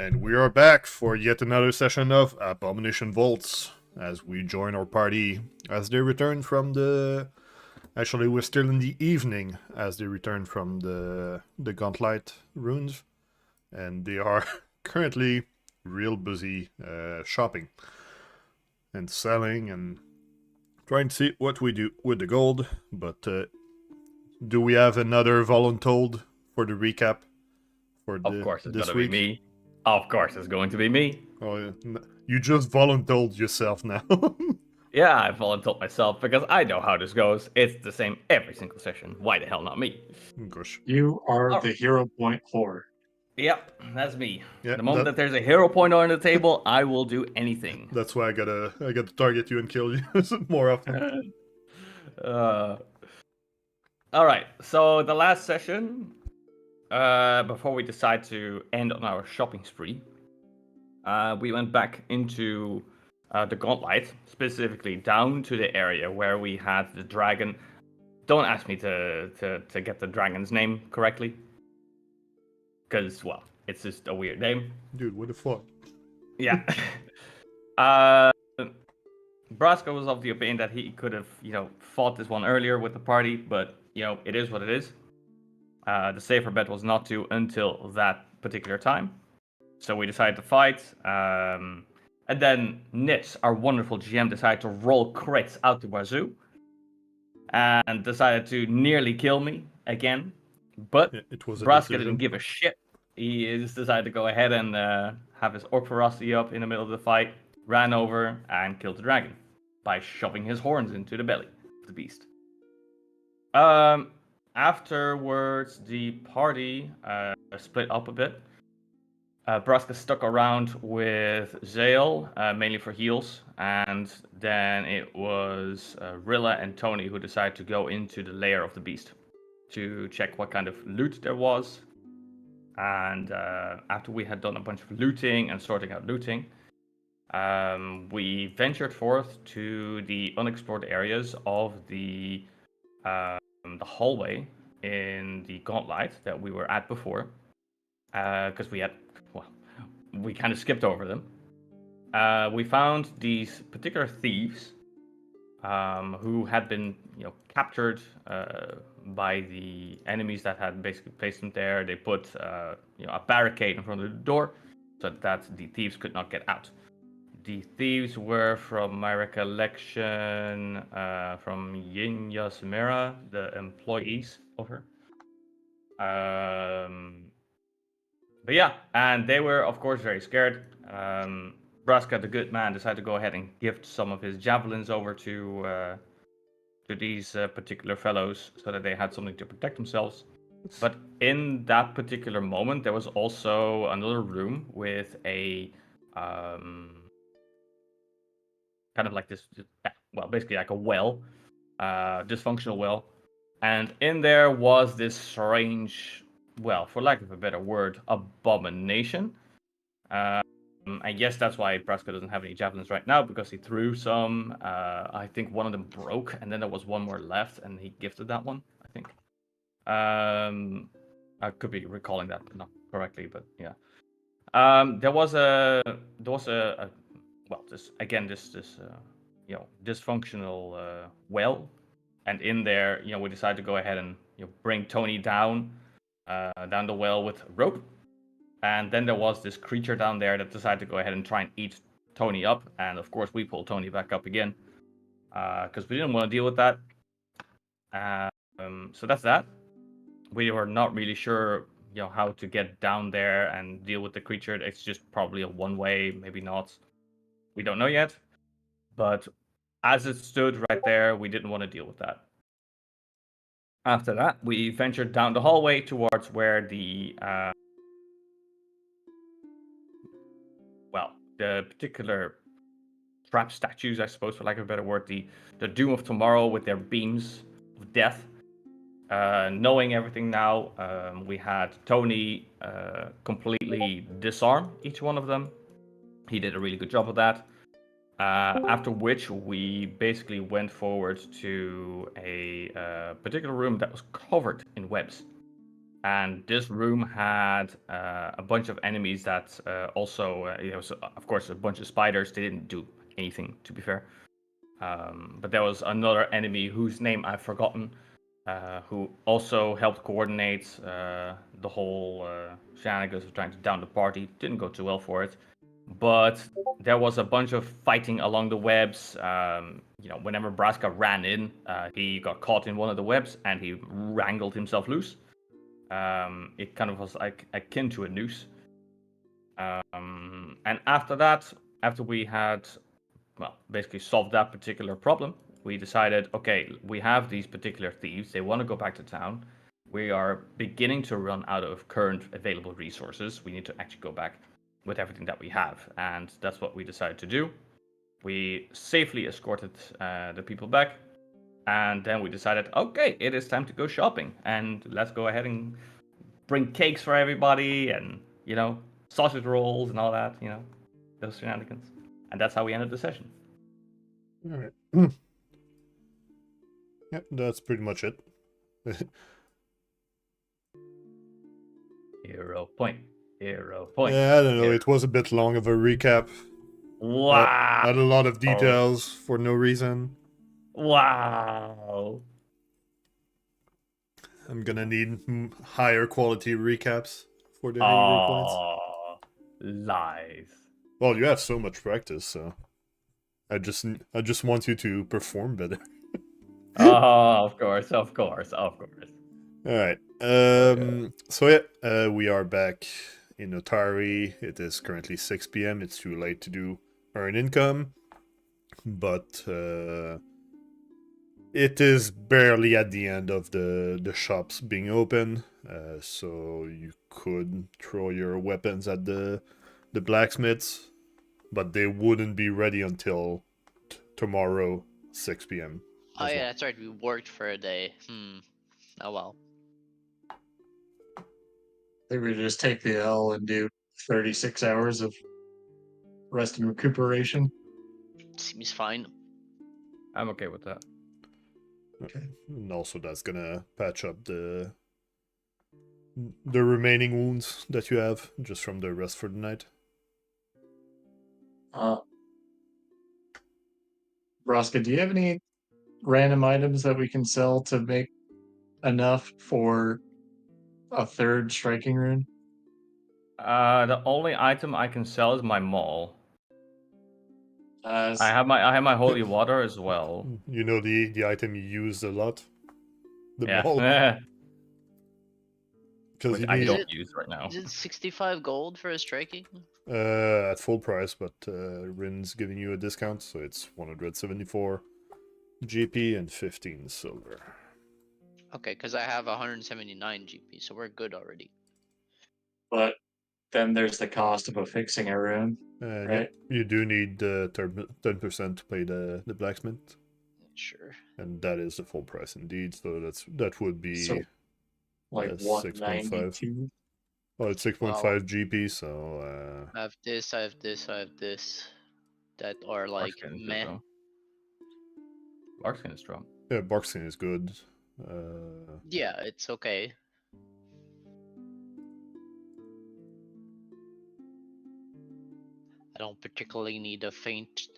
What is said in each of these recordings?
And we are back for yet another session of Abomination Vaults, as we join our party as they return from the... Actually, we're still in the evening as they return from the Gauntlight Ruins, and they are currently real busy shopping and selling and trying to see what we do with the gold. But do we have another voluntold for the recap for Of course it's this gonna week? be me. Of course it's going to be me. Oh, you just voluntold yourself now. Yeah, I volunteered myself because I know how this goes. It's the same every single session. Why the hell not me? Gosh. You are Oh. the hero point whore. Yep, that's me. Yeah, The moment that there's a hero point on the table, I will do anything. That's why I gotta target you and kill you more often. Alright, so the last session, before we decide to end on our shopping spree, we went back into the Gauntlight, specifically down to the area where we had the dragon. Don't ask me to get the dragon's name correctly, because, well, it's just a weird name. Dude, what the fuck? Yeah. Braska was of the opinion that he could have, fought this one earlier with the party, but, it is what it is. The safer bet was not to until that particular time. So we decided to fight. And then Nitz, our wonderful GM, decided to roll crits out the wazoo. And decided to nearly kill me again. But it was Braska didn't give a shit. He just decided to go ahead and have his orc ferocity up in the middle of the fight. Ran over and killed the dragon by shoving his horns into the belly of the beast. Afterwards, the party split up a bit. Braska stuck around with Zael, mainly for heals, and then it was Rilla and Tony who decided to go into the lair of the beast to check what kind of loot there was. And after we had done a bunch of looting and sorting out looting, we ventured forth to the unexplored areas of the hallway in the Gauntlight that we were at before, because we kind of skipped over them. We found these particular thieves who had been, captured by the enemies that had basically placed them there. They put, a barricade in front of the door so that the thieves could not get out. The thieves were, from my recollection, from Yinya Samira, the employees of her. But yeah, and they were, of course, very scared. Braska, the good man, decided to go ahead and gift some of his javelins over to these particular fellows so that they had something to protect themselves. But in that particular moment, there was also another room with a kind of like this, basically like a well, dysfunctional well. And in there was this strange, for lack of a better word, abomination. I guess that's why Braska doesn't have any javelins right now, because he threw some. I think one of them broke, and then there was one more left, and he gifted that one, I think. I could be recalling that not correctly, but yeah. There was this dysfunctional well, and in there, we decided to go ahead and bring Tony down the well with rope. And then there was this creature down there that decided to go ahead and try and eat Tony up. And of course, we pulled Tony back up again because we didn't want to deal with that. So that's that. We were not really sure, how to get down there and deal with the creature. It's just probably a one-way, maybe not. We don't know yet. But as it stood right there, we didn't want to deal with that. After that, we ventured down the hallway towards where the particular trap statues, I suppose, for lack of a better word, the Doom of Tomorrow with their beams of death. Knowing everything now, we had Tony completely disarm each one of them. He did a really good job of that. After which, we basically went forward to a particular room that was covered in webs. And this room had a bunch of enemies that also, so of course, a bunch of spiders. They didn't do anything, to be fair. But there was another enemy whose name I've forgotten, who also helped coordinate the whole shenanigans of trying to down the party. Didn't go too well for it. But there was a bunch of fighting along the webs. Whenever Braska ran in, he got caught in one of the webs and he wrangled himself loose. It kind of was like akin to a noose. And after that, after we had, basically solved that particular problem, we decided, okay, we have these particular thieves. They want to go back to town. We are beginning to run out of current available resources. We need to actually go back with everything that we have. And that's what we decided to do. We safely escorted the people back. And then we decided, okay, it is time to go shopping. And let's go ahead and bring cakes for everybody and, sausage rolls and all that, those shenanigans. And that's how we ended the session. All right. Yep, that's pretty much it. Hero point. Hero point. Yeah, I don't know. It was a bit long of a recap. Wow. Had a lot of details for no reason. Wow. I'm gonna need higher quality recaps for the hero points. Lies. Well, you have so much practice, so I just want you to perform better. Of course. All right. So yeah, we are back in Otari. It is currently 6 p.m. It's too late to earn income, but it is barely at the end of the shops being open. So you could throw your weapons at the blacksmiths, but they wouldn't be ready until tomorrow 6 p.m. Oh yeah, that's right. We worked for a day. Oh well. I think we just take the L and do 36 hours of rest and recuperation. Seems fine. I'm okay with that. Okay. And also that's gonna patch up the remaining wounds that you have just from the rest for the night. Braska, do you have any random items that we can sell to make enough for a third striking rune? The only item I can sell is my maul. I have my holy water as well. You know the item you used a lot? The maul? Which I don't use right now. Is it 65 gold for a striking? At full price, but Rin's giving you a discount, so it's 174 GP and 15 silver. Okay, because I have 179 GP, so we're good already. But then there's the cost of affixing a rune, right? Yeah, you do need 10% to pay the blacksmith. Sure. And that is the full price indeed, so that would be so, like 6.5. Oh, it's 6.5 GP, so I have this, I have this, I have this. That are like meh. Barkskin is strong. Yeah, Barkskin is good. Yeah, it's okay. I don't particularly need a feint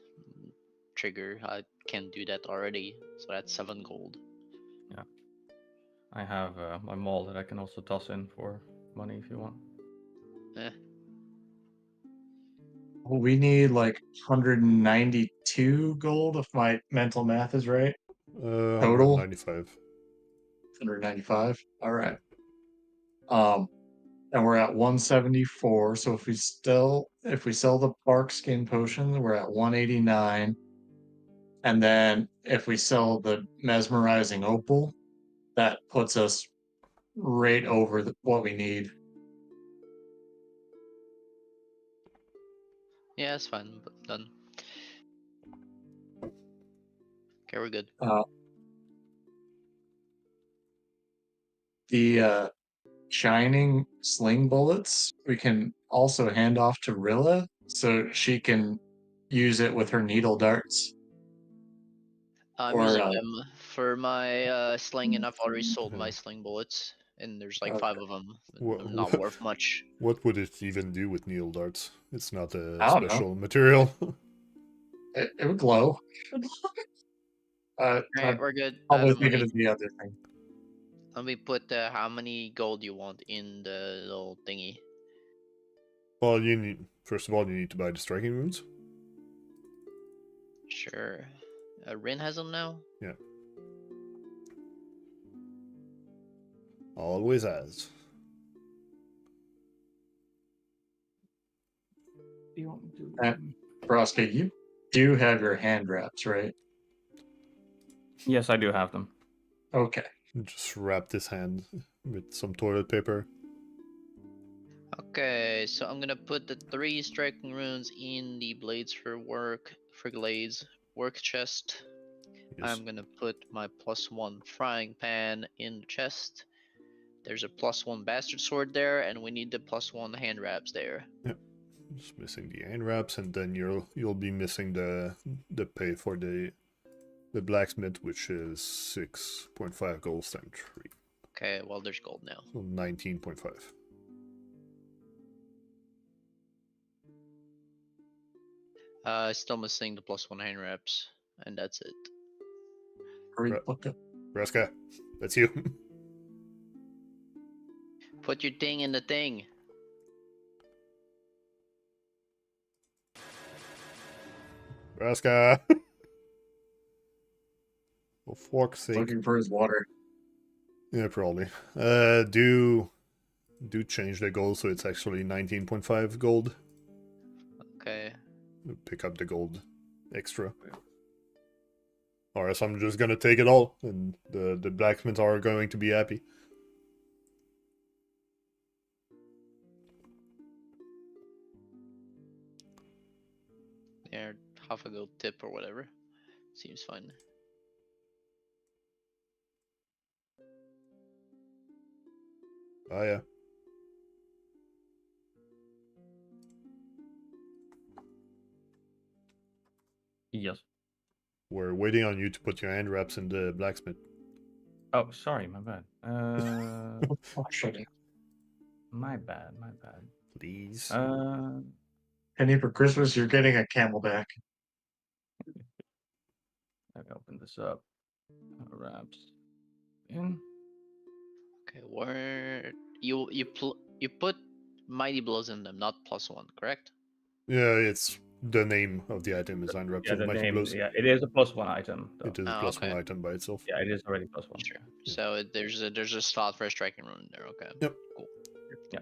trigger. I can do that already, so that's 7 gold. Yeah. I have my maul that I can also toss in for money if you want. We need like 192 gold if my mental math is right. Total 195. 195. All right. And we're at 174. So if we sell the bark skin potion, we're at 189. And then if we sell the mesmerizing opal, that puts us right over what we need. Yeah, it's fine. Done. Okay, we're good. The shining sling bullets we can also hand off to Rilla so she can use it with her needle darts. I'm using them for my sling, and I've already sold my sling bullets. and there's like Okay. 5 of them. Wha- Not worth much. What would it even do with needle darts? It's not a I don't know. special material. It would glow. Alright, I'm we're good. probably thinking of the other thing. Let me put how many gold you want in the little thingy. Well, you need first of all you need to buy the striking runes. Sure. Rin has them now? Yeah. Always has. Do you want me to? Braska, you do have your hand wraps, right? Yes, I do have them. Okay. Just wrap this hand with some toilet paper. Okay, so I'm gonna put the 3 striking runes in the blades for glades work chest. Yes. I'm gonna put my +1 frying pan in the chest. There's a +1 bastard sword there, and we need the +1 hand wraps there. Just missing the hand wraps, and then you'll be missing the pay for the blacksmith, which is 6.5 gold times 3. Okay, well there's gold now. So 19.5. Still missing the +1 hand wraps, and that's it. Hurry, Right. look up. Braska, that's you. Put your thing in the thing. Braska. For fork's sake. Looking for his water. Yeah, probably. Do change the gold so it's actually 19.5 gold. Okay. Pick up the gold extra. Or else I'm just gonna take it all, and the blacksmiths are going to be happy. Yeah, half a gold tip or whatever. Seems fine. Oh yeah. Yes. We're waiting on you to put your hand wraps in the blacksmith. Oh, sorry, my bad. Oh, shit. My bad, my bad. Please. Penny, for Christmas, you're getting a camelback. Let me open this up. Wraps in. Okay, where you put mighty blows in them, not +1, correct? Yeah, it's the name of the item is hand wraps Yeah, of the mighty name. blows. Yeah, it is a +1 item. Though. It is Oh, plus okay. 1 item by itself. Yeah, it is already +1. Sure. So there's a slot for a striking rune there. Okay. Yep. Cool. Yeah.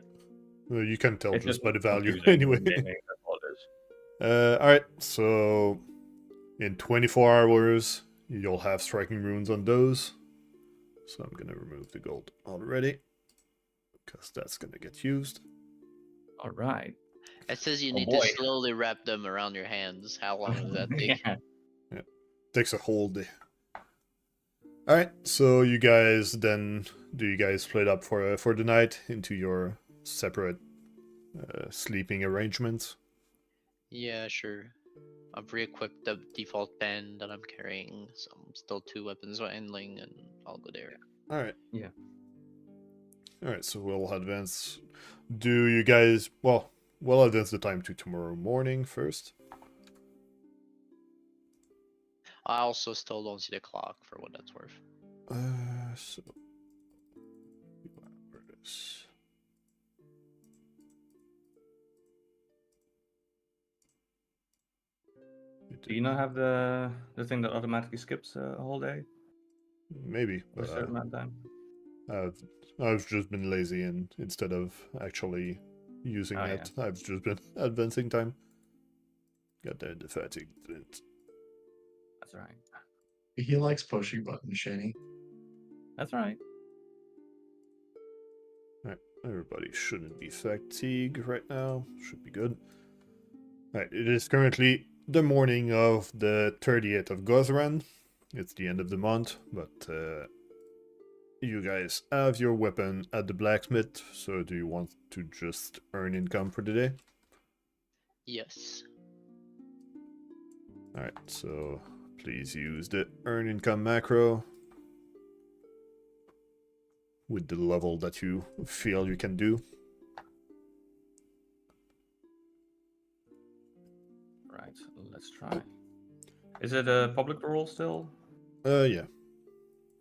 Well, you can tell It's just by the value confusing anyway. naming, that's all it is. Alright, so in 24 hours, you'll have striking runes on those. So I'm gonna remove the gold already, because that's gonna get used. All right. It says you Oh, need boy. to slowly wrap them around your hands. How long does that take? Yeah. Takes a whole day. Alright, so you guys then, do you guys split up for the night into your separate sleeping arrangements? Yeah, sure. I've re-equipped the default pen that I'm carrying, so I'm still 2 weapons handling, and I'll go there. Alright. Yeah. Alright, so we'll advance. Do you guys, well, we'll advance the time to tomorrow morning first. I also still don't see the clock for what that's worth. So 2 hours. Do you not have the thing that automatically skips a whole day Maybe, for a but certain amount of time? I've just been lazy, and instead of actually using Oh, it, I've just been advancing time. Got there the fatigue didn't. That's right. He likes pushing buttons, Shane. That's right. Alright, everybody shouldn't be fatigued right now. Should be good. Alright, it is currently the morning of the 30th of Gozran. It's the end of the month, but you guys have your weapon at the blacksmith, so do you want to just earn income for the day? Yes. Alright, so please use the earn income macro. with the level that you feel you can do. Right, let's try. Is it a public roll still? Yeah.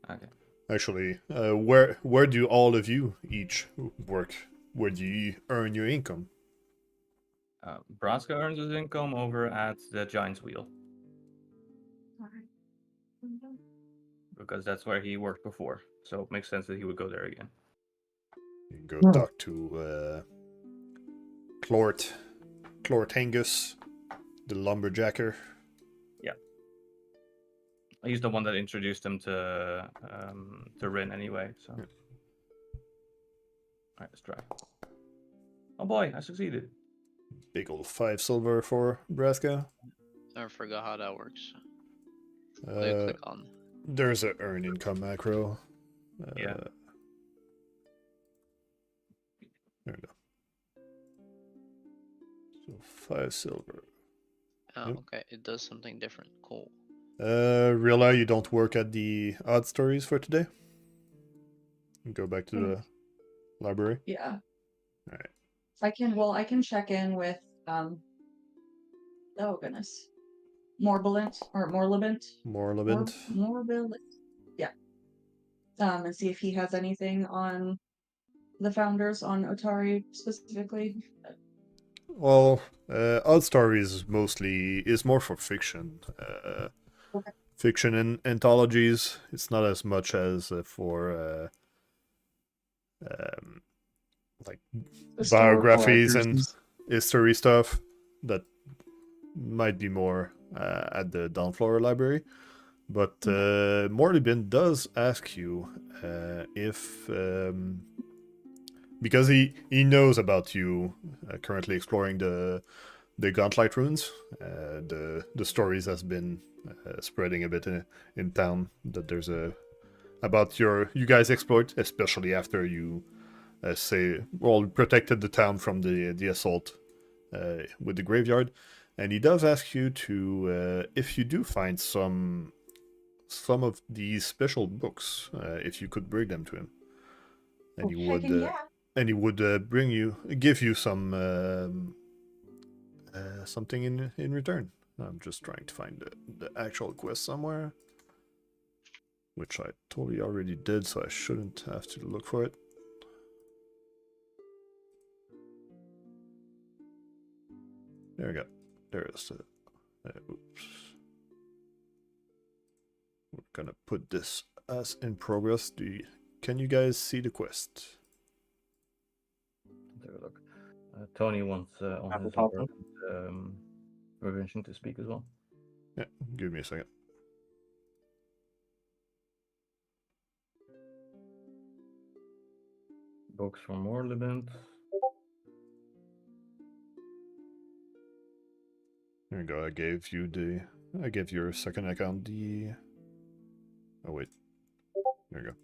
Okay. Actually, where do all of you each work? Where do you earn your income? Braska earns his income over at the Giant's Wheel because that's where he worked before. So it makes sense that he would go there again. You can go talk to Clort Angus, the lumberjacker. Yeah. He's the one that introduced him to Rin anyway. So. Yeah. Alright, let's try. Oh boy, I succeeded. Big old 5 silver for Braska. I forgot how that works. What do you click on? There's a earn income macro. Yeah. There we go. So 5 silver. Oh, Yep. okay. It does something different. Cool. Rilla, you don't work at the odd stories for today? Go back to the library? Yeah. Alright. I can check in with oh goodness. Morbilent. Morbilent. Yeah. And see if he has anything on the founders on Otari specifically. Well, odd stories is more for fiction. Okay. Fiction and anthologies. It's not as much as for like biographies and history stuff that might be more at the down floor library. But Morlibin does ask you if because he knows about you currently exploring the Gauntlight Ruins. The stories has been spreading a bit in town that there's about you guys exploit, especially after you protected the town from the assault with the graveyard. And he does ask you to if you do find some of these special books, if you could bring them to him, and he would give you some something in return. I'm just trying to find the actual quest somewhere, which I totally already did, so I shouldn't have to look for it. There we go. There it is. Oops. We're gonna put this as in progress. Can you guys see the quest? Let's have a look. Tony wants on his revision to speak as well. Yeah, give me a second. Books from Morlibent. There you go. I gave your second account the. Oh wait. There you go.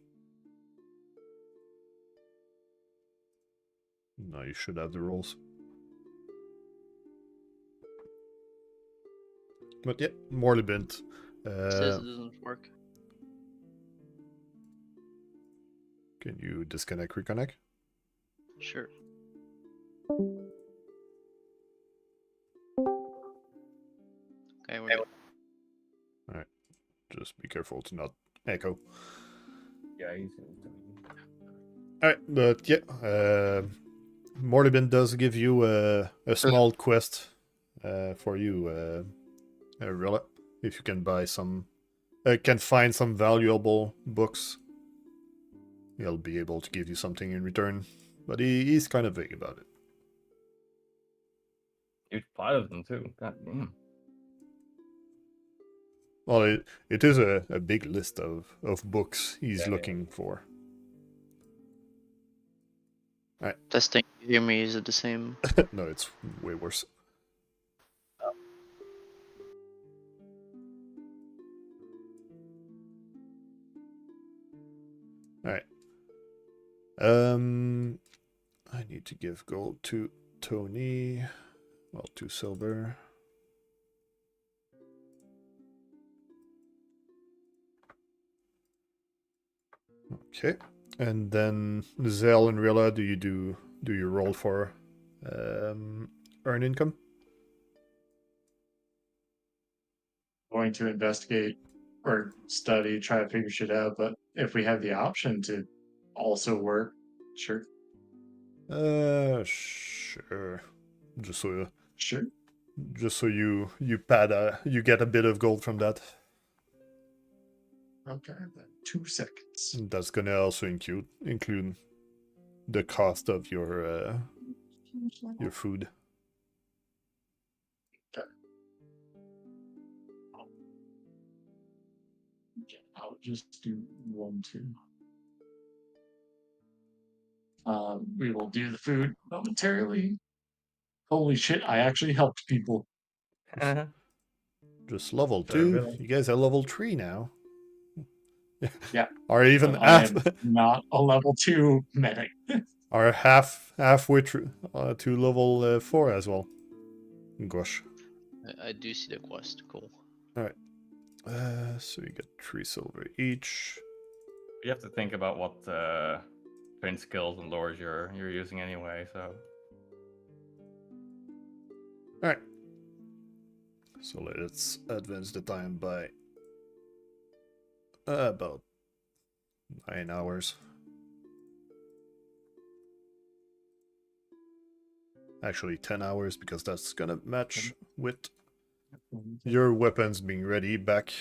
Now you should have the rolls. But yeah, Morlibent. Says it doesn't work. Can you disconnect, reconnect? Sure. Okay, we're good. Alright. Just be careful to not echo. Yeah, he's. Alright, but yeah, Morlibent does give you a small quest for you, Rilla. If you can buy can find some valuable books, he'll be able to give you something in return. But he's kind of vague about it. Dude, 5 of them too. God damn. Well, it is a big list of books he's looking for. Alright. Testing. You hear me? Is it the same? No, it's way worse. Alright. I need to give gold to Tony. Well, 2 silver. Okay. And then Zael and Rilla, do you roll for earn income? Going to investigate or study, try to figure shit out. But if we have the option to also work, sure, Sure. Just so sure. you get a bit of gold from that. Okay, then 2 seconds. That's gonna also include the cost of your food. Okay, I'll just do 1, 2. We will do the food momentarily. Holy shit! I actually helped people. Just level So 2. really- You guys are level 3 now. Yeah. Are even But I half am not a level 2 medic. are halfway through to level 4 as well. Gosh. I do see the quest. Cool. So you get 3 silver each. You have to think about what train skills and lores you're using anyway. So All right. So let's advance the time by about 9 hours. Actually, 10 hours because that's gonna match with your weapons being ready back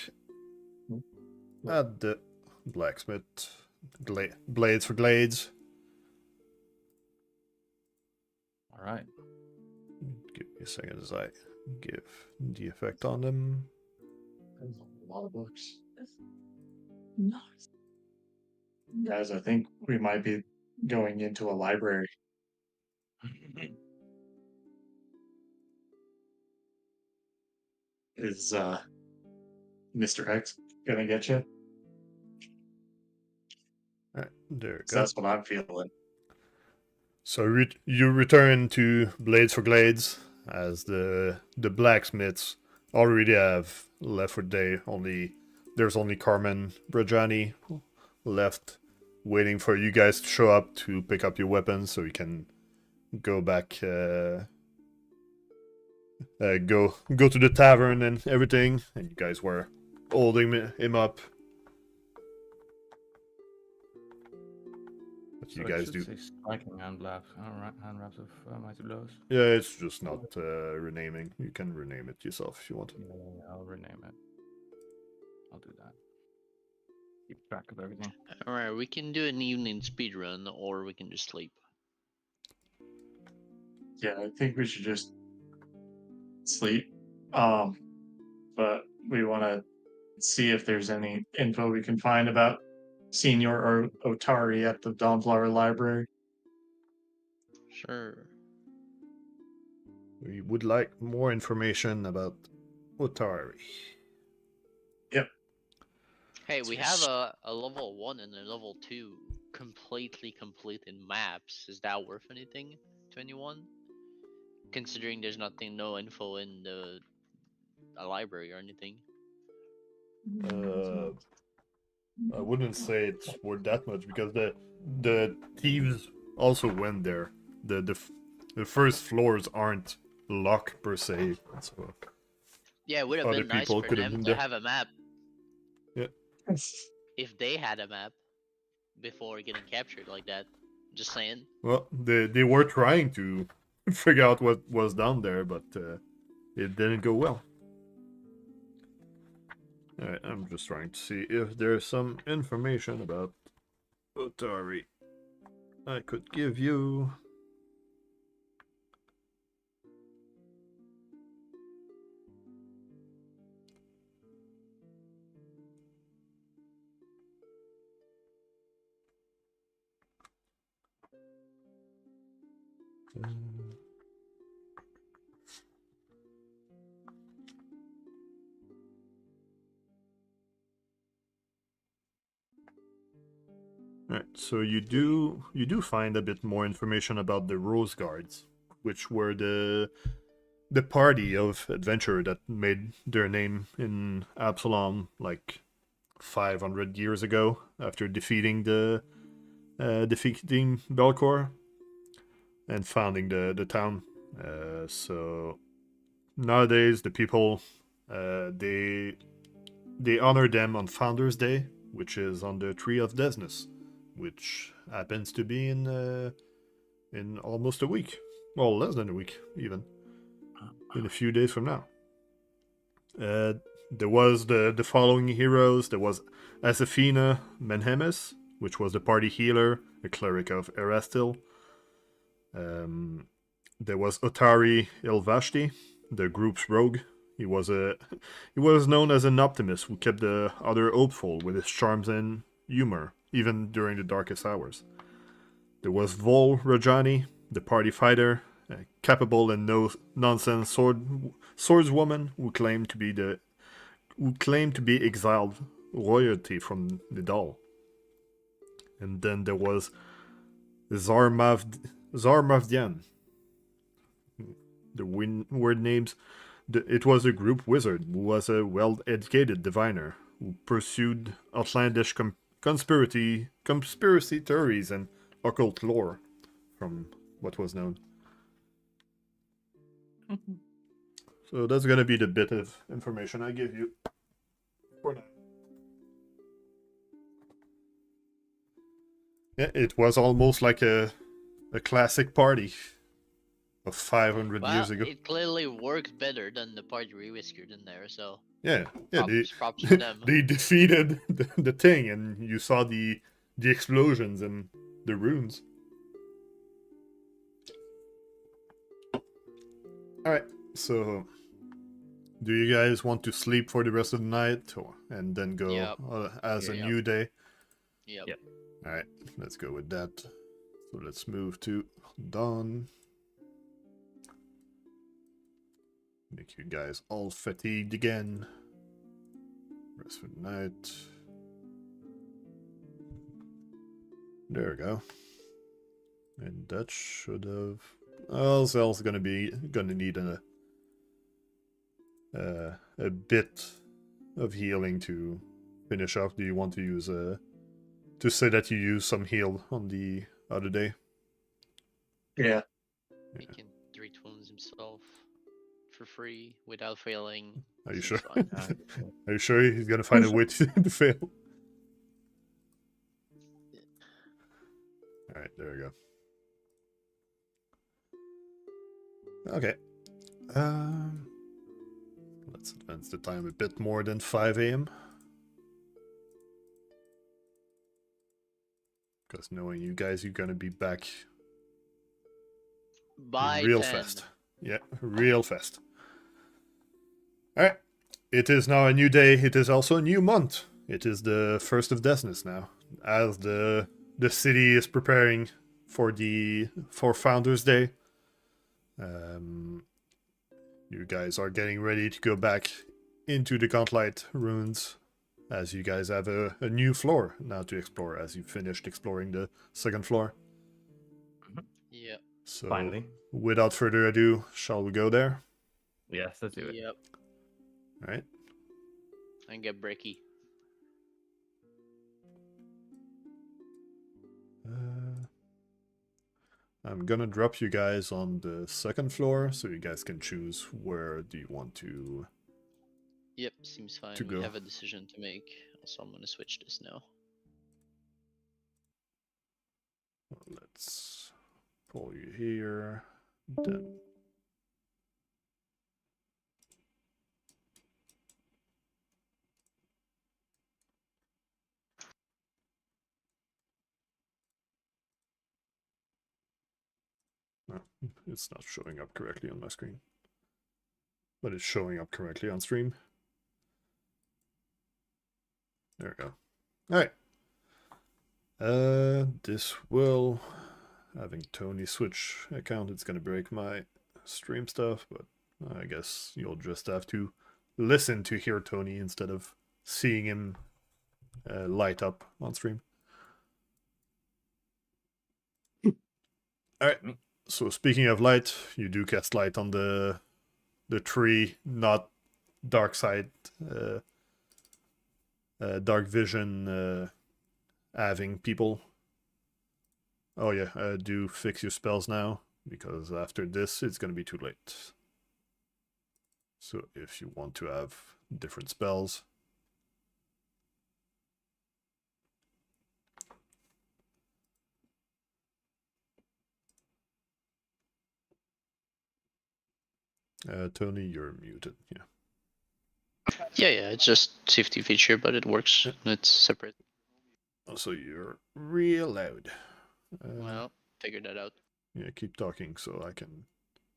at the blacksmith. Blades for glades. all right. Give me a second as I give the effect on them. There's a lot of books. Nice. Guys, I think we might be going into a library. Is Mr. X gonna get you? Alright, there we So go. that's what I'm feeling. So you return to Blades for Glades as the blacksmiths already have left for the day. There's only Carmen Brajani left, waiting for you guys to show up to pick up your weapons so you can go back. Go to the tavern and everything. And you guys were holding him up. What So you it guys should do? say striking hand wraps. Hand wraps of mighty blows. Yeah, it's just not renaming. You can rename it yourself if you want. Yeah, I'll rename it. I'll do that. Keep track of everything. Alright, we can do an evening speed run, or we can just sleep. Yeah, I think we should just sleep. But we want to see if there's any info we can find about Senior Otari at the Dawnflower Library. Sure. We would like more information about Otari. Hey, we have a level 1 and a level 2 completely completed maps. Is that worth anything to anyone? Considering there's no info in a library or anything. I wouldn't say it's worth that much because the thieves also went there. The first floors aren't locked per se. So Yeah, it would have Other been nice people for could have them been to there. have a map yeah. if they had a map before getting captured like that. Just saying. Well, they were trying to figure out what was down there, but it didn't go well. Alright, I'm just trying to see if there's some information about Otari I could give you. Alright, so you do find a bit more information about the Rose Guards, which were the party of adventure that made their name in Absalom like 500 years ago after defeating the defeating Belcor and founding the town. So nowadays the people they honor them on Founders Day, which is on the Tree of Desness, which happens to be in almost a week. Well, less than a week, even. In a few days from now. There was the following heroes. There was Asaphina Menhemes, which was the party healer, a cleric of Erastil. There was Otari Ilvashti, the group's rogue. He was known as an optimist who kept the other hopeful with his charms and humor, even during the darkest hours. There was Vol Rajani, the party fighter, a capable and no-nonsense swordswoman who claimed to be exiled royalty from Nidal. And then there was Zarmavdian. The word names. It was a group wizard who was a well-educated diviner who pursued outlandish conspiracy theories and occult lore from what was known. So that's gonna be the bit of information I give you for now. Yeah, it was almost like a classic party of 500 years ago. It clearly worked better than the party we whiskered in there, so Yeah, props to them. they defeated the thing, and you saw the explosions and the runes. Alright, so do you guys want to sleep for the rest of the night and then go as a new day? Yep. Alright, let's go with that. So let's move to dawn. Make you guys all fatigued again. Rest for the night. There we go. And that should have... Oh, Zael's gonna need a bit of healing to finish off. Do you want to use to say that you use some heal on the other day? Yeah. He can 3 wounds himself for free without failing. Are you Seems sure? fine. Are you sure he's gonna find a way to fail? Alright, there we go. Okay. Let's advance the time a bit more than 5 a.m. Because knowing you guys, you're gonna be back By real 10. fast. Yeah, real fast. Alright. It is now a new day. It is also a new month. It is the 1st of Desness now. As the city is preparing for Founders Day. You guys are getting ready to go back into the Gauntlight Ruins, as you guys have a new floor now to explore, as you finished exploring the 2nd floor. Yep. So, Finally. without further ado, shall we go there? Yes, let's do it. Yep. Alright. And get bricky. I'm gonna drop you guys on the 2nd floor, so you guys can choose where do you want to... Yep, seems fine. To We go. have a decision to make. Also, I'm gonna switch this now. Let's pull you here. Then... No, it's not showing up correctly on my screen. But it's showing up correctly on stream. There we go. Alright. This will... Having Tony switch account, it's gonna break my stream stuff, but I guess you'll just have to listen to hear Tony instead of seeing him light up on stream. Alright. So speaking of light, you do cast light on the tree, not dark side, dark vision having people. Oh yeah, do fix your spells now, because after this it's gonna be too late. So if you want to have different spells. Tony, you're muted. Yeah. Yeah, it's just safety feature, but it works. Yeah. It's separate. Also, you're real loud. Well, figured that out. Yeah, keep talking so I can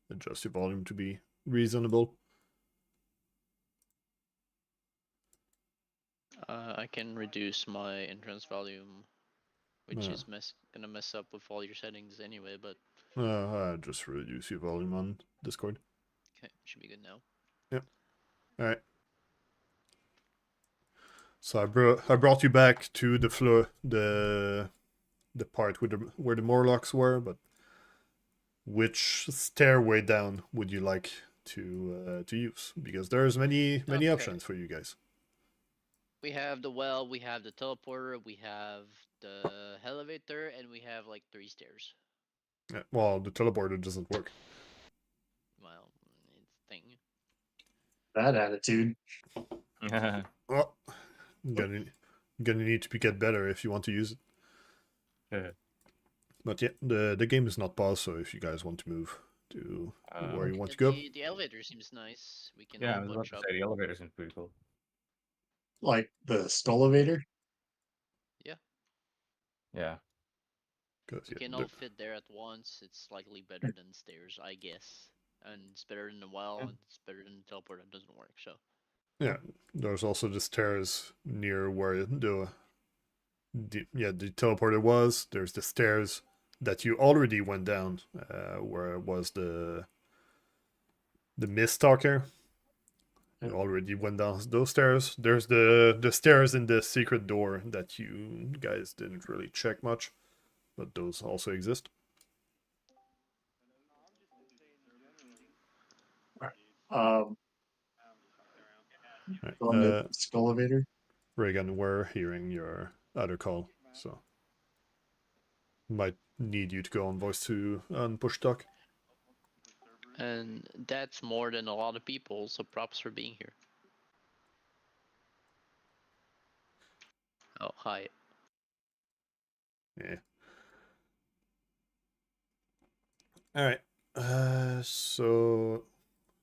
adjust your volume to be reasonable. I can reduce my entrance volume, which is gonna mess up with all your settings anyway, but I'll just reduce your volume on Discord. okay, should be good now. Yep. Alright. So I brought you back to the floor, the part where the Morlocks were, but which stairway down would you like to use? Because there's many Okay. options for you guys. We have the well, we have the teleporter, we have the elevator, and we have like 3 stairs. Yeah, well, the teleporter doesn't work. Well, it's a thing. That attitude. Well, gonna need to get better if you want to use it. But yeah, the game is not paused, so if you guys want to move to where you want to go. The elevator seems nice. We can Yeah, I all was about bunch to up. say the elevator seems pretty cool. Like the Skullavator? Yeah. We can all fit there at once. It's slightly better than stairs, I guess. And it's better than the well, and it's better than the teleporter that doesn't work, so. Yeah, there's also the stairs near where the teleporter was. There's the stairs that you already went down, where was the Mist Stalker. You already went down those stairs. There's the stairs in the secret door that you guys didn't really check much, but those also exist. Um, Right. on the Skullavator? Reagan, we're hearing your other call, so might need you to go on voice to on push talk. And that's more than a lot of people, so props for being here. Oh, hi. Yeah. All right. So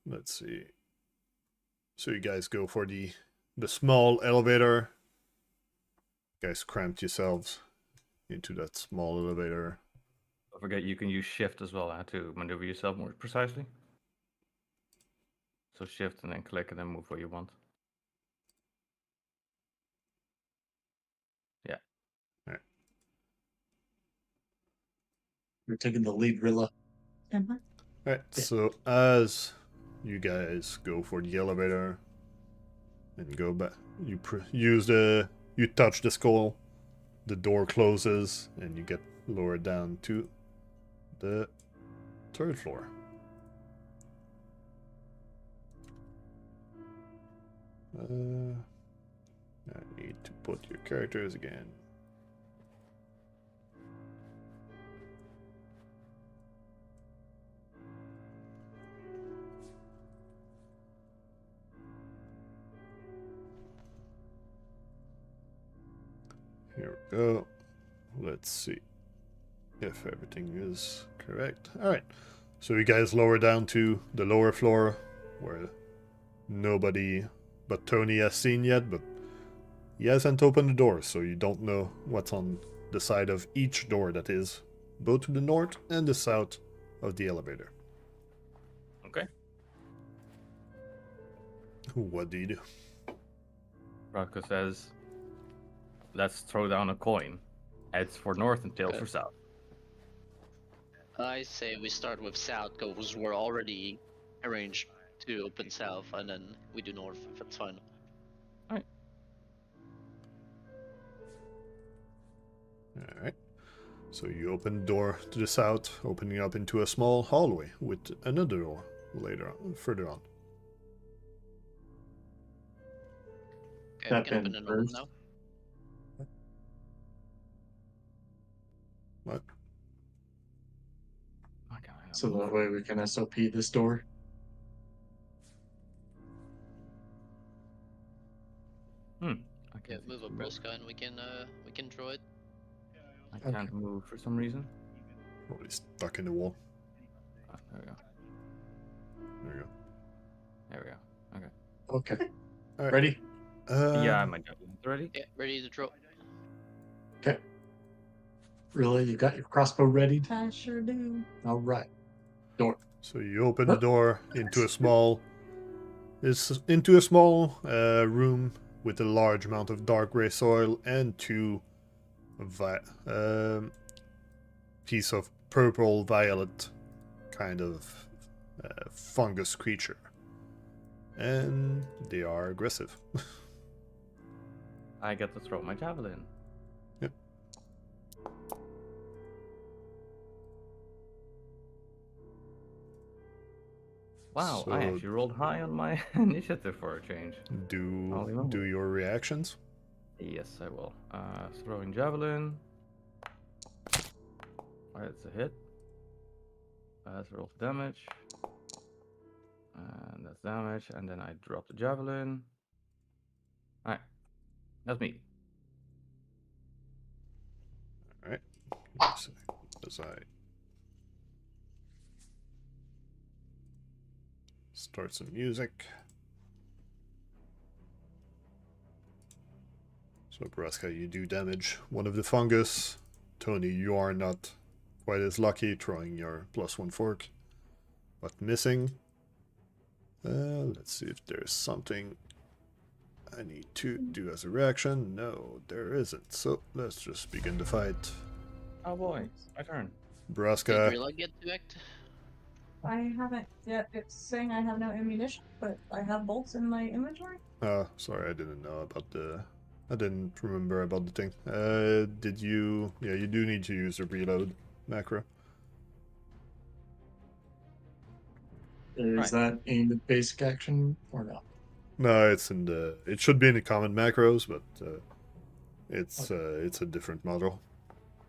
let's see. So you guys go for the small elevator. You guys cramped yourselves into that small elevator. Don't forget you can use shift as well to maneuver yourself more precisely. So shift and then click and then move where you want. Yeah. All right. You're taking the lead, Rilla. All right. So as you guys go for the elevator and go back, you touch the skull, the door closes, and you get lowered down to the 3rd floor. I need to put your characters again. Here we go. Let's see if everything is correct. Alright. So you guys lower down to the lower floor where nobody but Tony has seen yet, but he hasn't opened the door, so you don't know what's on the side of each door that is both to the north and the south of the elevator. Okay. What do you do? Braska says, let's throw down a coin. Heads for north and tails for south. I say we start with south, because we're already arranged to open south, and then we do north, if that's fine. Alright. So you open the door to the south, opening up into a small hallway with another door further on. Okay, Step we can in open another one first. now. What? so that way we can SOP this door. I Yeah, can't move a Braska and we can draw it. I can't move for some reason. Probably stuck in the wall. Ah, there we go. There we go. There we go. Okay. Okay. All right. Ready? Yeah, my javelin's ready. Yeah, ready to draw. Okay. Really, you got your crossbow ready? I sure do. All right. Door. So you open the door into a small room with a large amount of dark gray soil and two piece of purple violet kind of fungus creature, and they are aggressive. I get to throw my javelin. Yep. Wow, I So- actually rolled high on my initiative for a change. Holy moly. Do your reactions. Yes, I will. Throwing javelin. Alright, it's a hit. Let's roll for damage. And that's damage. And then I drop the javelin. Alright. That's me. Alright. As I start some music. So Braska, you do damage one of the fungus. Tony, you are not quite as lucky, throwing your +1 fork, but missing. Let's see if there's something I need to do as a reaction. No, there isn't. So let's just begin the fight. Oh boy, my turn. Did Braska, Rilla get to act? I haven't yet. It's saying I have no ammunition, but I have bolts in my inventory. sorry, I didn't know about the. I didn't remember about the thing. Did you? Yeah, you do need to use the reload macro. Is that in the basic action or not? No, it's in the. It should be in the common macros, but it's a different model.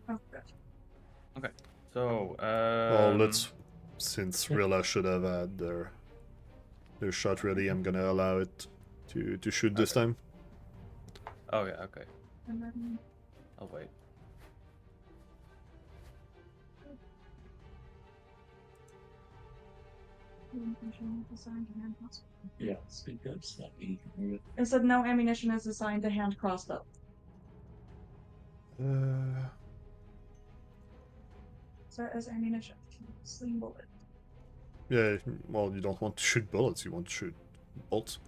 Oh, gotcha. So, Well, let's. Since Rilla should have had their shot ready, I'm gonna allow it to shoot this time. Oh yeah, okay. And then I'll wait. ammunition is assigned to hand crossbow. Yeah, speak up, Snappy. It said no ammunition is assigned to hand crossbow. So as ammunition, sling bullet. Yeah, well, you don't want to shoot bullets, you want to shoot bolts.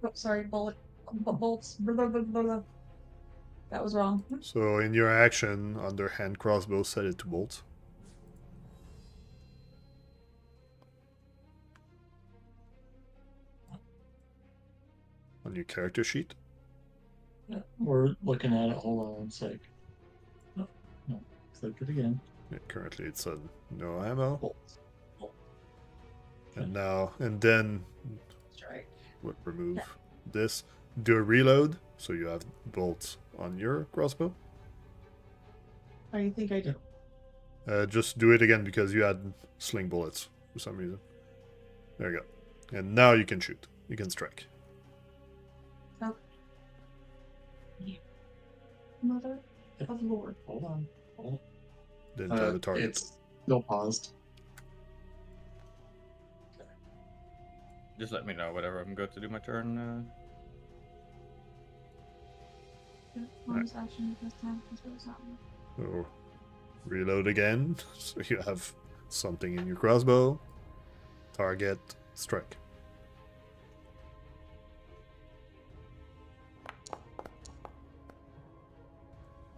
Oh, sorry, bolts. Blah, blah, blah, blah, blah. That was wrong. So in your action, under hand crossbow, set it to bolts. On your character sheet. Yeah, we're looking at it. Hold on one sec. No, no. Click it again. Yeah, currently it's on no ammo. Bolts. And then That's right. remove this. Do a reload, so you have bolts on your crossbow. How do you think I do? Just do it again because you had sling bullets for some reason. There you go. And now you can shoot. You can strike. Oh. Mother of Lord. Hold on. Hold on. Didn't have a target. It's still paused. Just let me know whenever I'm good to do my turn. Bonus action this time because it was not me. So reload again. So you have something in your crossbow. Target. Strike.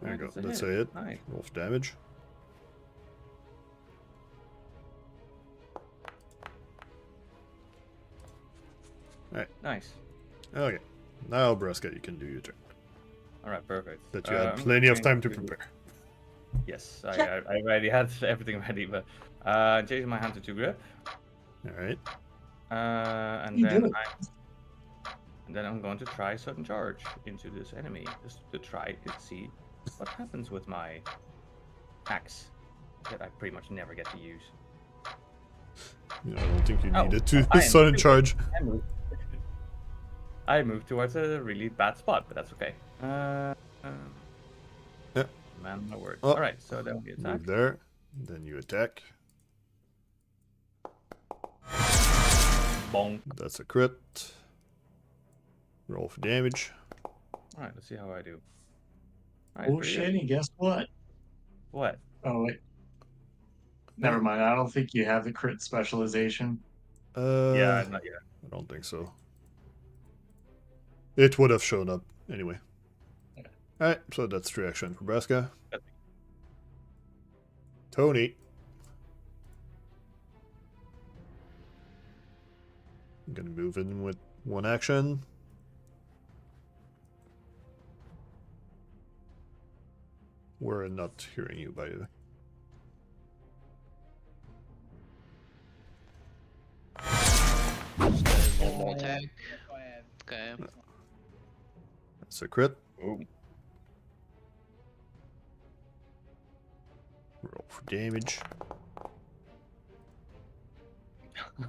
There you go. That's a hit. Nice. Roll for damage. Nice. Okay. Now, Braska, you can do your turn. Alright, perfect. That you had I'm plenty of going time to prepare. Yes, I already had everything ready, but changing my hand to 2 grip. Alright. And You then do it. I'm going to try sudden charge into this enemy just to try to see what happens with my axe that I pretty much never get to use. I don't think you Oh, needed to I am sudden pretty- charge. I moved towards a really bad spot, but that's okay. Yeah. Man, my word. Oh, Alright, so then we attack. Move there, then you attack. Bonk. That's a crit. Roll for damage. Alright, let's see how I do. Alright, Oh pretty shit! good. And guess what? What? Oh wait. Never mind. I don't think you have the crit specialization. Yeah, not yet. I don't think so. It would have shown up anyway. Alright, so that's 3 action for Braska. Tony. I'm gonna move in with 1 action. We're not hearing you, by the way. Normal attack. Okay. That's a crit. Oh. Roll for damage.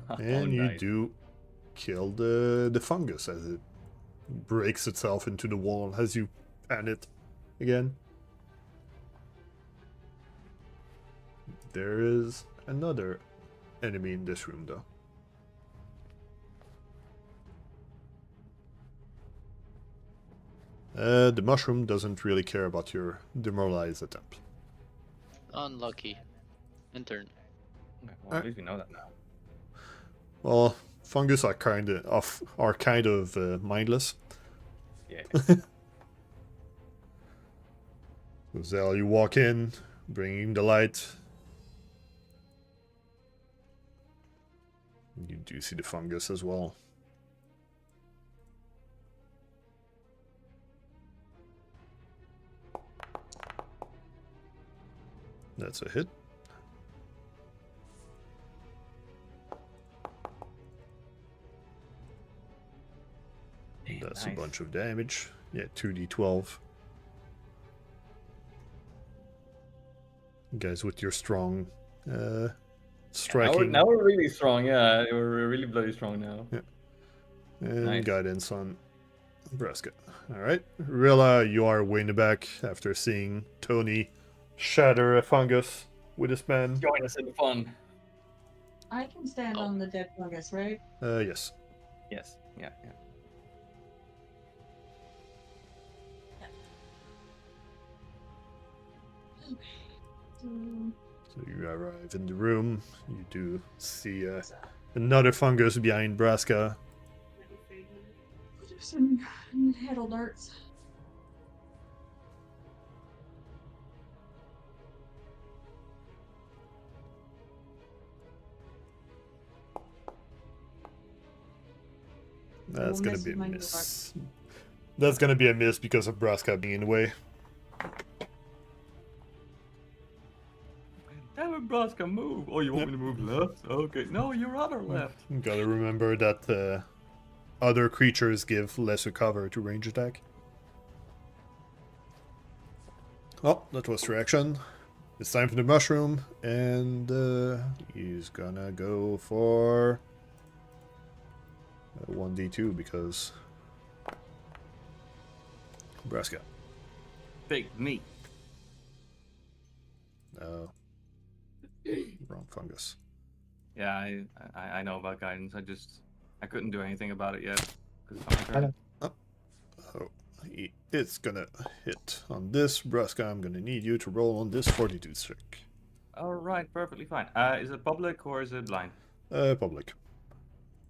Oh, And you nice. do kill the fungus as it breaks itself into the wall as you pan it again. There is another enemy in this room, though. The mushroom doesn't really care about your demoralized attempt. Unlucky. Intern. Okay, well, at least we know that now. Well, fungus are kind of mindless. Yeah. So Zael, you walk in, bringing the light. You do see the fungus as well. That's a hit. That's nice. a bunch of damage. Yeah, 2d12. You guys with your strong striking Now we're really strong, yeah. We're really bloody strong now. and nice. guidance on Braska. Alright. Rilla, you are way in the back after seeing Tony shatter a fungus with his man. Join us in the fun. I can stand on the dead fungus, right? Yes. Yes, yeah. So you arrive in the room. You do see another fungus behind Braska. Do some heddle darts. That's We'll gonna miss be a my new miss. That's gonna be a miss because of Braska being in the way. Damn it, Braska, move! Oh, you want me to move left? Okay. No, your other left. You gotta remember that other creatures give lesser cover to range attack. Oh, that was reaction. It's time for the mushroom, and he's gonna go for 1d2 because Braska. Take me. No. Wrong fungus. Yeah, I know about guidance. I couldn't do anything about it yet. 'Cause it's my turn. Oh, it's gonna hit on this. Braska, I'm gonna need you to roll on this fortitude check. All right, perfectly fine. Is it public or is it blind? Public.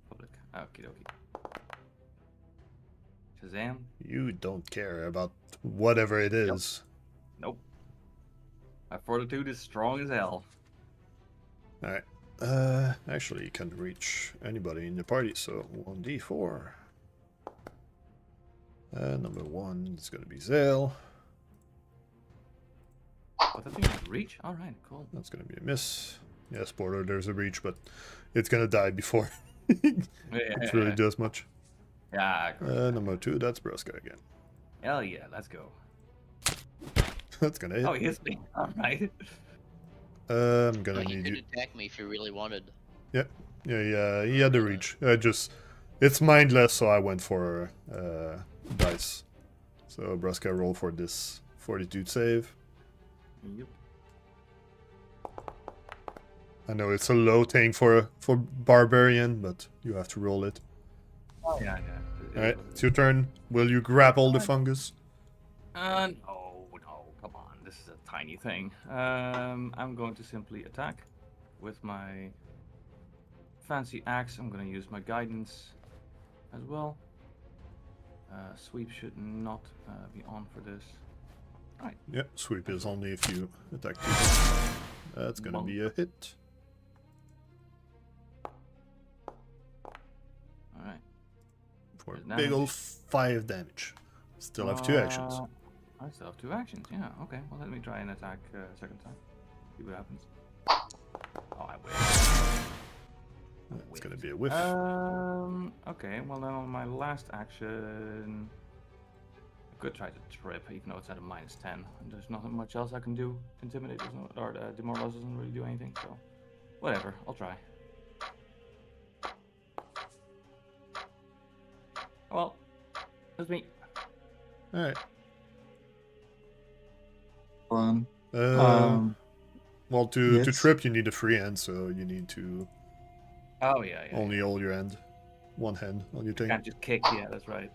Public. Okie dokie. Shazam. You don't care about whatever it is. Nope. My fortitude is strong as hell. Alright. Actually, you can reach anybody in the party, so 1d4. Number 1 is gonna be Zael. But that thing is reach? Alright, cool. That's gonna be a miss. Yeah, spoiler, there's a reach, but it's gonna die before it really does much. Yeah. Number 2, that's Braska again. Hell yeah, let's go. That's gonna hit. Oh, he hits me. Alright. I'm gonna You need could you. attack me if you really wanted. Yeah, he had the reach. It's mindless, so I went for dice. So Braska roll for this fortitude save. Yep. I know it's a low thing for barbarian, but you have to roll it. Oh, yeah. All right, it's your turn. Will you grapple the fungus? No, come on. This is a tiny thing. I'm going to simply attack with my fancy axe. I'm going to use my guidance as well. Sweep should not be on for this. Right. Yep, sweep is only if you attack two. That's gonna be a hit. Alright. For There's big ol' damage. 5 damage. Still have 2 actions. I still have 2 actions, yeah. Okay, well, let me try and attack second time. See what happens. Oh, I whiffed. It's gonna be a whiff. Okay, well, then on my last action, I could try to trip, even though it's at a -10. And there's not much else I can do. Intimidate doesn't, or Demoralize doesn't really do anything, so whatever, I'll try. Well, that's me. Alright. Fun. Well, to yes. trip, you need a free hand, so you need to Oh, yeah. only hold your hand. One hand on your thing. Can't just kick, yeah, that's right.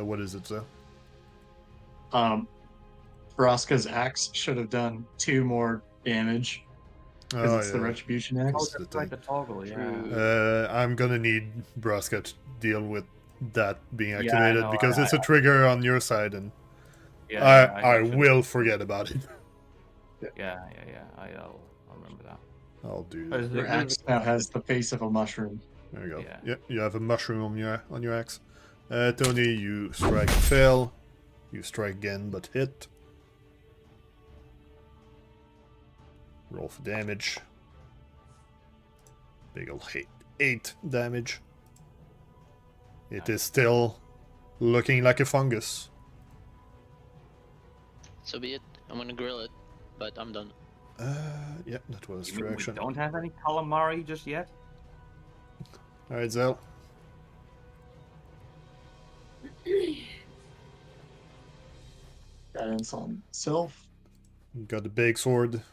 What is it, so? Braska's axe should have done 2 more damage because it's the retribution Oh, axe. that's right, the toggle, yeah. I'm gonna need Braska to deal with that being Yeah, I activated know, because it's a trigger on your side, and Yeah, I will forget about it. Yeah, I'll remember that. I'll do. Your axe now has the face of a mushroom. There you go. Yeah. Yep, you have a mushroom on your axe. Tony, you strike and fail. You strike again, but hit. Roll for damage. Big ol' 8 damage. It is still looking like a fungus. So be it. I'm gonna grill it, but I'm done. Yeah, that was You mean we reaction. don't have any calamari just yet? Alright, Zael. Guidance on self. Got the big sword.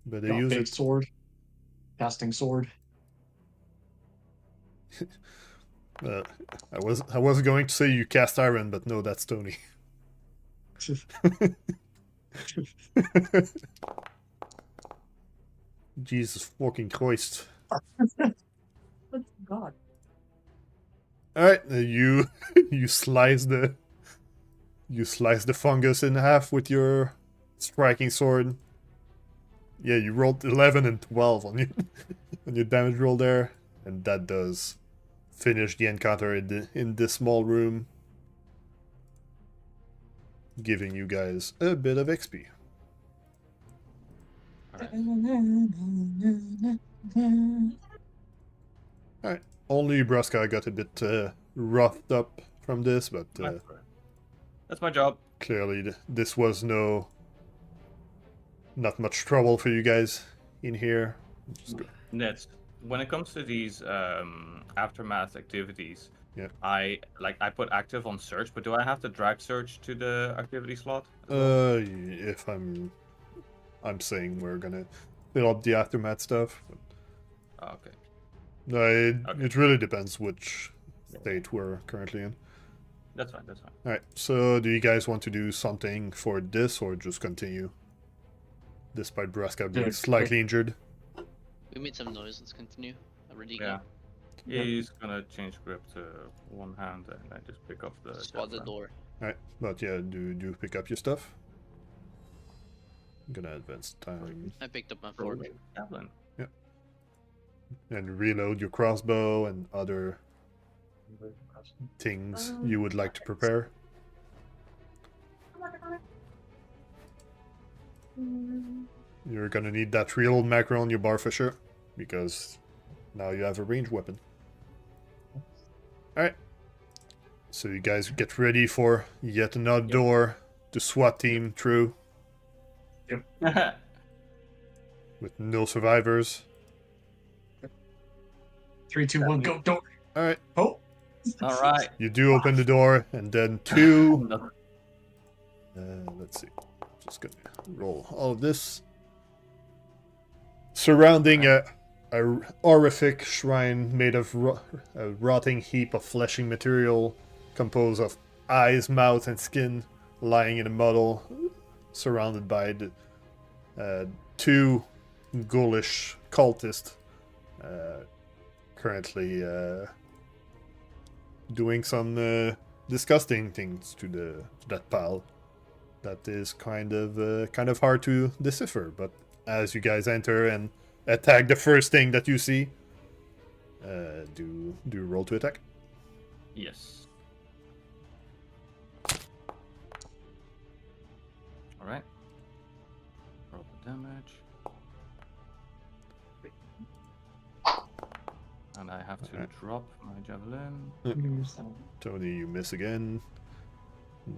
Better Got use big it. sword. Casting sword. I was going to say you cast iron, but no, that's Tony. Jesus fucking Christ! Good God. All right, you slice the fungus in half with your striking sword. Yeah, you rolled 11 and 12 on your on your damage roll there, and that does finish the encounter in this small room, giving you guys a bit of XP. Alright, only Braska got a bit roughed up from this, but That's my job. clearly this was not much trouble for you guys in here. Nets. When it comes to these aftermath activities, Yeah. I put active on search, but do I have to drag search to the activity slot? If I'm saying we're gonna fill up the aftermath stuff. But Oh, okay. no, it really depends which state we're currently in. That's fine. Alright, so do you guys want to do something for this or just continue? Despite Braska being Yeah. slightly injured. We made some noise. Let's continue. Already Yeah. Yeah. He's gonna change grip to one hand and I just pick up the spot the javelin. door. Alright, but yeah, do pick up your stuff. I'm gonna advance time I picked up my Roll fork. javelin. and reload your crossbow and other things you would like to prepare. You're gonna need that real macro on your bar for sure, because now you have a ranged weapon. Alright. So you guys get ready for yet another door. The SWAT team through with no survivors. 3, 2, 1, go! Don't. All right. Oh. All right. You do open the door, and then two. Let's see. Just gonna roll all of this. Surrounding a horrific shrine made of a rotting heap of fleshing material, composed of eyes, mouth, and skin, lying in a muddle, surrounded by the two ghoulish cultists, currently doing some disgusting things to that pile. That is kind of hard to decipher, but as you guys enter and attack the first thing that you see, do roll to attack. Yes. All right. Roll the damage. And I have to drop my javelin. Tony, you miss again.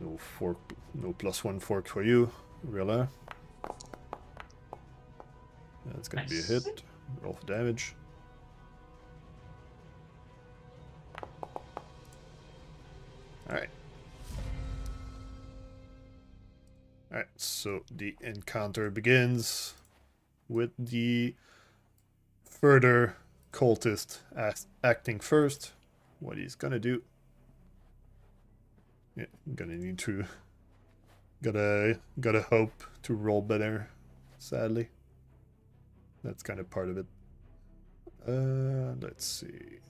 No fork, no +1 fork for you, Rilla. That's gonna be a hit. Roll for damage. Alright. Alright, so the encounter begins with the further cultist acting first. What he's gonna do. Yeah, gonna need to. Gotta hope to roll better, sadly. That's kind of part of it. Let's see.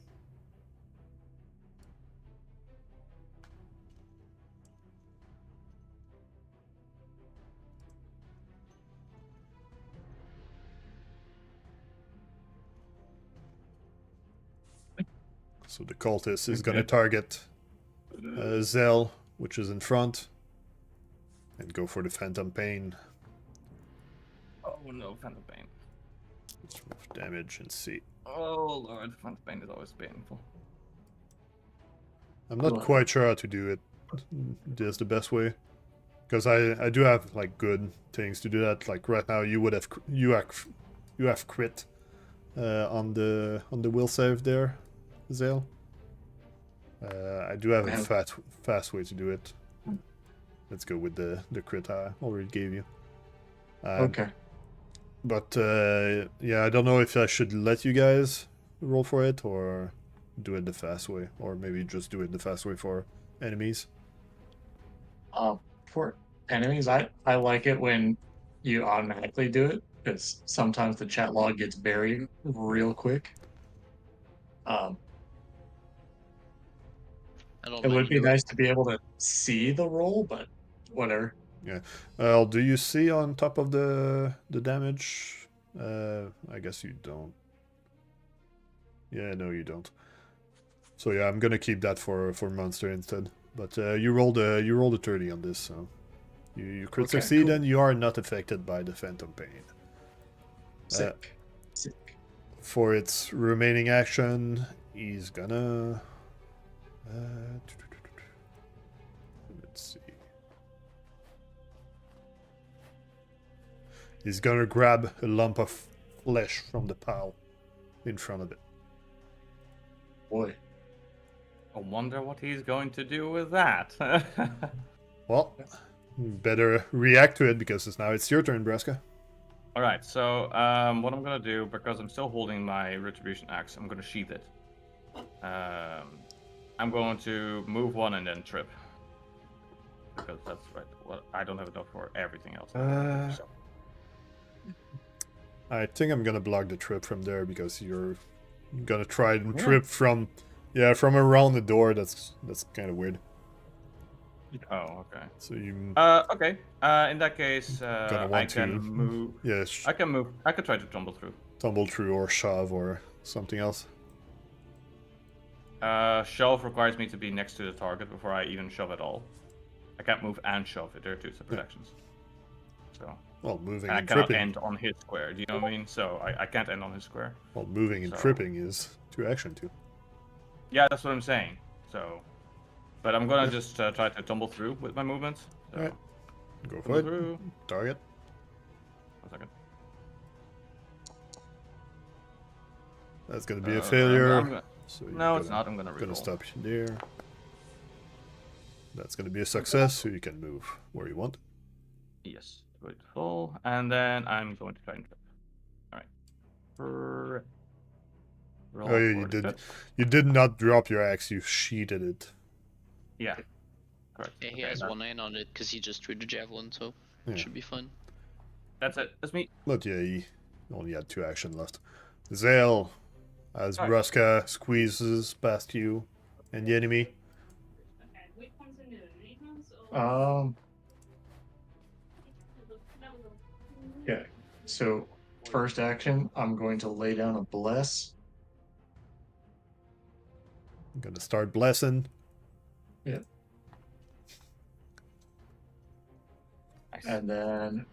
So the cultist is gonna target Zael, which is in front, and go for the Phantom Pain. Oh no, Phantom Pain. Let's roll damage and see. Oh lord, Phantom Pain is always painful. I'm not quite sure how to do it. This the best way, because I do have like good things to do that. Like right now, you have crit on the will save there, Zael. I do have a fast way to do it. Let's go with the crit I already gave you. Okay. But yeah, I don't know if I should let you guys roll for it or do it the fast way, or maybe just do it the fast way for enemies. For enemies, I like it when you automatically do it, because sometimes the chat log gets buried real quick. It would be nice to be able to see the roll, but whatever. Yeah. Do you see on top of the damage? I guess you don't. Yeah, no, you don't. So yeah, I'm gonna keep that for monster instead. But you rolled a 30 on this, so you crit succeed, cool. And you are not affected by the Phantom Pain. Sick. For its remaining action, he's gonna. Let's see. He's gonna grab a lump of flesh from the pile in front of it. Boy. I wonder what he's going to do with that. Well, better react to it because it's your turn, Braska. Alright, so what I'm gonna do, because I'm still holding my Retribution Axe, I'm gonna sheath it. I'm going to move one and then trip. Because that's right. Well, I don't have enough for everything else. So. I think I'm gonna block the trip from there because you're gonna try and trip from around the door. That's kind of weird. Oh, okay. So you. Okay. In that case, I can move. Yes. I can move. I could try to tumble through. Tumble through or shove or something else. Shove requires me to be next to the target before I even shove at all. I can't move and shove. There are two separate actions. So. Well, moving and and I cannot tripping. end on his square. Do you know what I mean? So I can't end on his square. Well, moving and tripping is 2 action too. Yeah, that's what I'm saying. So, but I'm gonna just try to tumble through with my movements. So. Alright, go for it. Through. Target. 1 second. That's gonna be a I'm failure. gonna- So No, it's not. I'm gonna Gonna reroll. stop you there. That's gonna be a success, so you can move where you want. Yes, beautiful. And then I'm going to try and trip. Alright. Roll Oh, yeah, for you the did. trip. You did not drop your axe. You sheeted it. Yeah. Correct. Yeah, he Okay, has that- 1 hand on it because he just threw the javelin, so Yeah. it should be fun. That's it. That's me. But yeah, he only had 2 action left. Zael, as Alright. Braska squeezes past you and the enemy. Yeah. So first action, I'm going to lay down a bless. I'm gonna start blessing. Nice. And then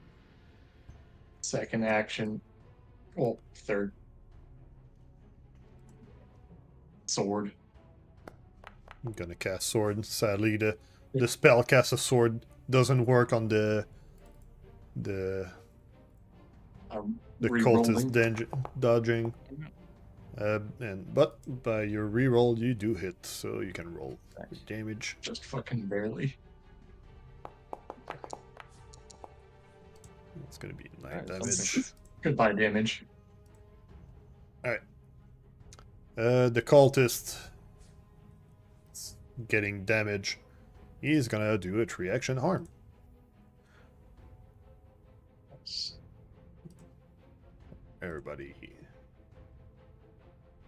second action, well, third sword. I'm gonna cast sword. Sadly, the spell cast a sword doesn't work on the I'm cultist re-rolling. dodging. But by your reroll, you do hit, so you can roll Nice. damage. Just fucking barely. It's gonna be 9 Alright, damage. something. Goodbye damage. The cultist is getting damage. He's gonna do a 3-action harm.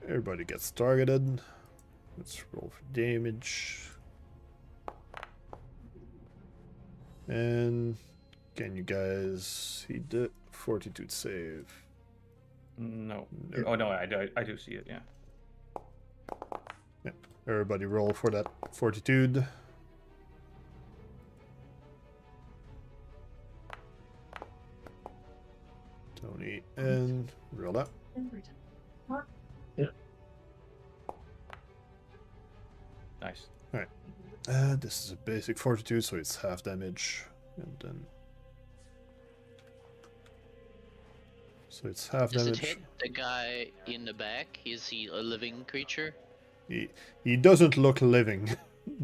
Everybody gets targeted. Let's roll for damage. And can you guys see the fortitude save? No. No. Oh no, I do see it. Yeah. Everybody roll for that fortitude. Tony and Rilla. Nice. This is a basic fortitude, so it's half damage, and then so it's half Does it damage. hit the guy in the back? Is he a living creature? He doesn't look living.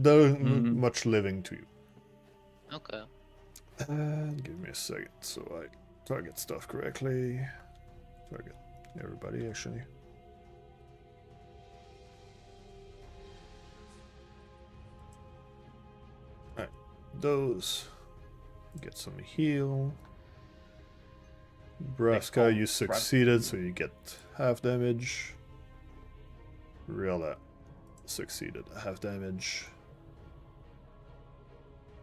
Doesn't look Mhm. much living to you. Okay. Give me a second, so I target stuff correctly. Target everybody actually. Alright, those get some heal. Braska, you succeeded, so you get half damage. Rilla succeeded, half damage.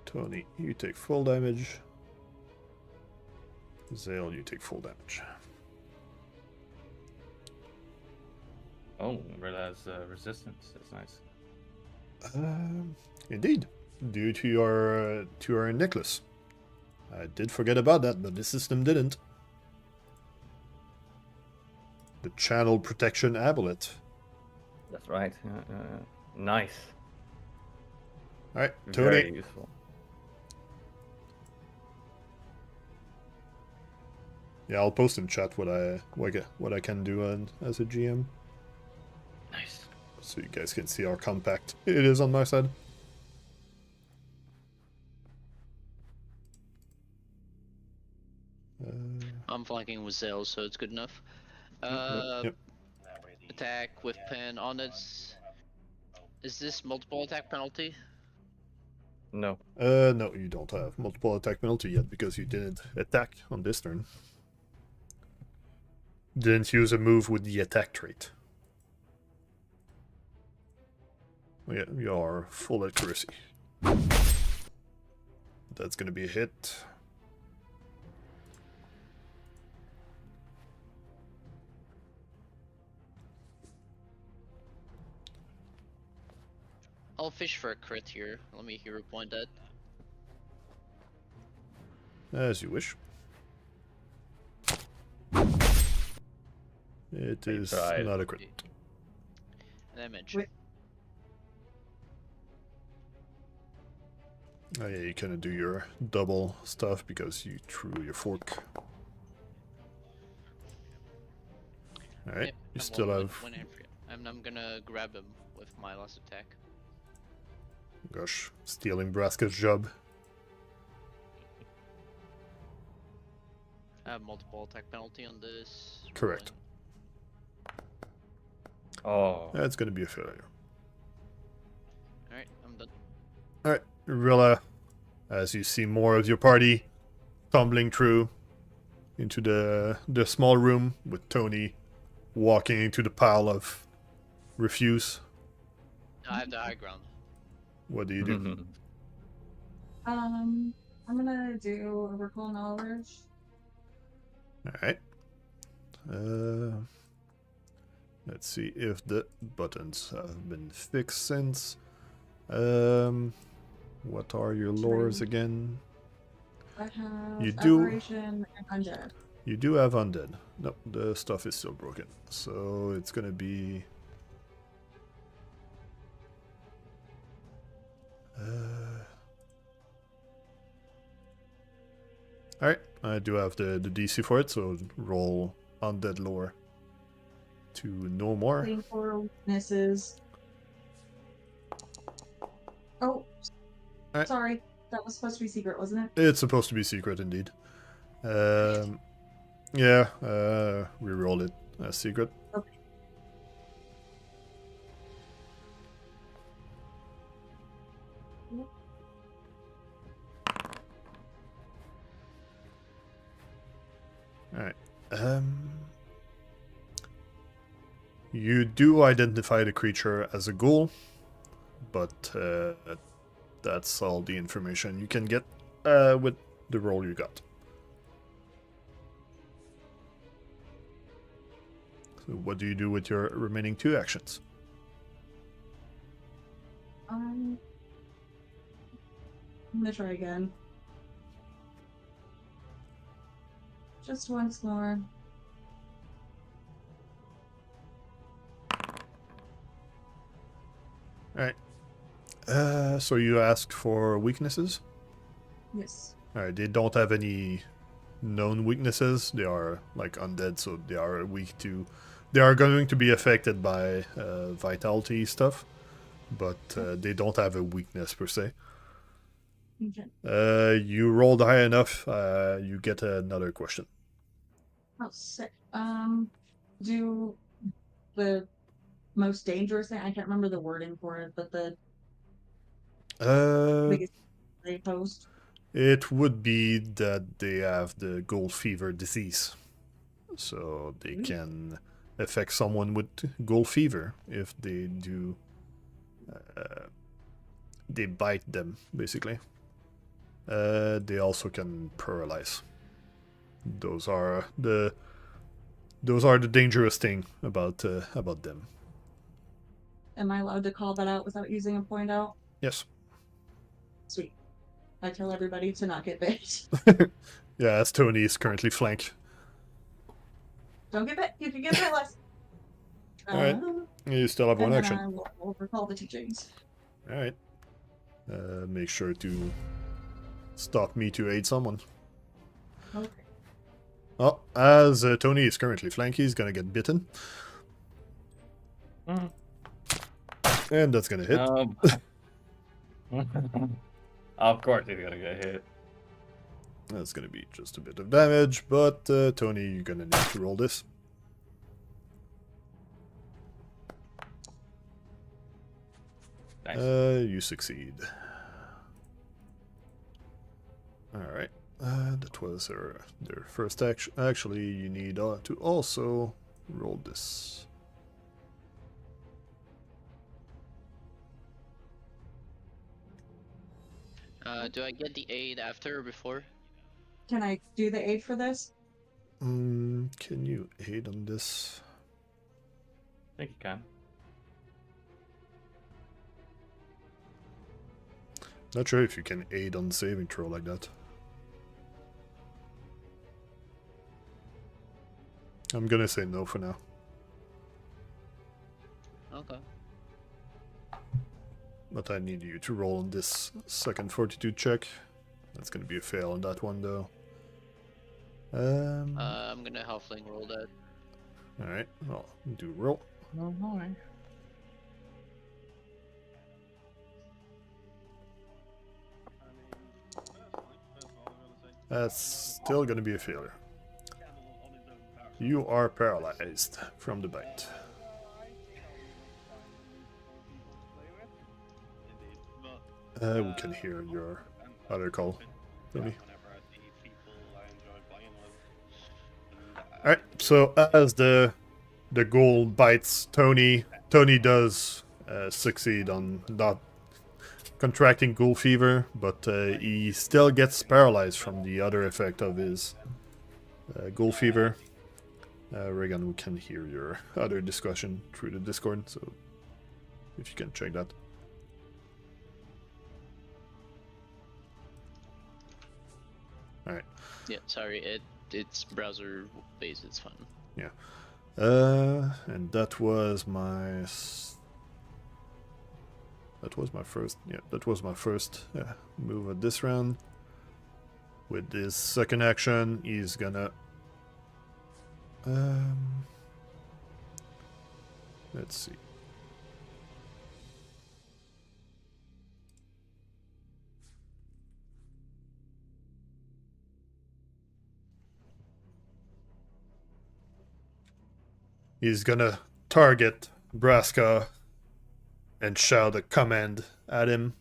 Tony, you take full damage. Zael, you take full damage. Oh, Rilla's resistance. That's nice. Indeed, due to your necklace. I did forget about that, but the system didn't. The channel protection amulet. That's right. Nice. All right, Very Tony. useful. Yeah, I'll post in chat what I can do as a GM, Nice. so you guys can see how compact it is on my side. I'm flanking with Zael, so it's good enough. Yep. Attack with pen on it. Is this multiple attack penalty? No. No, you don't have multiple attack penalty yet because you didn't attack on this turn. Didn't use a move with the attack trait. Yeah, you are full accuracy. That's gonna be a hit. I'll fish for a crit here. Let me hero point that. As you wish. It is tried. not a crit. Damage. Wait. Oh yeah, you kind of do your double stuff because you threw your fork. Alright, Yep, you I still will have... when I'm free. And I'm gonna grab him with my last attack. Gosh, stealing Braska's job. I have multiple attack penalty on this. Correct. Oh. That's gonna be a failure. Alright, I'm done. Alright, Rilla, as you see more of your party tumbling through into the small room with Tony walking into the pile of refuse. I have the high ground. What do you do? I'm gonna do a recall knowledge. Alright. Let's see if the buttons have been fixed since. What are your lores again? I have You do- aberration and undead. You do have undead. Nope, the stuff is still broken. So it's gonna be... Alright, I do have the DC for it, so roll undead lore to no more. Looking for weaknesses. Oh, Alright. sorry. That was supposed to be secret, wasn't it? It's supposed to be secret indeed. Yeah, we rolled it as secret. Okay. Alright. You do identify the creature as a ghoul, but that's all the information you can get with the roll you got. So what do you do with your remaining 2 actions? I'm gonna try again. Just once more. Alright. So you asked for weaknesses? Yes. Alright, they don't have any known weaknesses. They are like undead, so they are weak to... They are going to be affected by vitality stuff, but they don't have a weakness per se. Okay. You rolled high enough, you get another question. Oh, sick. Do the most dangerous thing, I can't remember the wording for it, but the biggest they posed. It would be that they have the gold fever disease. So they can affect someone with gold fever if they do... they bite them, basically. They also can paralyze. Those are the dangerous thing about them. Am I allowed to call that out without using a point out? Yes. Sweet. I tell everybody to not get bit. Yeah, as Tony is currently flank. Don't get bit. You can get bit less. Alright. You still have one and action. then I will recall the teachings. Alright. Make sure to stop me to aid someone. Okay. Oh, as Tony is currently flank, he's gonna get bitten. And that's gonna hit. Of course he's gonna get hit. That's gonna be just a bit of damage, but Tony, you're gonna need to roll this. Nice. You succeed. Alright. That was their first action. Actually, you need to also roll this. Do I get the aid after or before? Can I do the aid for this? Can you aid on this? I think you can. Not sure if you can aid on saving throw like that. I'm gonna say no for now. Okay. But I need you to roll on this second fortitude check. That's gonna be a fail on that one though. I'm gonna halfling roll that. Alright, well, do roll. No boy. That's still gonna be a failure. You are paralyzed from the bite. We can hear your other call, Tony. Alright, so as the ghoul bites Tony, Tony does succeed on not contracting ghoul fever, but he still gets paralyzed from the other effect of his ghoul fever. Regan, we can hear your other discussion through the Discord, so if you can check that. Alright. Yeah, sorry, it's browser based, it's fine. Yeah. And that was my... That was my first... Yeah, that was my first move at this round. With his second action, he's gonna... Let's see. He's gonna target Braska and shout a command at him.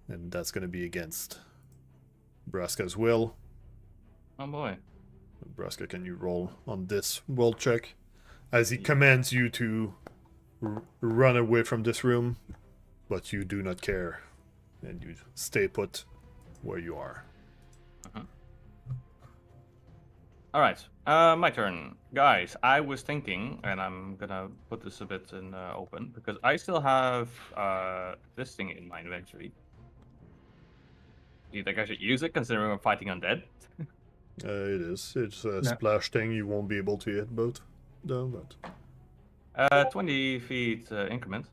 And that's gonna be against Braska's will. Oh boy. Braska, can you roll on this will check? As he commands you to run away from this room, but you do not care. And you stay put where you are. Alright, my turn. Guys, I was thinking, and I'm gonna put this a bit in open, because I still have this thing in my inventory. Do you think I should use it, considering I'm fighting undead? It is. It's a splash thing. You won't be able to hit both, though, but... 20 feet increment.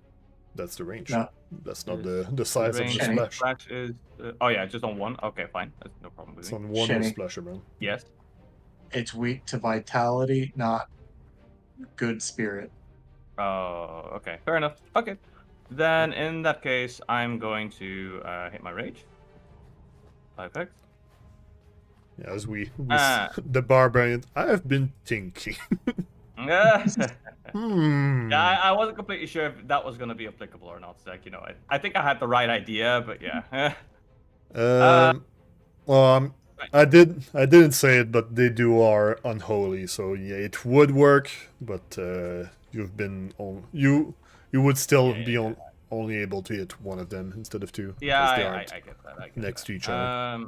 That's the range. No. That's not the size of the range splash. Splash is... oh yeah, just on one? Okay, fine. That's no problem with It's me. on one Shenny. splasher, man. Yes. It's weak to vitality, not good spirit. Oh, okay. Fair enough. Okay. Then, in that case, I'm going to hit my rage. Perfect. Yeah, as we the barbarian. I have been thinking. Yeah, Hmm. I wasn't completely sure if that was going to be applicable or not. Like, you know, I think I had the right idea, but yeah. Well, I didn't say it, but they are unholy. So yeah, it would work, but you've been you would still be only able to hit one of them instead of two. Yeah, because they I aren't get that. I get next that. to each other.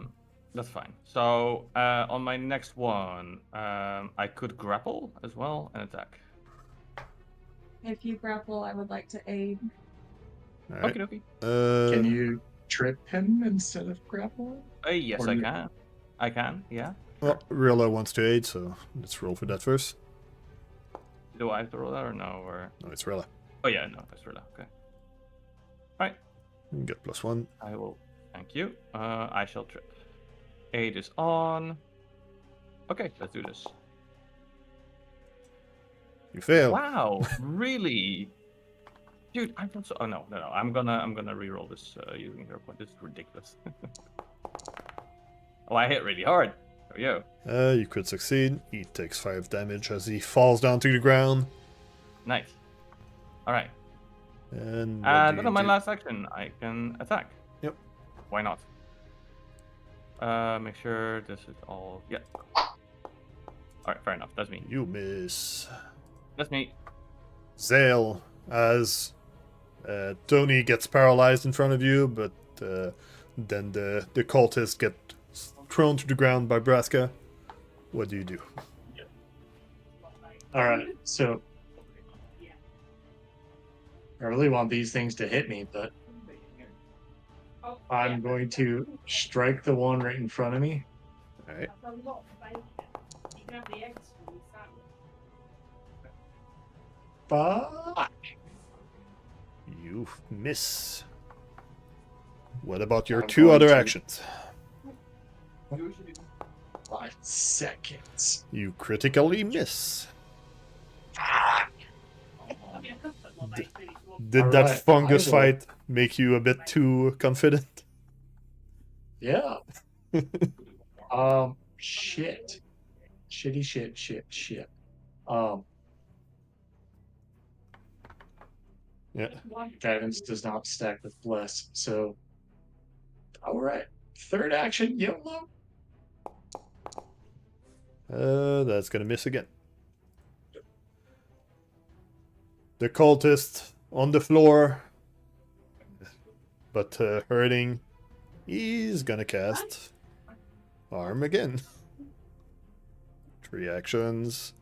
That's fine. So on my next one, I could grapple as well and attack. If you grapple, I would like to aid. All right. Okay. Can you trip him instead of grapple? Yes, Or I you- can. I can. Yeah. Well, Rilla wants to aid, so let's roll for that first. Do I have to roll that or no? Or No, it's Rilla. oh yeah, no, that's really okay. All right. You get +1. I will. Thank you. I shall trip. Aid is on. Okay, let's do this. You fail. Wow, really? Dude, I thought so. Oh no. I'm gonna re-roll this using hero point. This is ridiculous. Oh, I hit really hard. There we go. You could succeed. He takes 5 damage as he falls down to the ground. Nice. All right. And And then on my last action, I can attack. Yep. Why not? Make sure this is all. Yeah. Alright, fair enough. That's me. You miss. That's me. Zael, as Tony gets paralyzed in front of you, but then the cultists get thrown to the ground by Braska. What do you do? Alright, so I really want these things to hit me, but I'm going to strike the one right in front of me. Alright. Fuck! You miss. What about your I'm 2 going other to- actions? 5 seconds. You critically miss. Did that Alright, fungus I will- fight make you a bit too confident? Yeah. Shit. Shitty shit. Yeah. Guidance does not stack with bless, so alright. Third action, YOLO. That's gonna miss again. The cultist on the floor, but hurting. He's gonna cast Arm again. 3 actions.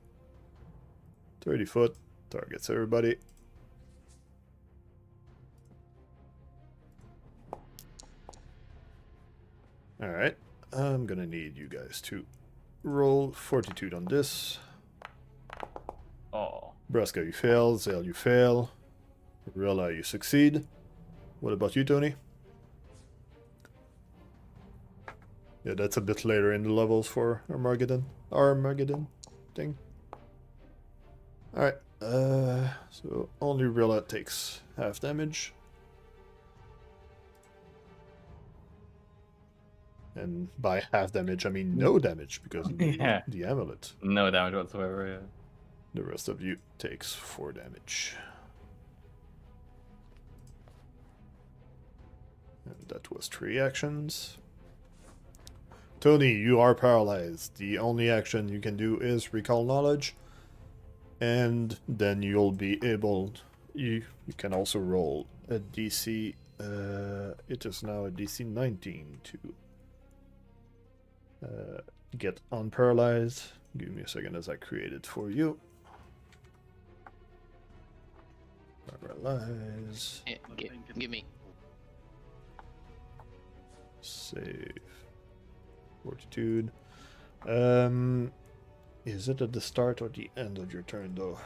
30 foot. Targets everybody. Alright. I'm gonna need you guys to roll fortitude on this. Oh. Braska, you fail. Zael, you fail. Rilla, you succeed. What about you, Tony? Yeah, that's a bit later in the levels for Armageddon thing. Alright, so only Rilla takes half damage. And by half damage, I mean no damage, because of Yeah. the amulet. No damage whatsoever, yeah. The rest of you takes 4 damage. And that was 3 actions. Tony, you are paralyzed. The only action you can do is recall knowledge. And then you'll be able... You can also roll a DC... it is now a DC 19 to get unparalyzed. Give me a second as I create it for you. Paralyze. Yeah, give me. Save. Fortitude. Is it at the start or the end of your turn, though?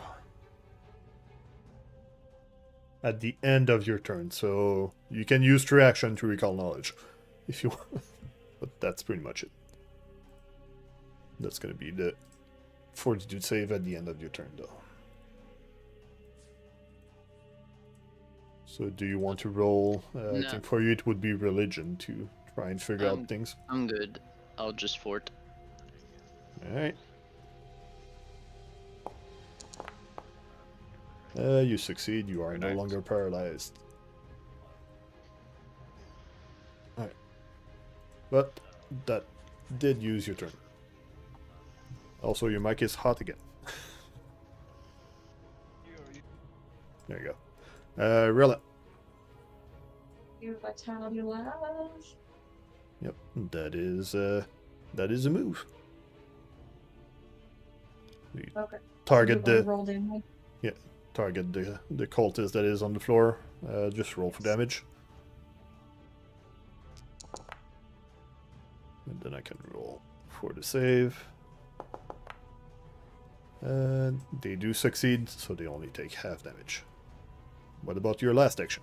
At the end of your turn, so you can use 3 action to recall knowledge, if you want. But that's pretty much it. That's gonna be the fortitude save at the end of your turn, though. So do you want to roll? No. I think for you it would be religion to try and figure out things. I'm good. I'll just fort. Alright. You succeed, you are Very no nice. longer paralyzed. Alright. But that did use your turn. Also, your mic is hot again. There you go. Rilla. You vitality left. Yep, that is a move. Okay. Target You're the gonna roll damage. target the cultist that is on the floor. Just roll for damage. And then I can roll for the save. And they do succeed, so they only take half damage. What about your last action?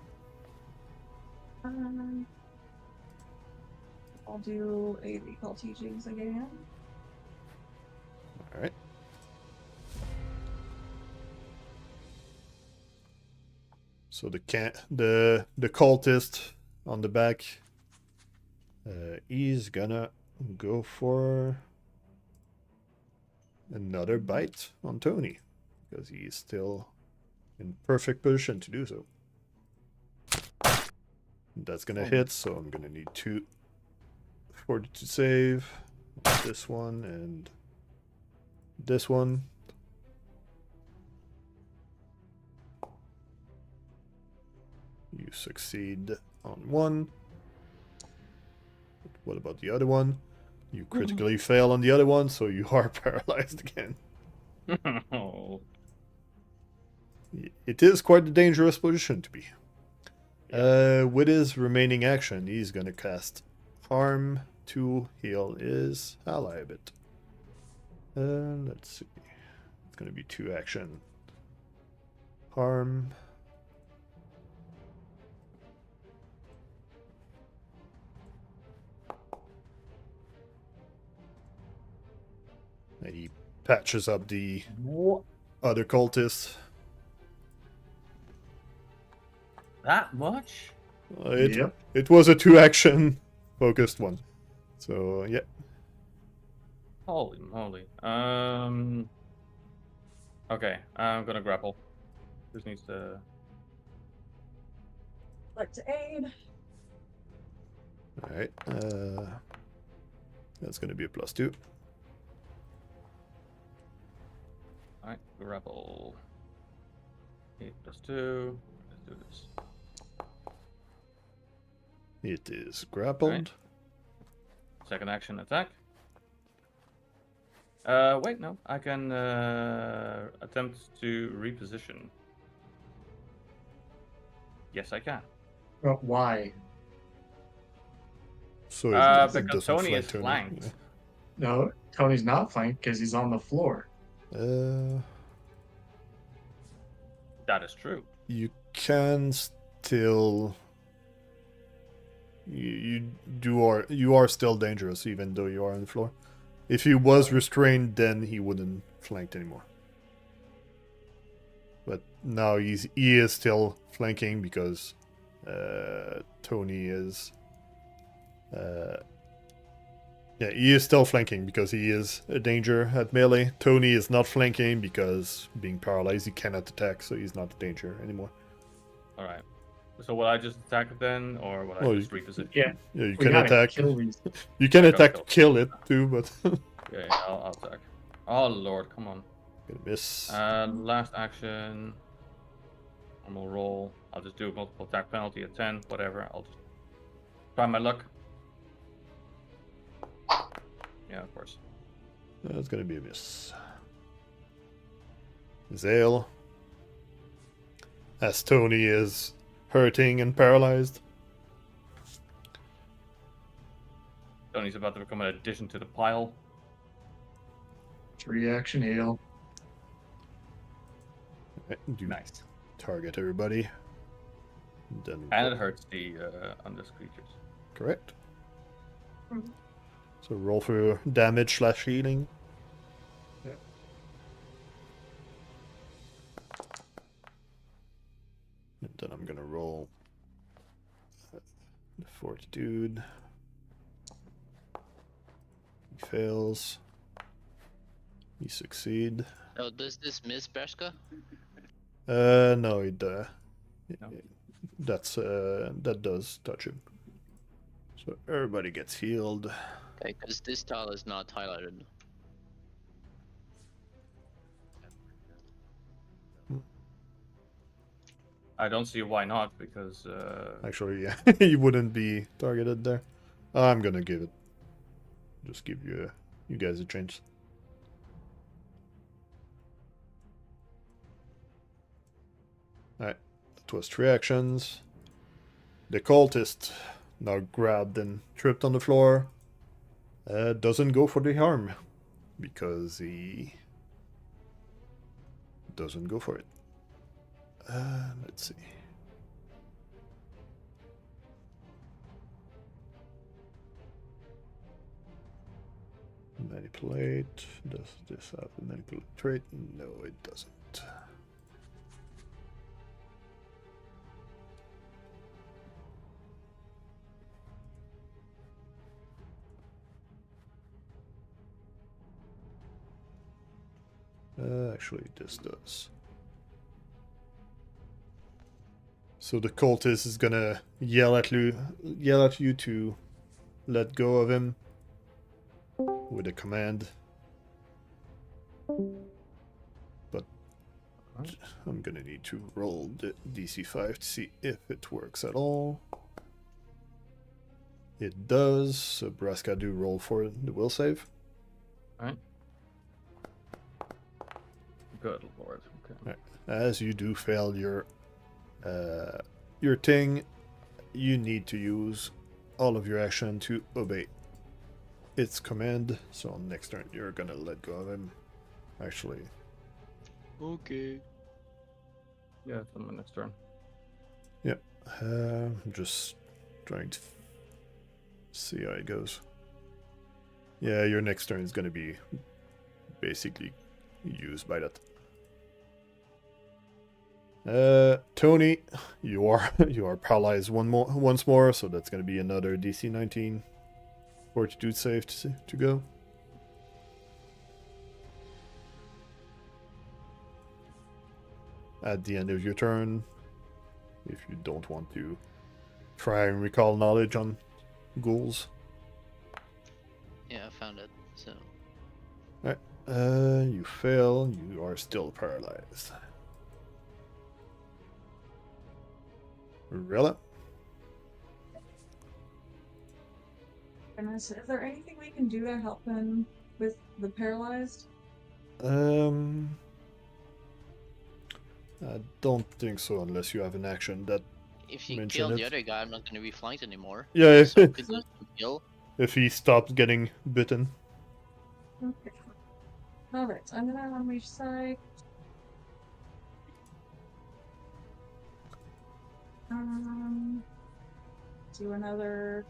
I'll do a recall teachings again. Alright. So the cultist on the back, he's gonna go for another bite on Tony, because he's still in perfect position to do so. That's gonna hit, so I'm gonna need 2 fortitude save. This one and this one. You succeed on one. What about the other one? You critically fail on the other one, so you are paralyzed again. Oh. It is quite a dangerous position to be. With his remaining action, he's gonna cast Harm to heal his ally a bit. Let's see. It's gonna be 2 action. Harm. patches up the What? other cultists. That much? Yep. It was a 2-action focused one. So, yeah. Holy moly. Okay, I'm gonna grapple. This needs to. Like to aid. Alright. That's going to be a +2. Alright, grapple. 8 + 2. Let's do this. It is grappled. Alright. Second action attack. Wait, no. I can attempt to reposition. Yes, I can. But why? So Because doesn't Tony flank is flanked. No, Tony's not flanked because he's on the floor. That is true. You can still. You are still dangerous even though you are on the floor. If he was restrained, then he wouldn't flanked anymore. But now he is still flanking because Tony is. Yeah, he is still flanking because he is a danger at melee. Tony is not flanking because being paralyzed, he cannot attack, so he's not a danger anymore. Alright. So will I just attack it then, or will I Well, just reposition? Yeah, Yeah, you we can gotta attack. kill these. You can Yeah, go attack kill. to kill it too, but Yeah, I'll attack. Oh lord, come on. gonna miss. Last action. Normal roll. I'll just do a multiple attack penalty at 10, whatever. I'll just try my luck. Yeah, of course. That's gonna be a miss. Zael, as Tony is hurting and paralyzed. Tony's about to become an addition to the pile. 3-action heal. Do Nice. target everybody. Then And it hurts the undead creatures. correct. Mhm. So roll for damage / healing. Yeah. And then I'm gonna roll the fortitude. He fails. You succeed. Oh, does this miss Braska? No, it No. that does touch him. So everybody gets healed. Okay, because this tile is not highlighted. I don't see why not, because Actually, yeah, he wouldn't be targeted there. I'm gonna give it. Just give you guys a chance. Alright, that was 3 actions. The cultist, now grabbed and tripped on the floor, doesn't go for the harm because he doesn't go for it. Let's see. Manipulate. Does this have a manipulate trait? No, it doesn't. Actually, this does. So the cultist is gonna yell at you to let go of him with a command. But I'm gonna need to roll the DC5 to see if it works at all. It does. So Braska do roll for the will save. Alright. Good lord. Okay. As you do fail your thing, you need to use all of your action to obey its command. So on next turn, you're gonna let go of him. Actually, Okay. Yeah, it's on my next turn. I'm just trying to see how it goes. Yeah, your next turn is gonna be basically used by that. Tony, you are paralyzed once more, so that's gonna be another DC 19 fortitude save to go. At the end of your turn, if you don't want to try and recall knowledge on ghouls. Yeah, I found it. So Alright, you fail, you are still paralyzed. Rilla? Goodness, is there anything we can do to help him with the paralyzed? I don't think so unless you have an action that if you mention kill the it. other guy, I'm not gonna be flanked anymore. Yeah, So could you kill? if he stops getting bitten. Okay. Alright, I'm gonna unleash Psych. Do another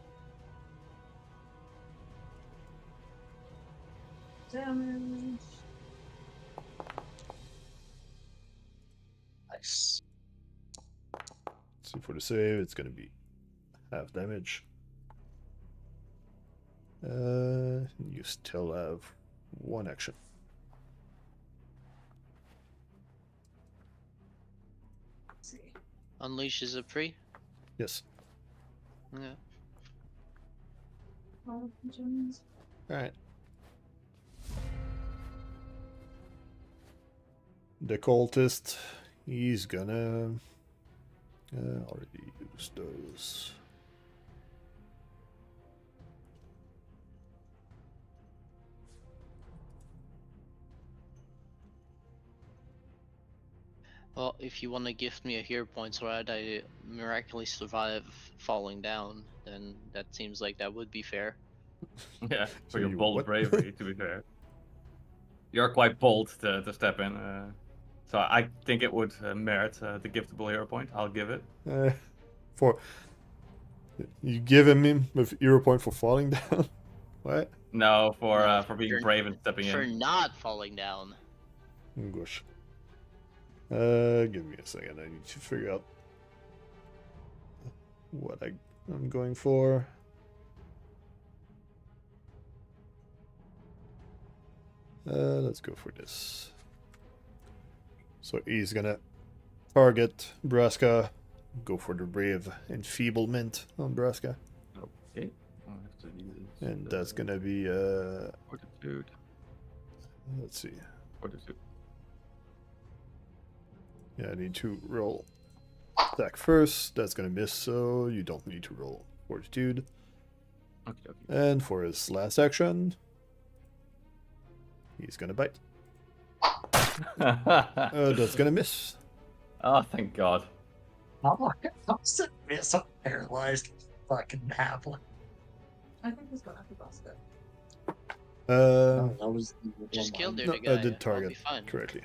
damage. Nice. See, for the save, it's gonna be half damage. You still have one action. Let's see. Unleash is a free? Yes. Yeah. All of the gems. Alright. The cultist, he's gonna already use those. Well, if you want to gift me a hero point so that I miraculously survive falling down, then that seems like that would be fair. Yeah, So for your you bold what? bravery, to be fair. You're quite bold to step in. So I think it would merit the giftable hero point. I'll give it. For you give him a hero point for falling down. What? No, for No, being for- brave and stepping For in. not falling down. Oh, gosh. Give me a second. I need to figure out what I'm going for. Let's go for this. So he's gonna target Braska. Go for the brave enfeeblement on Braska, Okay. I'll have to use, and that's gonna be Fortitude. let's see. Fortitude. Yeah, I need to roll attack first. That's gonna miss, so you don't need to roll fortitude. Okay, okay. And for his last action, he's gonna bite. That's gonna miss. Oh, thank God. I'm sitting there so paralyzed. Fucking halfling. I think he's going after Braska. That was Just kill the No, other guy. I I'll did target be fine. correctly.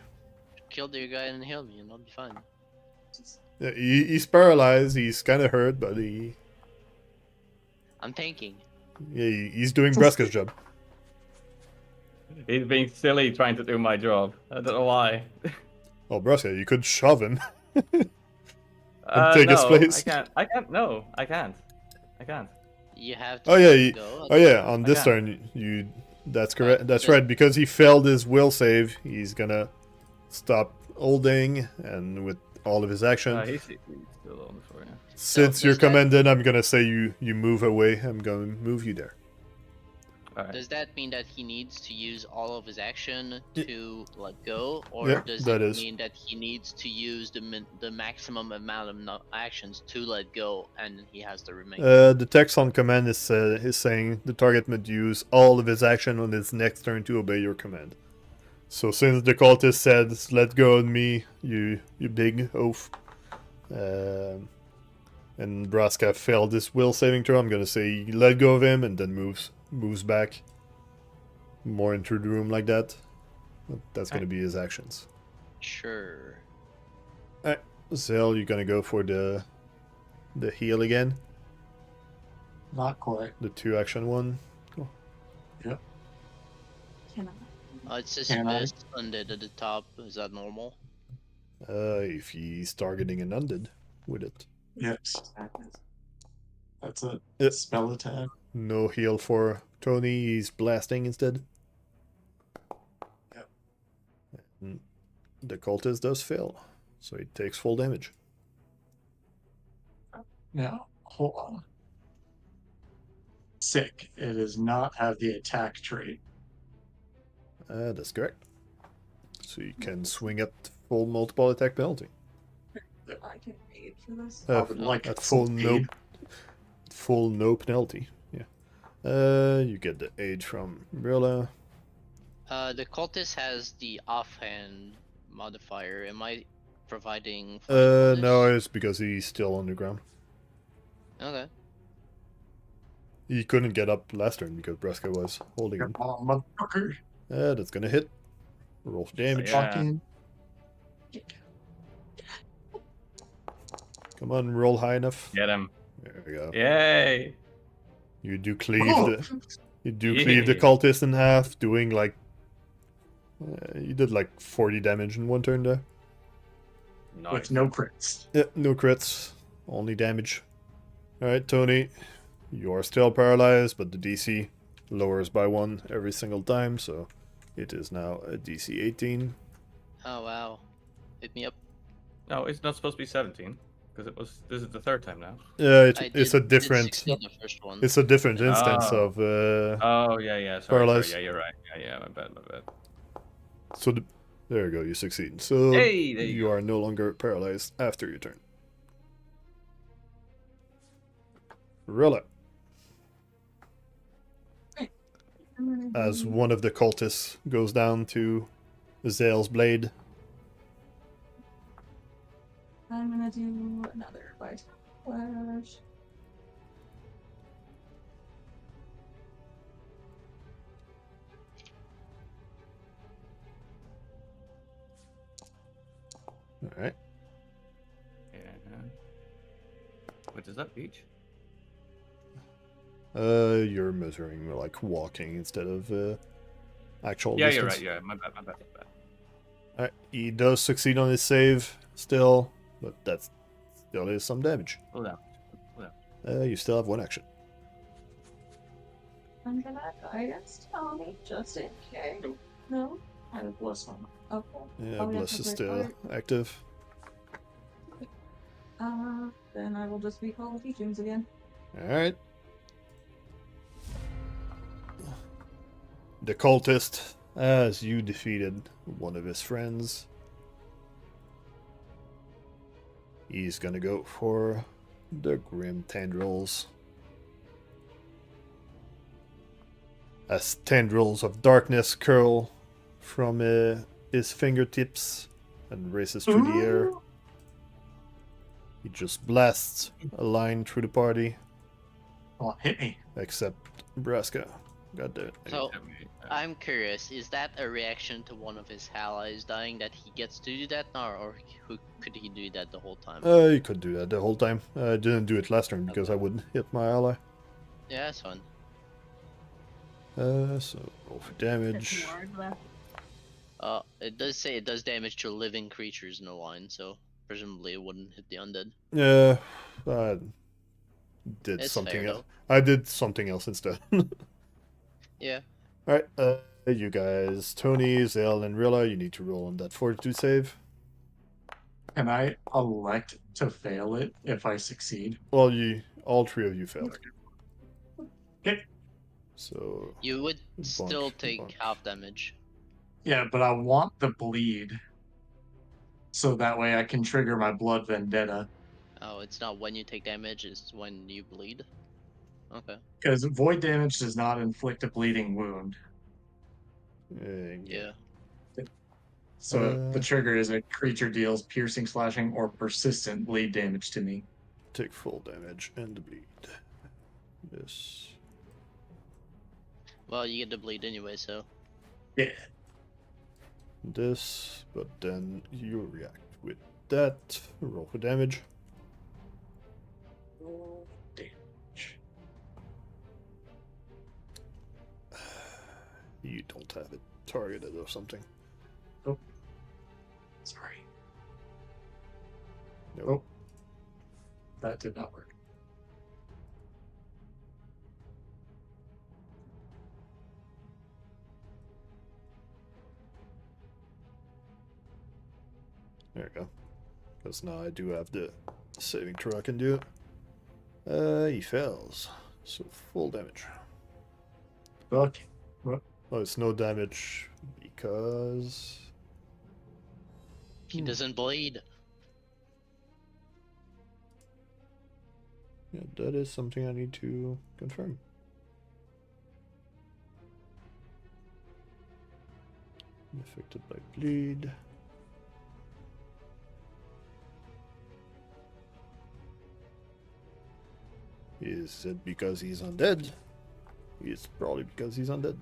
Kill the other guy and heal me, and I'll be fine. Just Yeah, he's paralyzed. He's kind of hurt, but I'm tanking. he's doing Braska's job. He's being silly trying to do my job. I don't know why. Oh, Braska, you could shove him. Take his no, place. I can't. I can't. No, I can't. I can't. You have to Oh yeah, let you, go. oh yeah. On this Okay. turn, you. That's correct. That's the- right. Because he failed his will save, he's gonna stop holding, and with all of his action. He's still on the floor. Yeah. Since So you're does that- commanded, I'm gonna say you move away. I'm gonna move you there. All right. Does that mean that he needs to use all of his action Y- to let go, or Yeah, does that it is. mean that he needs to use the maximum amount of actions to let go, and he has the remaining? The text on command is saying the target must use all of his action on his next turn to obey your command. So since the cultist said, "Let go of me, you big oaf," and Braska failed this will saving throw, I'm gonna say let go of him and then moves back more into the room like that. That's gonna be his actions. Sure. Zael, you're gonna go for the heal again, Not quite. the 2 action one. cannot. It says Can I? Mist undead at the top. Is that normal? If he's targeting an undead with it. Yes. That's a Uh, spell attack. No heal for Tony, he's blasting instead. Yep. And the cultist does fail, so he takes full damage. Now, hold on. Sick. It does not have the attack trait. That's correct. So you can swing at full multiple attack penalty. I can aid for this. I would like at some aid. full no penalty. Yeah. You get the aid from Rilla. The cultist has the offhand modifier. Am I providing? No, it's because he's still on the ground. Okay. He couldn't get up last turn because Braska was holding him. Come on, motherfucker. That's gonna hit. Roll for damage. Yeah. Fucking. Come on, roll high enough. Get him. There we go. Yay! You do cleave Oh! the cultist in half, doing like you did like 40 damage in one turn there. Nice. With no crits. Yeah, no crits, only damage. All right, Tony, you are still paralyzed, but the DC lowers by 1 every single time, so it is now a DC 18. Oh wow. Hit me up. No, it's not supposed to be 17 because it was. This is the third time now. Yeah, I it's a did different. 16 the first one. It's a different instance Oh. of. Oh yeah. Sorry. Paralyzed. Yeah, you're right. Yeah, my bad. So there you go, you succeed. So Hey, there you you go. are no longer paralyzed after your turn. Rilla, as one of the cultists goes down to Zael's blade. I'm gonna do another bite. Flash. All right. Yeah. What does that reach? You're measuring like walking instead of actual Yeah, distance. you're right. Yeah, my bad. All right. He does succeed on his save still, but that still is some damage. Hold on. You still have 1 action. I'm gonna guidance Tony just in case. No? I have bless on. Okay. Yeah, Oh, yeah, Bliss is that's still right. active. Then I will just be Call of Teachings again. All right. The cultist, as you defeated one of his friends, he's gonna go for the Grim Tendrils. As tendrils of darkness curl from his fingertips and races through the air, he just blasts a line through the party, Oh, hit me. except Braska. Got that. So I'm curious, is that a reaction to one of his allies dying that he gets to do that now, or could he do that the whole time? You could do that the whole time. I didn't do it last turn because I wouldn't hit my ally. Yeah, that's fun. So roll for damage. It does say it does damage to living creatures in the line, so presumably it wouldn't hit the undead. Yeah, I did It's something fair, else. I did something else instead. Yeah. Alright, you guys, Tony, Zael, and Rilla, you need to roll on that fortitude save. Can I elect to fail it if I succeed? Well, all 3 of you failed. Okay. So, You would still Bonk, take bonk. half damage. Yeah, but I want the bleed. So that way I can trigger my blood vendetta. Oh, it's not when you take damage, it's when you bleed. Okay. Because void damage does not inflict a bleeding wound. Yeah. So the trigger is a creature deals piercing, slashing, or persistent bleed damage to me. take full damage and bleed. This. Well, you get to bleed anyway, so. Yeah. This, but then you react with that. Roll for damage. Damage. You don't have it. targeted or something. Sorry. Nope. Oh. That did not work. There we go. Because now I do have the saving throw I can do. He fails. So full damage. Fuck. What? Oh, it's no damage because... He doesn't bleed. Yeah, that is something I need to confirm. Affected by bleed. Is it because he's undead? It's probably because he's undead.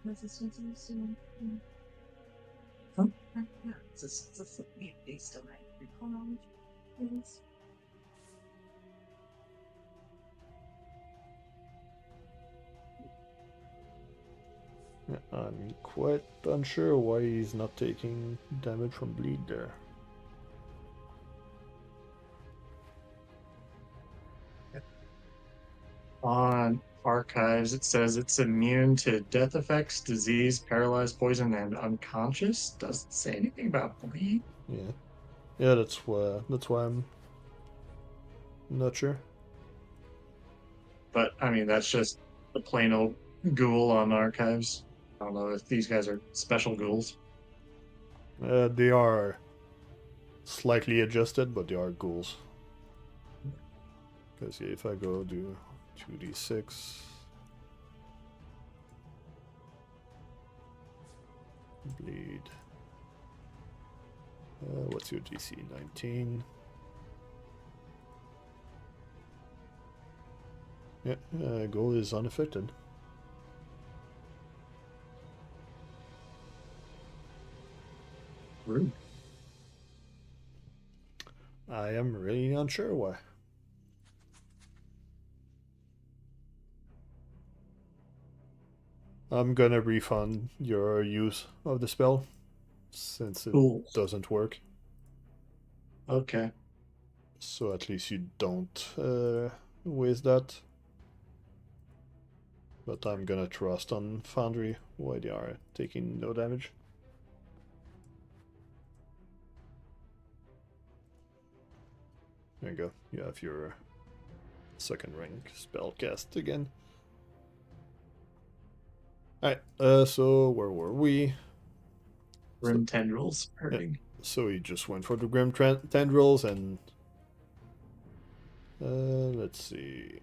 Resistance is soon. Huh? Yeah, it's a based on my recall knowledge. Please. I'm quite unsure why he's not taking damage from bleed there. On archives, it says it's immune to death effects, disease, paralyzed, poison, and unconscious. Doesn't say anything about bleed. Yeah, that's why I'm not sure. But I mean, that's just the plain old ghoul on archives. I don't know if these guys are special ghouls. They are slightly adjusted, but they are ghouls. Because yeah, if I go do 2d6, bleed. What's your DC? 19. Yeah, ghoul is unaffected. Rude. I am really unsure why. I'm gonna refund your use of the spell, since it Cool. doesn't work. Okay. So at least you don't waste that. But I'm gonna trust on Foundry why they are taking no damage. There you go. You have your second rank spell cast again. Alright, so where were we? Grim tendrils hurting. So he just went for the Grim Tendrils and... let's see...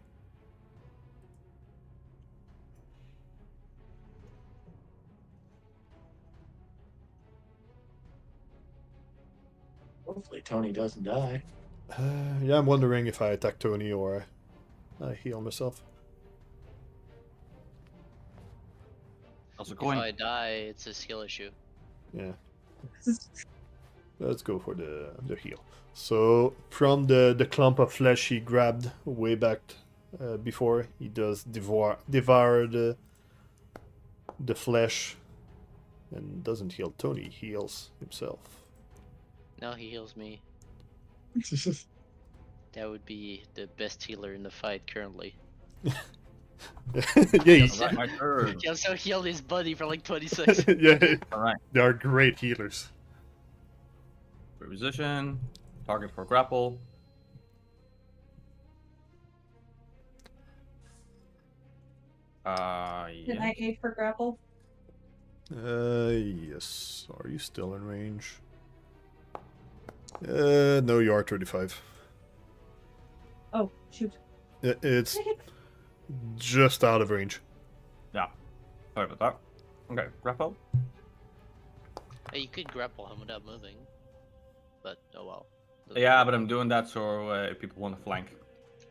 Hopefully Tony doesn't die. yeah, I'm wondering if I attack Tony or I heal myself. Also If coin. I die, it's a skill issue. Yeah. Let's go for the heal. So from the clump of flesh he grabbed way back before, he does devour the flesh and doesn't heal Tony, he heals himself. Now he heals me. That would be the best healer in the fight currently. Yeah, he's, Alright, my turn. He also healed his buddy for like 20 seconds. yeah, Alright. they are great healers. Position. Target for grapple. Can Yeah. I aid for grapple? Yes. Are you still in range? No, you are 35. Oh, shoot. It's just out of range. Yeah. Sorry about that. Okay, grapple. Hey, you could grapple him without moving. But, oh well. Yeah, but I'm doing that so if people want to flank.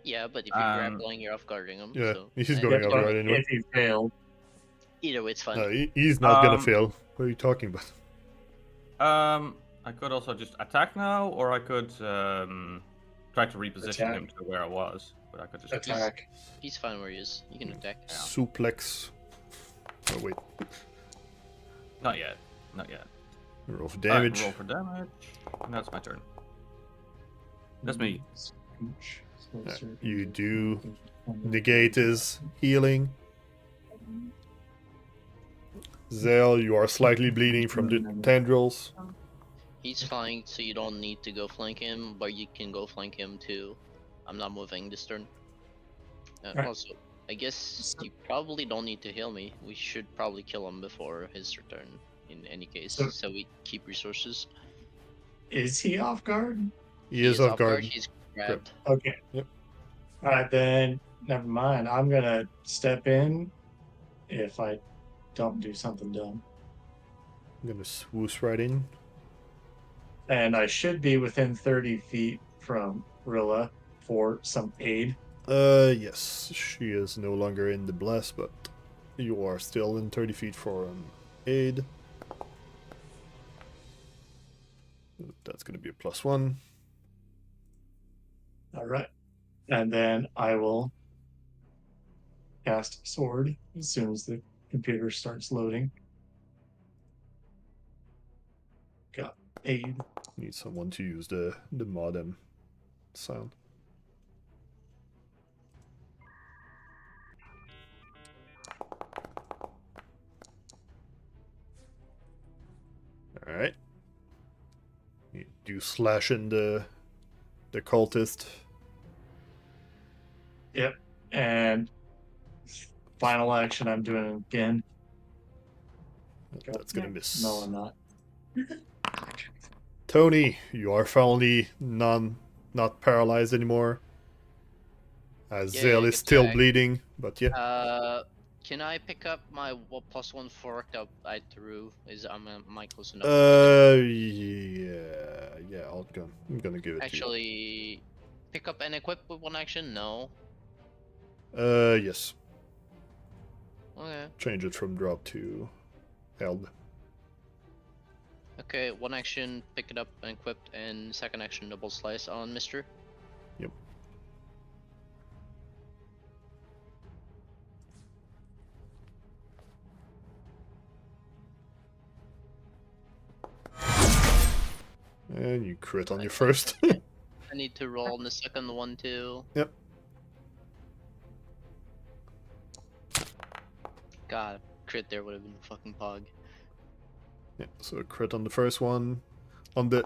Yeah, but if you're grappling, you're off guarding him. Yeah, So, he's eh, going If- over right anyway. If he failed, Either way, it's fun. No, he's not gonna Um, fail. What are you talking about? I could also just attack now, or I could try to reposition Attack. him to where I was. But I could just Attack. He's fine where he is. You can attack. Yeah. Suplex. Oh wait. Not yet. Not yet. Roll for Alright, damage. roll for damage. And that's my turn. That's me. You do negate his healing. Zael, you are slightly bleeding from the tendrils. He's flying, so you don't need to go flank him, but you can go flank him too. I'm not moving this turn. Alright. Also, I guess you probably don't need to heal me. We should probably kill him before his return, in any case, so we keep resources. Is he off guard? He is off guard. He's grabbed. Okay. Yep. Alright, then never mind. I'm gonna step in if I don't do something dumb. I'm gonna swoosh right in. And I should be within 30 feet from Rilla for some aid. Yes, she is no longer in the blast, but you are still in 30 feet for aid. That's gonna be a +1. Alright. And then I will cast Sword as soon as the computer starts loading. Got aid. Need someone to use the modem sound. Alright. You do slash in the cultist. Yep. And final action, I'm doing it again. That's gonna miss. No, I'm not. Tony, you are finally not paralyzed anymore. As Yeah, Zael good is still tag. bleeding, but yeah. Can I pick up my +1 fork that I threw? Am I close enough? Yeah, I'm gonna give it Actually, pick up and equip with one action? No. to you. Yes. Okay. Change it from drop to held. Okay, one action, pick it up and equipped, and second action, double slice on Mister. Yep. And you crit on your first. I need to roll on the second one too. Yep. God, crit there would have been fucking pog. Yeah, so a crit on the first one. On the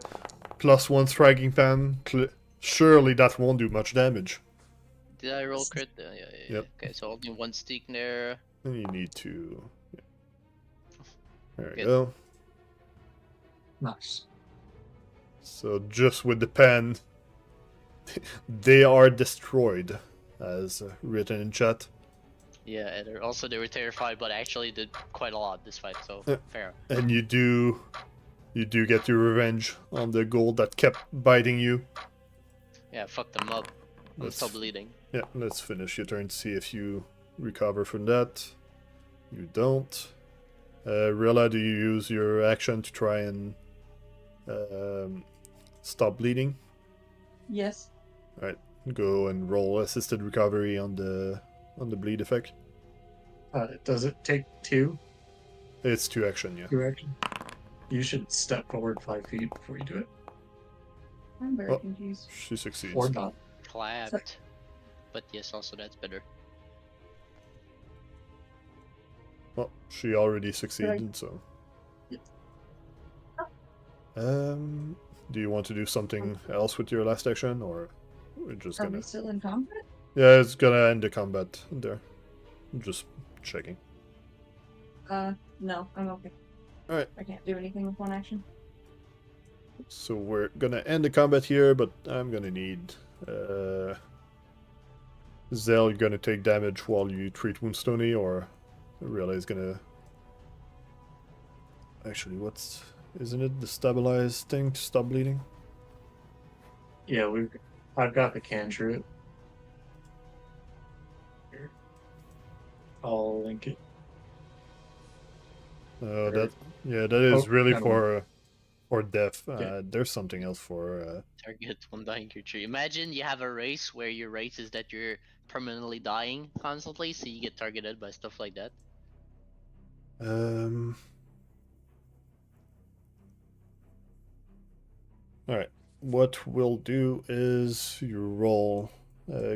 +1 striking fan, surely that won't do much damage. Did I roll crit? Yeah. Yep. Okay, so only one stick there. And you need to... Yeah. There you Good. go. Nice. So just with the pen, they are destroyed, as written in chat. Yeah, and they were terrified, but actually did quite a lot this fight, so Yeah. fair. And you do get your revenge on the gold that kept biting you. Yeah, fuck them up. I'm Let's- still bleeding. Yeah, let's finish your turn to see if you recover from that. You don't. Rilla, do you use your action to try and stop bleeding? Yes. Go and roll assisted recovery on the bleed effect. Does it take two? It's 2 action, yeah. Two action? You should step forward 5 feet before you do it. I'm very Oh. confused. She succeeds. Or not. Clapped. But yes, also that's better. Well, she already succeeded, so. Do you want to do something else with your last action, or we're just Are gonna? we still in combat? Yeah, it's gonna end the combat there. Just checking. No, I'm okay. Alright. I can't do anything with one action. So we're gonna end the combat here, but I'm gonna need Zael, you're gonna take damage while you treat Woundstony, or Rilla is gonna... Actually, isn't it the stabilize thing to stop bleeding? Yeah, I've got the cantrip. Here. I'll link it. That is really never for or death. Okay. There's something else for. Target one dying creature. Imagine you have a race where your race is that you're permanently dying constantly, so you get targeted by stuff like that. All right. What we'll do is you roll.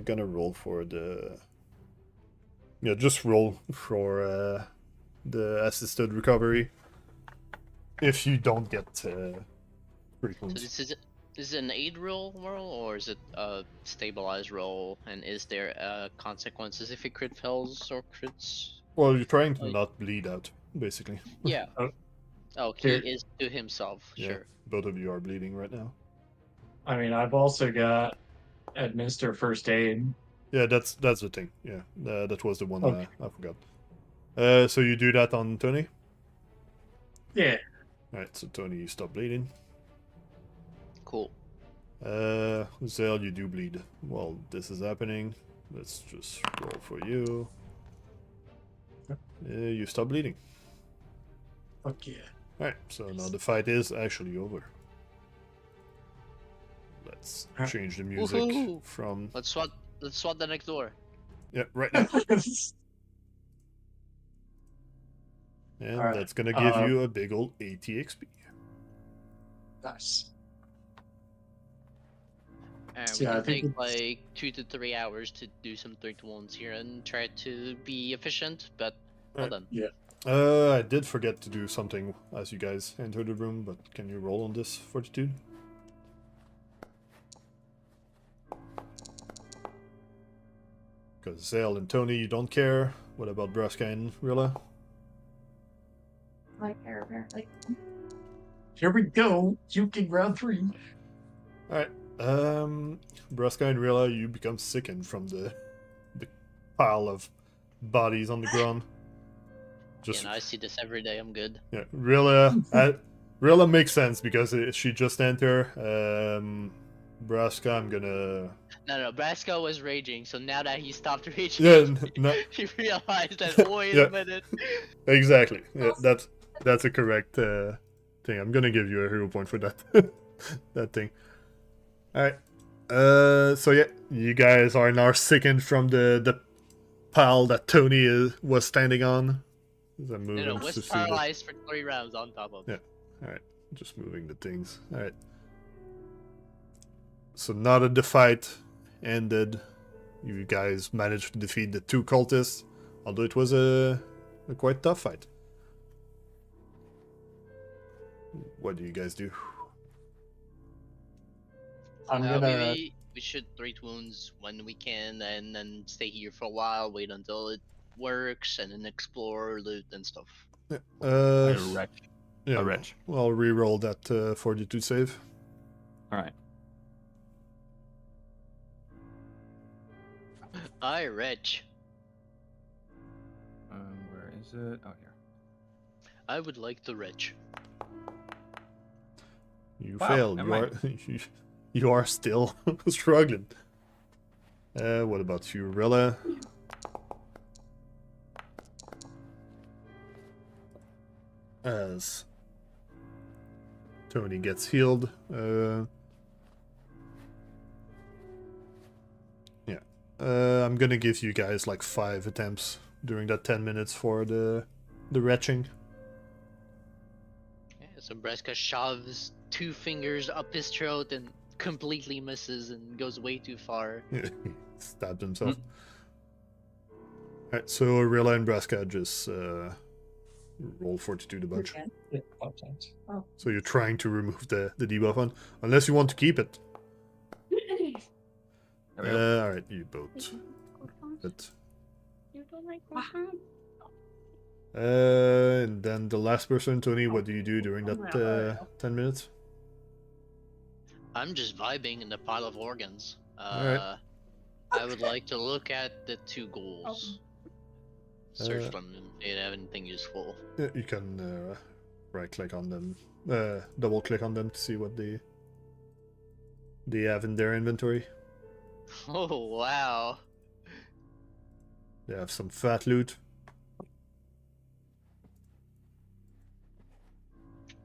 Gonna roll for the. Yeah, just roll for the assisted recovery. If you don't get So frequent. this is it an aid roll, or is it a stabilized roll? And is there consequences if it crit fails or crits? Well, you're trying to Oh, not bleed out, basically. yeah. Oh. Oh, he Here. is to himself. Yeah, Sure. both of you are bleeding right now. I mean, I've also got administer first aid. Yeah, that's the thing. Yeah, that was the one Okay. I forgot. So you do that on Tony? Yeah. Alright, so Tony, you stop bleeding. Cool. Zael, you do bleed. Well, this is happening. Let's just roll for you. You stop bleeding. Fuck yeah. Alright, so now the fight is actually over. Let's change the music Woohoo! from... Let's swat the next door. Yeah, right now. And Alright, that's gonna give you a big old 80 XP. Nice. We Yeah, I can think take it's- like 2 to 3 hours to do some 3-to-1s here and try to be efficient, but well Alright. done. I did forget to do something as you guys enter the room, but can you roll on this fortitude? Because Zael and Tony, you don't care. What about Braska and Rilla? I care apparently. Here we go. Juking round 3. Alright. Braska and Rilla, you become sickened from the pile of bodies on the ground. Just I see this every day. I'm good. yeah, Rilla. Rilla makes sense because she just entered. Braska, I'm gonna. No, Brasco was raging, so now that he stopped raging, Yeah, no, he realized that. Wait Yeah. a minute. exactly. Yeah, that's a correct thing. I'm gonna give you a hero point for that. That thing. All right. So yeah, you guys are now sickened from the pile that Tony was standing on. As I'm moving Was to see the- paralyzed for 3 rounds on top of. Yeah. Alright, just moving the things. Alright. So now that the fight ended, you guys managed to defeat the 2 cultists, although it was a quite tough fight. What do you guys do? I'm gonna. We should treat wounds when we can, and then stay here for a while, wait until it works, and then explore, loot, and stuff. Uh, A wretch. yeah, a wretch. well, I'll re-roll that fortitude save. Alright. I wretch. Where is it? Oh, here. I would like the wretch. You Wow, failed. never You are you are still struggling. What about you, Rilla? As Tony gets healed, I'm gonna give you guys like 5 attempts during that 10 minutes for the retching. Yeah, so Breska shoves 2 fingers up his throat and completely misses and goes way too far. Stabbed himself. Alright, so Rilla and Braska just roll fortitude a bunch. Okay. Yeah, 5 times. So you're trying to remove the debuff on, unless you want to keep it. There we go. Alright, you both. But, You don't like croissants? and then the last person, Tony, what do you do during that 10 minutes? I'm just vibing in the pile of organs. Alright. I would like to look at the 2 ghouls. Search them if they have anything useful. Yeah, you can right click on them, double click on them to see what they have in their inventory. Oh wow. They have some fat loot.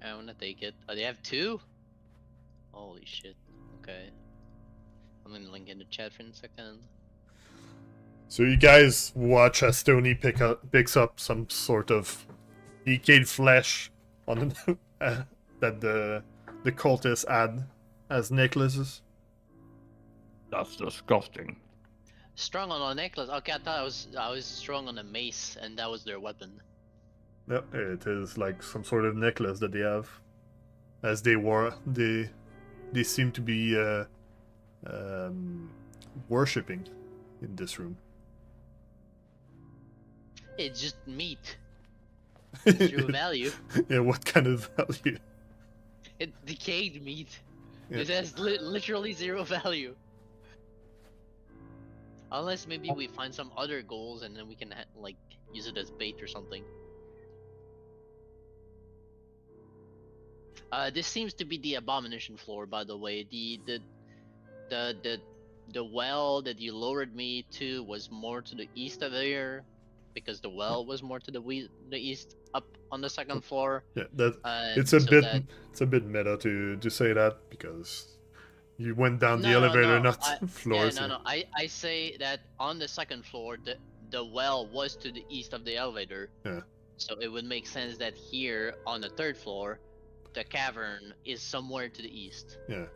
I want gonna take it. Oh, they have 2? Holy shit. Okay. I'm gonna link in the chat for a second. So you guys watch as Tony picks up some sort of decayed flesh on that the cultists had as necklaces. That's disgusting. Strong on a necklace. Okay, I thought I was strong on a mace, and that was their weapon. No, it is like some sort of necklace that they have. As they seem to be worshipping in this room. It's just meat. Zero value. Yeah, what kind of value? It's decayed meat. Yeah. It has literally 0 value. Unless maybe we find some other goals and then we can like use it as bait or something. This seems to be the abomination floor, by the way. The well that you lowered me to was more to the east of here, because the well was more to the east up on the 2nd floor. Yeah, that it's so a bit that- it's a bit meta to say that because you went down the No, no, elevator, no, not I- floors. Yeah, no. I say that on the 2nd floor, the well was to the east of the elevator. Yeah. So it would make sense that here on the 3rd floor, the cavern is somewhere to the east. Yeah.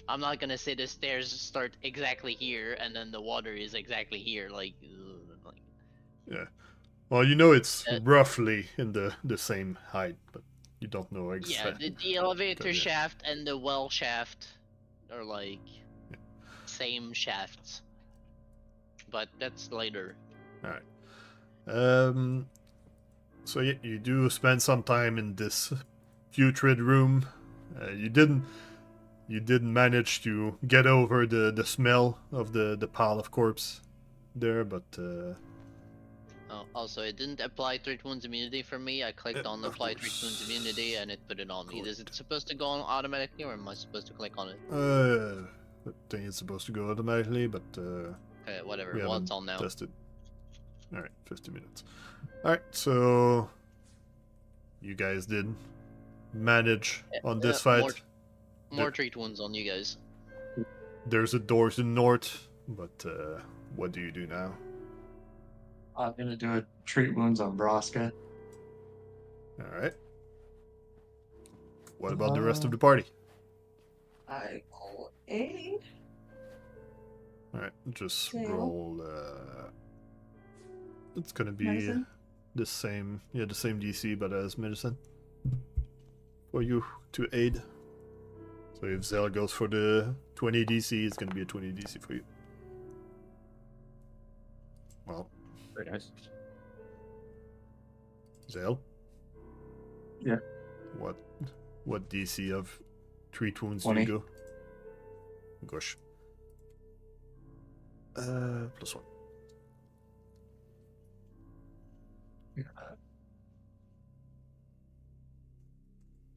I'm not gonna say the stairs start exactly here and then the water is exactly here. Like Yeah. Well, you know it's Uh, roughly in the same height, but you don't know yeah, exactly. the elevator Yeah. shaft and the well shaft are like same shafts. But that's later. So yeah, you do spend some time in this putrid room. You didn't manage to get over the smell of the pile of corpse there, but Oh, also, it didn't apply Treat Wounds immunity for me. I clicked on of apply Treat course. Wounds immunity and it put it on me. Of Is it course. supposed to go on automatically or am I supposed to click on it? I think it's supposed to go automatically, but Okay, whatever. we Well, haven't it's on now. tested. All right, 50 minutes. All right, so you guys did manage on this fight. More Treat Wounds on you guys. There's a door to the north, but what do you do now? I'm gonna do a treat wounds on Braska. All right. What about the rest of the party? I will aid. All right, just Zael? roll. It's gonna be Medicine? the same DC, but as medicine for you to aid. So if Zael goes for the 20 DC, it's gonna be a 20 DC for you. Well, Very nice. Zael? Yeah. What DC of treat wounds 20. do you go? Gosh. +1.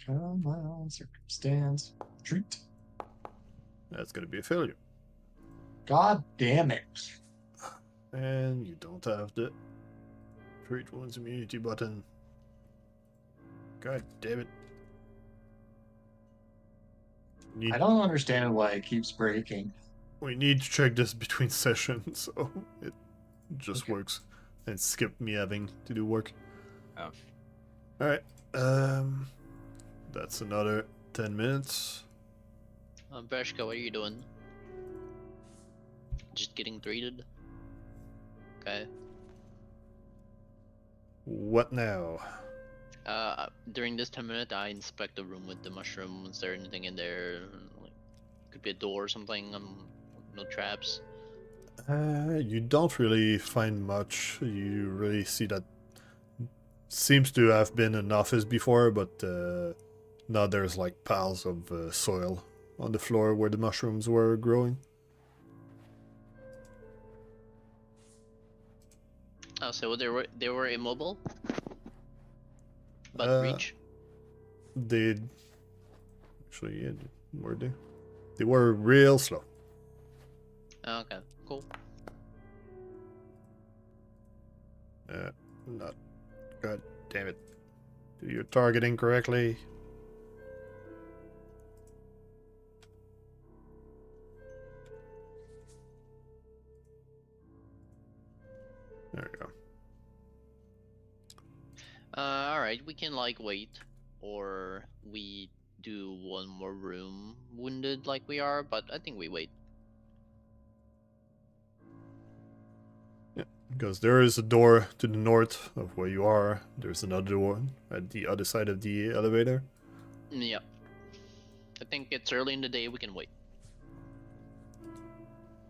Come on, circumstance. Treat. That's gonna be a failure. God damn it. And you don't have the treat wounds immunity button. God damn it. I don't understand why it keeps breaking. We need to check this between sessions, so it just Okay. works. And skip me having to do work. Oh. Alright. That's another 10 minutes. Braska, what are you doing? Just getting treated? Okay. What now? During this 10 minutes, I inspect the room with the mushroom. Is there anything in there? Like, could be a door or something. No traps. You don't really find much. You really see that seems to have been an office before, but now there's like piles of soil on the floor where the mushrooms were growing. Oh, so they were immobile, but reach. They actually, yeah, were they? They were real slow. Oh, okay, cool. Not. God damn it. Do your targeting correctly. There we go. Alright, we can like wait, or we do one more room wounded like we are, but I think we wait. Because there is a door to the north of where you are. There's another door at the other side of the elevator. Yeah. I think it's early in the day, we can wait.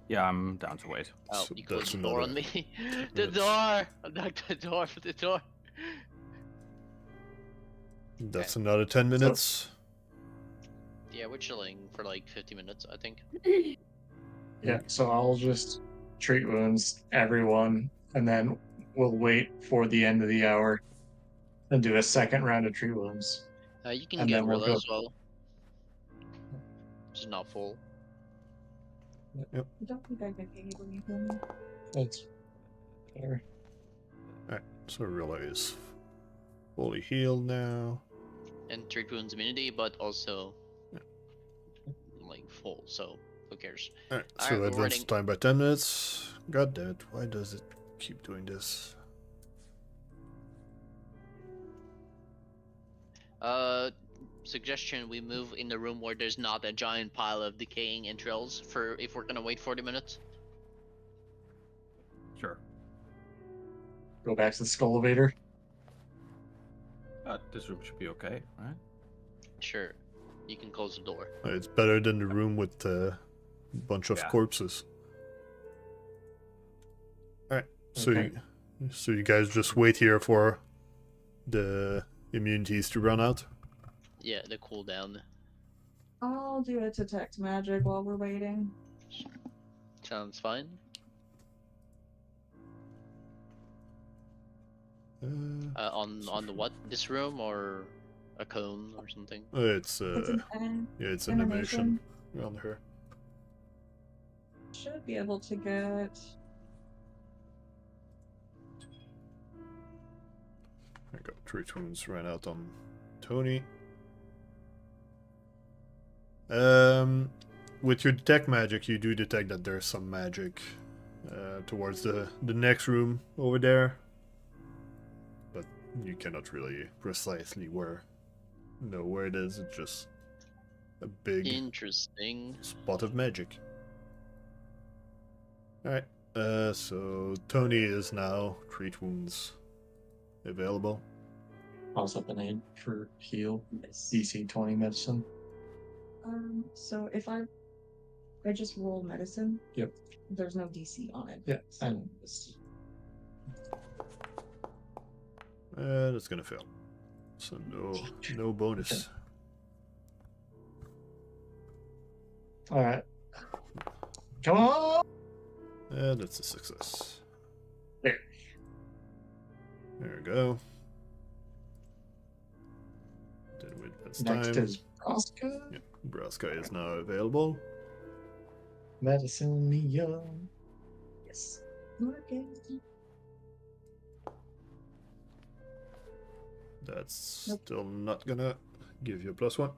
Yeah, I'm down to wait. Oh, So you closed that's the door on another- me. The That's- door! I knocked the door for the door. That's another 10 minutes. Yeah, we're chilling for like 50 minutes, I think. Yeah, so I'll just treat wounds everyone, and then we'll wait for the end of the hour and do a second round of treat wounds. You can And get then we'll Rilla go- as well. She's not full. I don't think I can pay anything. That's better. So Rilla is fully healed now. And treat wounds immunity, but also Yeah. like full, so who cares? Alright, Alright, so we're advance waiting. time by 10 minutes. God damn it, why does it keep doing this? Suggestion, we move in the room where there's not a giant pile of decaying entrails for if we're gonna wait 40 minutes. Sure. Go back to the Skullavator. This room should be okay, right? Sure. You can close the door. It's better than the room with a bunch of Yeah. corpses. Alright, so, Okay. so you guys just wait here for the immunities to run out? Yeah, the cooldown. I'll do a detect magic while we're waiting. Sounds fine. On the what? This room or a cone or something? It's It's an yeah, it's an animation animation. around her. Should be able to get. There you go. 3 wounds ran out on Tony. With your detect magic, you do detect that there's some magic towards the next room over there, but you cannot really precisely know where it is. It's just a big Interesting. spot of magic. Alright, so Tony is now treat wounds available. Toss up an aid for heal. Yes. DC 20 medicine. So if I just roll medicine. Yep. There's no DC on it. Yeah, So and- it's- That's gonna fail. So no bonus. Alright. Come on! That's a success. There. There we go. Then with that's Next time. is Braska. Yeah, Braska is now available. Medicine me up. Yes. Working. That's Nope. still not gonna give you a +1.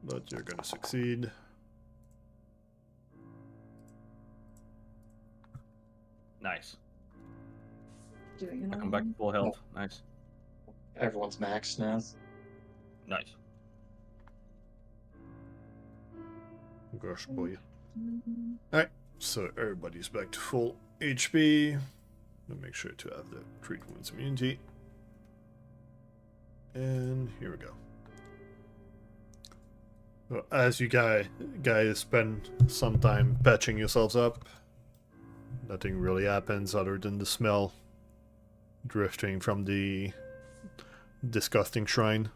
But you're gonna succeed. Nice. Doing it Come back to full health. Nice. Everyone's maxed now. Nice. Gosh, boy. Mhm. So everybody's back to full HP. But make sure to have the treat wounds immunity. And here we go. Well, as you guys spend some time patching yourselves up, nothing really happens other than the smell drifting from the disgusting shrine.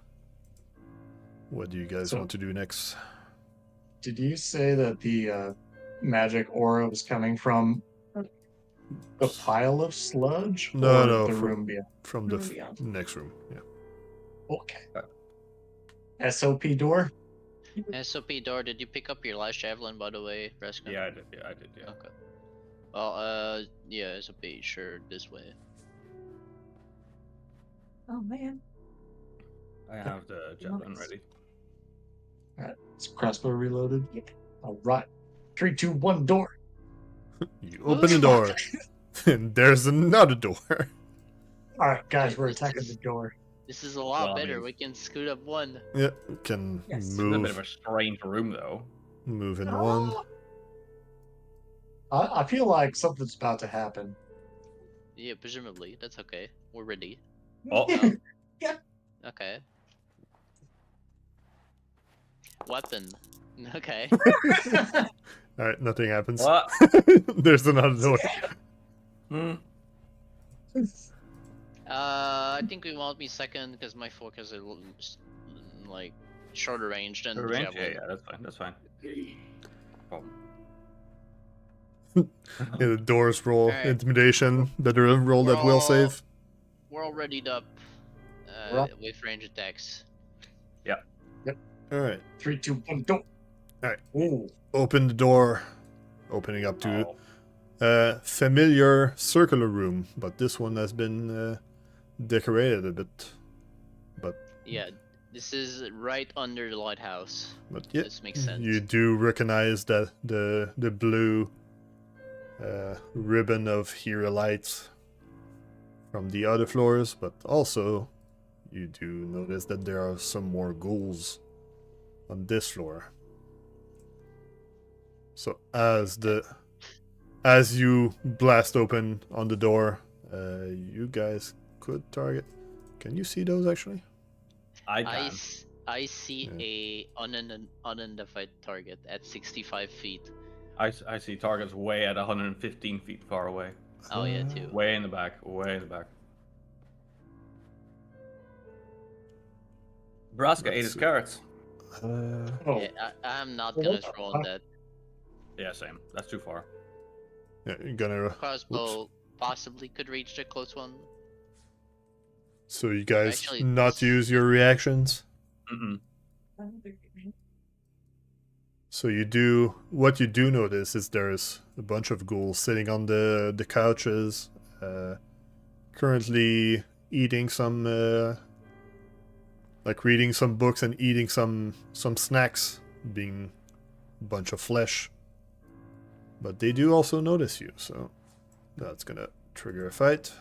What do you guys So- want to do next? Did you say that the magic aura was coming from a pile of sludge? No, or no, the from- room beyond? From the Room beyond. next room, yeah. Okay. SOP door? SOP door, did you pick up your last javelin by the way, Braska? Yeah, I did. Yeah, I did. Yeah. Okay. Well, yeah, it's a bait. Sure, this way. Oh man. I have the javelin Nice. ready. Alright, it's crossbow reloaded. Yep. Alright. 3, 2, 1, door. You open the door, and there's another door. Alright, guys, we're attacking the door. This is a lot Well, I better. mean- We can scoot up one. Yeah, you can Yes. It's a little bit of move, a strange room, though. move in one. I feel like something's about to happen. Yeah, presumably. That's okay. We're ready. Oh. Okay. Weapon. Okay. Alright, nothing happens. What? There's another door. Hmm. I think we want me second because my fork has a like shorter range than the Range? Yeah, javelin. yeah, that's fine. That's fine. Problem. Yeah, the doors roll Alright. intimidation. Better roll We're that will all- save. We're all readied up We're up. with range attacks. Alright, 3, 2, 1, door. Alright. Ooh. open the door. Opening up to Oh. a familiar circular room, but this one has been decorated a bit. Yeah, this is right under the lighthouse. But yeah, This makes sense. you do recognize that the blue ribbon of hero lights from the other floors, but also you do notice that there are some more ghouls on this floor. So as you blast open on the door, you guys could target. Can you see those actually? I can. I see Yeah. a unidentified target at 65 feet. I see targets way at 115 feet far away. Oh yeah, too. Way in the back. Way in the back. Braska ate Let's his see. carrots. Oh, Yeah, I'm not Well, gonna what the throw on fuck? that. Yeah, same. That's too far. Yeah, you're gonna. Crossbow possibly could reach the close one. So you guys Actually, not this- use your reactions. Mm-mm. So you do what you do notice is there's a bunch of ghouls sitting on the couches, currently eating some, like reading some books and eating some snacks, being a bunch of flesh. But they do also notice you, so that's gonna trigger a fight.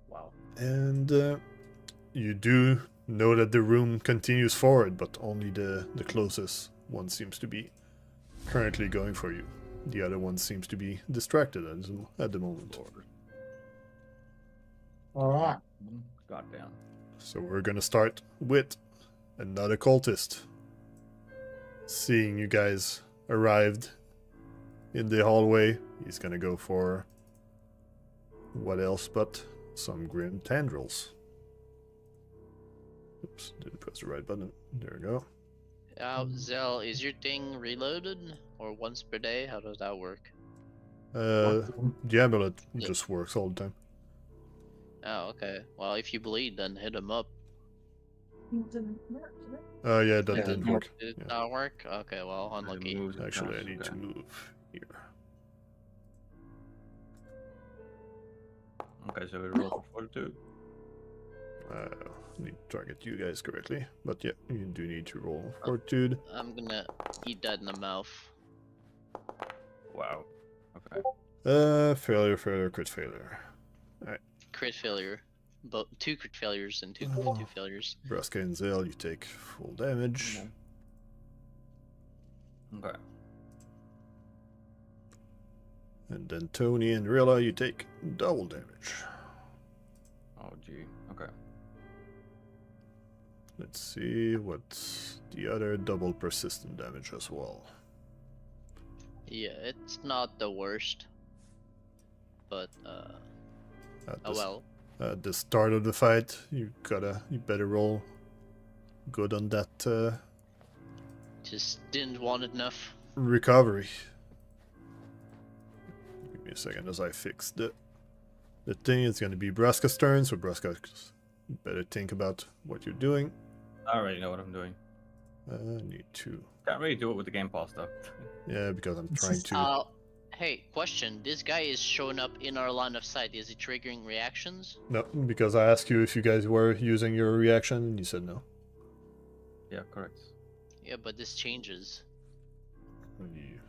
Wow. And you do know that the room continues forward, but only the closest one seems to be currently going for you. The other one seems to be distracted at the moment. alright. Goddamn. So we're gonna start with another cultist. Seeing you guys arrived in the hallway, he's gonna go for what else but some grim tendrils. Oops, didn't press the right button. There we go. Zael, is your thing reloaded or once per day? How does that work? The amulet just works all the time. Oh, okay. Well, if you bleed, then hit him up. Yeah, that Yeah, didn't no. work. Did it Yeah. not work? Okay, well, unlucky. Moves and Actually, I crashes, need to okay. move here. Okay, so we roll for 42. Need to target you guys correctly. But yeah, you do need to roll fortitude. I'm gonna eat that in the mouth. Wow. Okay. Failure, crit failure. Crit failure. Both 2 crit failures and 2 Oh. 2 failures. Braska and Zael, you take full damage. Okay. And then Tony and Rilla, you take double damage. Oh, gee. Okay. Let's see what's the other double persistent damage as well. Yeah, it's not the worst. But, At oh the, well. at the start of the fight, you better roll good on that Just didn't want it enough. recovery. Give me a second as I fix the thing. It's going to be Braska's turn, so Braska better think about what you're doing. I already know what I'm doing. I need to. Can't really do it with the game pass though. Yeah, because I'm trying to. Hey, question. This guy is showing up in our line of sight. Is he triggering reactions? No, because I asked you if you guys were using your reaction, and you said no. Yeah, correct. Yeah, but this changes.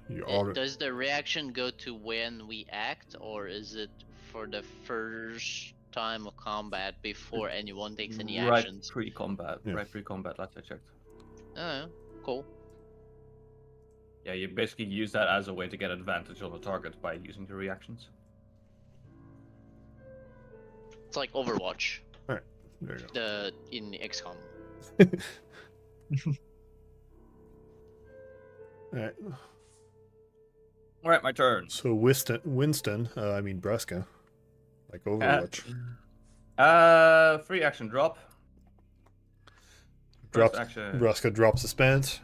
You are. Does the reaction go to when we act, or is it for the first time of combat before anyone takes any actions? Pre-combat. Yeah. Right pre-combat, last I checked. Oh, cool. Yeah, you basically use that as a way to get advantage on the target by using the reactions. It's like Overwatch. Alright, there you go. In XCOM. Alright, Alright, my turn. so Winston, I mean Braska, like Overwatch. Free action drop. Drops. First action. Braska drops his pants.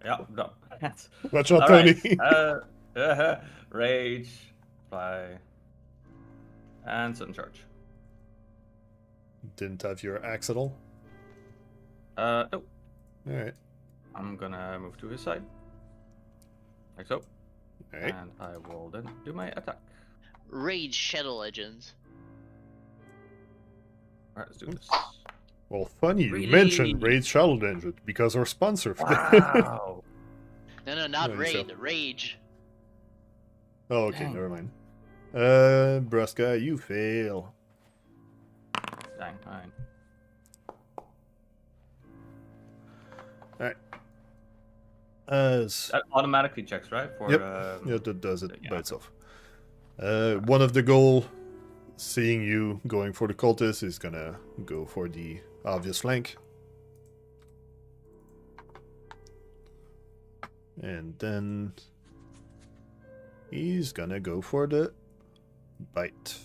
Yeah, drop. Watch out, Alright, Tony. Rage, fly, and sudden charge. Didn't have your axe at all. Nope. Alright, I'm gonna move to his side. Like so. alright. And I will then do my attack. Rage Shadow Legends. Alright, let's do this. Well, funny you Really? mentioned Raid Shadow Dungeon because our sponsor for Wow. No, not No, Raid. so- Rage. Oh, okay, Dang. never mind. Braska, you fail. Dang, fine. As That automatically checks, right? For, Yep. yeah, that does it yeah. by itself. One of the goal, seeing you going for the cultist, is gonna go for the obvious flank. And then he's gonna go for the bite.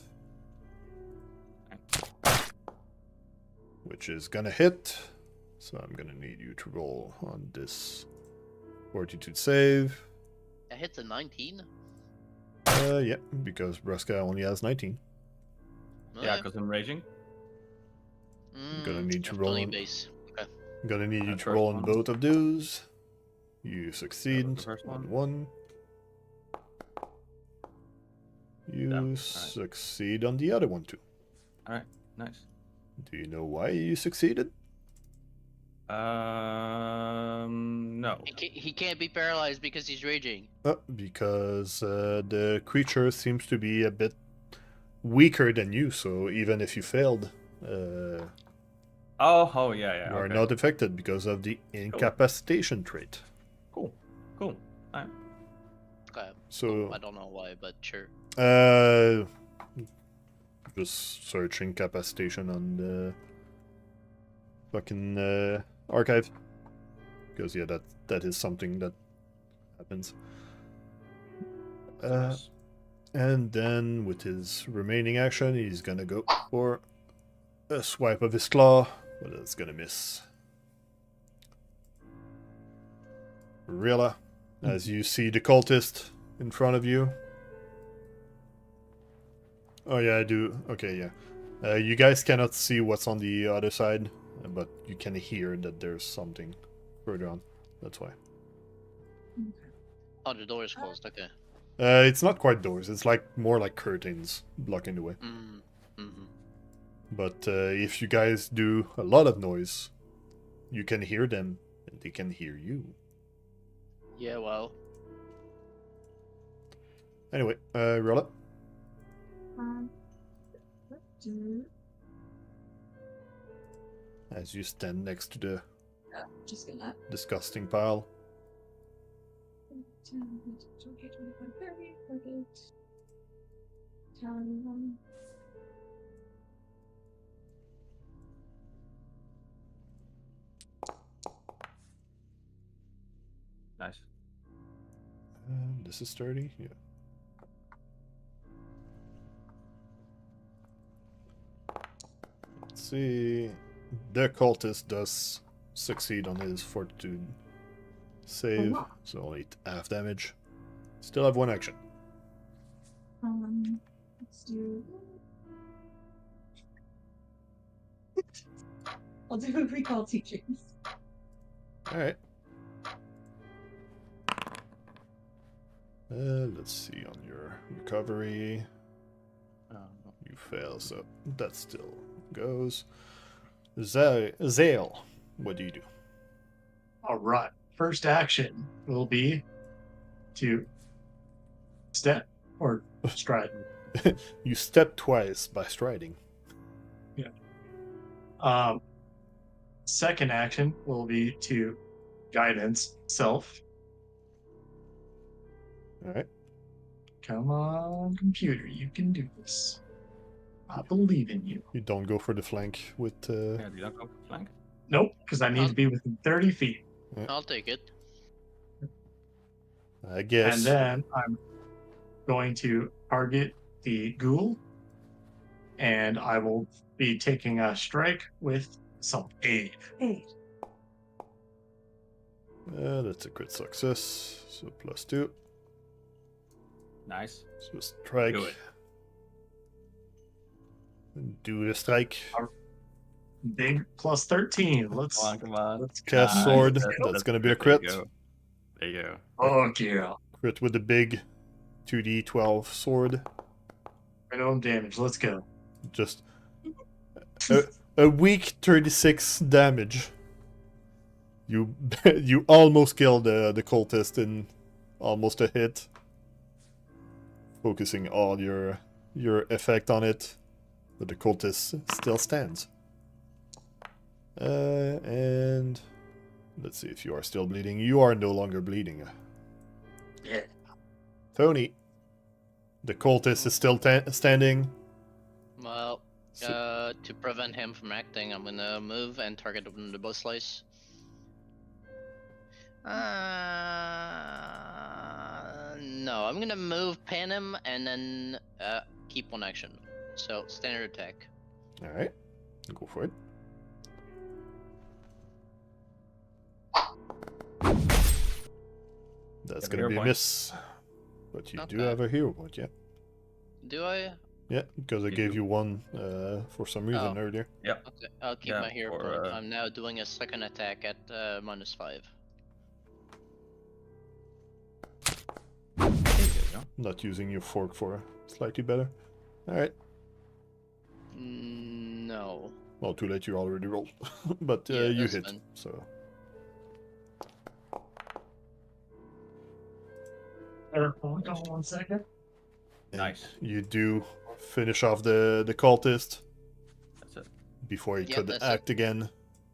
Which is gonna hit. So I'm gonna need you to roll on this fortitude save. That hits a 19. Yeah, because Braska only has 19. Yeah, Alright. because I'm raging. Gonna need to That's roll only on- base. Okay. I'm gonna need you That to first roll on one. both of those. You succeed the first on one. one. You Yeah, alright. succeed on the other one too. Nice. Do you know why you succeeded? No. He can't be paralyzed because he's raging. Because the creature seems to be a bit weaker than you, so even if you failed, Oh, yeah. you are Okay. not affected because of the incapacitation trait. Cool. Alright. Okay. So, I don't know why, but sure. just search incapacitation on the fucking archive, because yeah, that is something that happens. Nice. And then with his remaining action, he's gonna go for a swipe of his claw, but it's gonna miss. Rilla, as you see the cultist in front of you. Oh yeah, I do. Okay, yeah. You guys cannot see what's on the other side, but you can hear that there's something further on. That's why. Oh, the door is closed. Okay. It's not quite doors. It's like more like curtains blocking the way. Mm-hmm. But if you guys do a lot of noise, you can hear them, and they can hear you. Yeah, well. Anyway, Rilla. As you stand next to the Just gonna. disgusting pile. 10, 20, 25, 30, perfect. 10, Nice. This is 30, yeah. Let's see. The cultist does succeed on his fortitude save, wow. so only half damage. Still have one action. let's do. I'll do recall teachings. Alright. Let's see on your recovery. You fail, so that still goes. Zael, what do you do? All right. First action will be to step or stride. You step twice by striding. Second action will be to guidance self. Alright. Come on, computer, you can do this. I believe in you. You don't go for the flank with... Yeah, do you not go for flank? Nope, because I need to be within 30 feet. I'll take it. I guess. And then I'm going to target the ghoul. And I will be taking a strike with some aid. Hey, That's a crit success. So +2. Nice. So strike. Do it. Do the strike. Big plus 13. Let's Come on. let's Cast Nice. sword. That's That's gonna be a good. crit. There you go. Oh yeah. Crit with the big 2d12 sword. Minimum damage. Let's go. Just a weak 36 damage. You you almost killed the cultist in almost a hit. Focusing all your effect on it, but the cultist still stands. And let's see if you are still bleeding. You are no longer bleeding. Yeah. Tony, the cultist is still standing. Well, So- to prevent him from acting, I'm gonna move and target him with the bow slice. No, I'm gonna move, pan him, and then keep one action. So standard attack. All right, go for it. That's Have a gonna hero be a point. miss, but you Not do bad. have a hero point, yeah. Do I? Yeah, because I You gave do. you one for some reason Oh. earlier. Okay, I'll keep Yeah, my hero for, point. I'm now doing a second attack at -5. There you go. Not using your fork for slightly better. All right. No. Well, too late. You already rolled, but Yeah, you that's hit. fine. So Hold on 1 second. and Nice. you do finish off the cultist That's it. before he Yeah, could that's it. act again,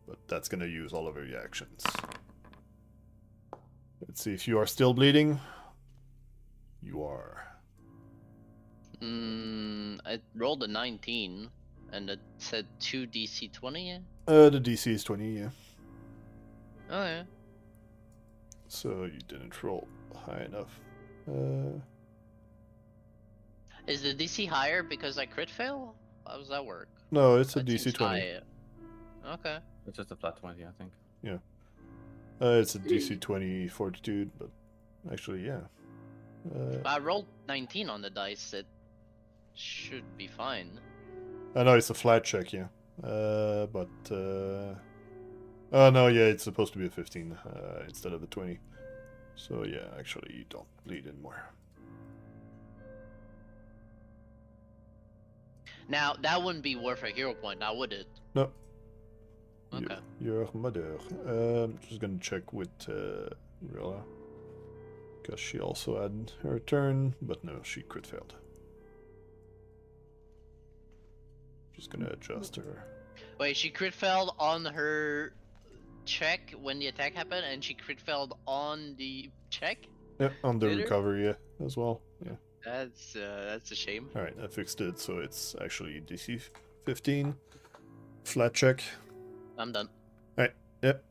but that's gonna use all of your reactions. Let's see if you are still bleeding. You are. I rolled a 19, and it said 2 DC 20. The DC is 20, yeah. Oh yeah. So you didn't roll high enough. Is the DC higher because I crit fail? How does that work? No, it's a That DC seems 20. high. Okay. It's just a flat 20, I think. It's a DC 20 fortitude, but actually, yeah. I rolled 19 on the dice. It should be fine. I know it's a flat check, yeah. But oh no, yeah, it's supposed to be a 15 instead of a 20. So yeah, actually, you don't bleed anymore. Now that wouldn't be worth a hero point, now would it? No. Okay. Your mother. Just gonna check with Rilla, because she also had her turn, but no, she crit failed. Just gonna adjust her. Wait, she crit failed on her check when the attack happened, and she crit failed on the check? Yeah, on the Later? recovery, yeah, as well. Yeah. That's a shame. All right, I fixed it, so it's actually DC 15, flat check. I'm done. Yep.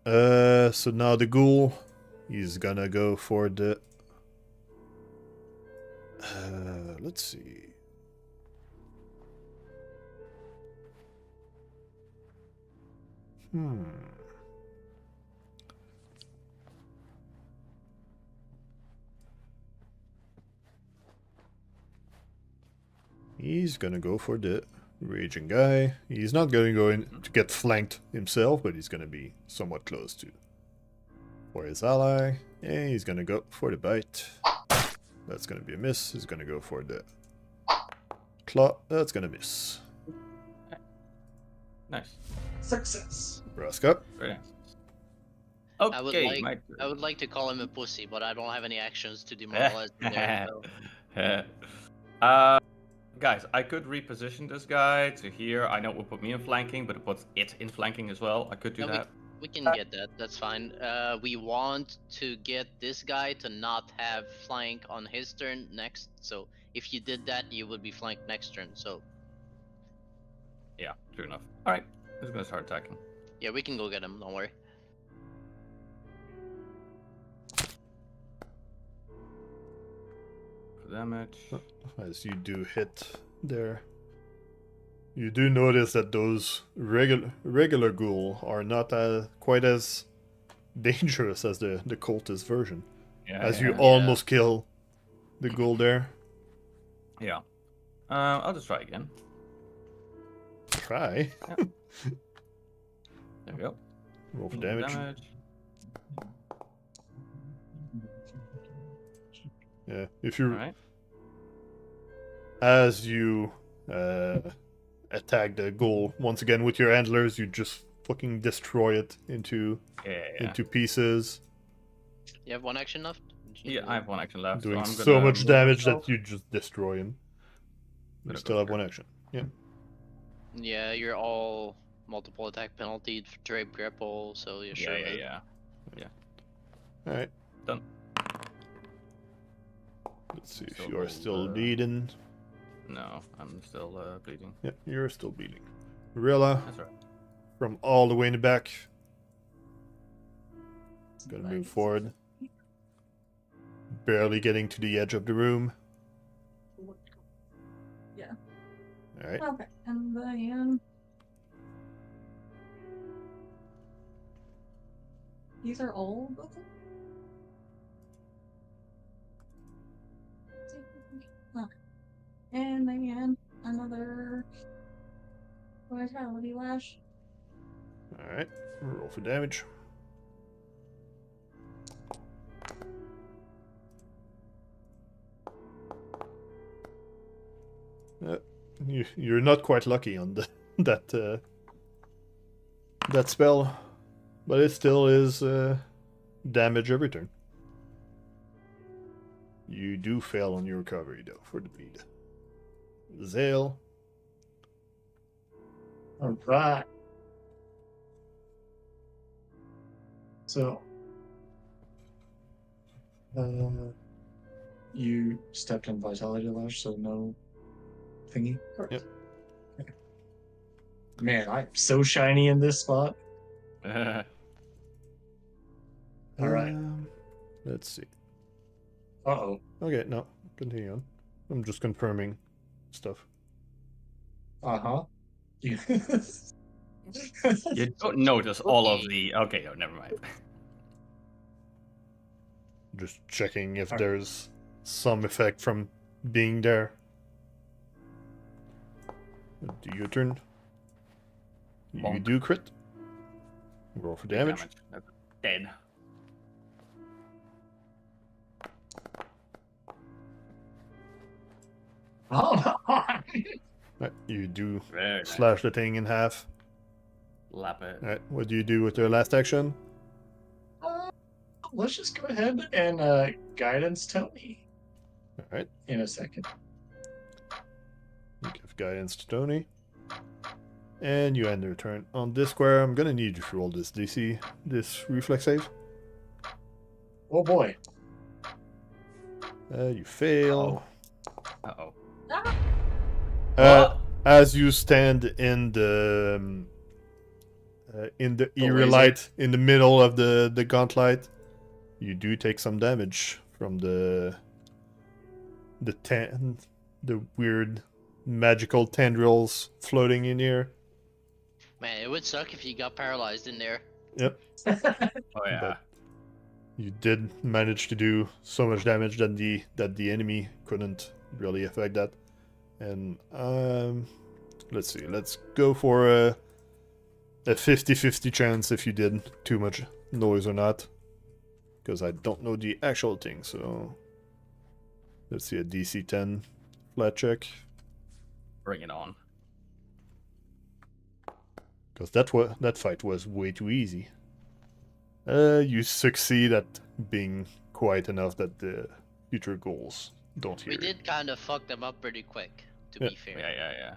So now the ghoul, he's gonna go for the. Let's see. He's gonna go for the raging guy. He's not gonna go in to get flanked himself, but he's gonna be somewhat close to. for his ally. And he's gonna go for the bite. That's gonna be a miss. He's gonna go for the claw. That's gonna miss. Nice. Success. Braska. Very nice. I would Okay, like my I would like to call him a pussy, but I don't have any actions to demoralize him there. So. Guys, I could reposition this guy to here. I know it would put me in flanking, but it puts it in flanking as well. I could do No, that. We can get that. That's fine. We want to get this guy to not have flank on his turn next. So if you did that, you would be flanked next turn. So Yeah, true enough. All right, who's gonna start attacking? yeah, we can go get him. Don't worry. For damage. As you do hit there, you do notice that those regular ghoul are not quite as dangerous as the cultist version. Yeah. As you yeah. almost kill the ghoul there. Yeah. I'll just try again. Try. There we go. Roll for damage. Yeah. If you Alright. as you attack the ghoul once again with your antlers, you just fucking destroy it into Yeah. pieces, You have one action left. Yeah, I have one action left. doing so I'm so gonna much move damage myself. that you just destroy him. You Gonna still go have here. one action. Yeah. Yeah, you're all multiple attack penalty, drape grapple. So you're sure. Yeah. All right. Done. Let's see if So you are still roll, bleeding. No, I'm still bleeding. Yeah, you're still bleeding. Rilla, That's right. from all the way in the back. Gonna move forward. Barely getting to the edge of the room. Yeah. Alright. Okay, and then these are all of them? Okay. And then another vitality lash. Alright. Roll for damage. You're not quite lucky on that spell, but it still is damage every turn. You do fail on your recovery though for the bleed. Zael. All right. So, you stepped in Vitality Lash, so no thingy. Correct. Yep. Okay. Man, I'm so shiny in this spot. All right. Let's see. Uh-oh. Okay, no, continue on. I'm just confirming stuff. Uh-huh. You... You don't notice all of the. Okay, no, never mind. Just checking if Alright. there's some effect from being there. Do your turn. You Bonk. do crit. Roll for damage. That's dead. Oh, Right, you do Very nice. slash the thing in half. Lap it. Alright, what do you do with your last action? let's just go ahead and guidance Tony Alright, in a second. you give guidance to Tony. And you end your turn. On this square, I'm gonna need you to roll this DC, this reflex save. Oh boy. You fail. Uh-oh. As you stand in the eerie laser. light in the middle of the gauntlet, you do take some damage from the weird magical tendrils floating in here. Man, it would suck if you got paralyzed in there. Oh yeah. But you did manage to do so much damage that the enemy couldn't really affect that. And let's see, let's go for a 50-50 chance if you did too much noise or not. because I don't know the actual thing. So let's see, a DC 10 flat check, Bring it on. because that fight was way too easy. You succeed at being quiet enough that the future goals don't hear We you. did kind of fuck them up pretty quick, to Yeah. be fair. Yeah.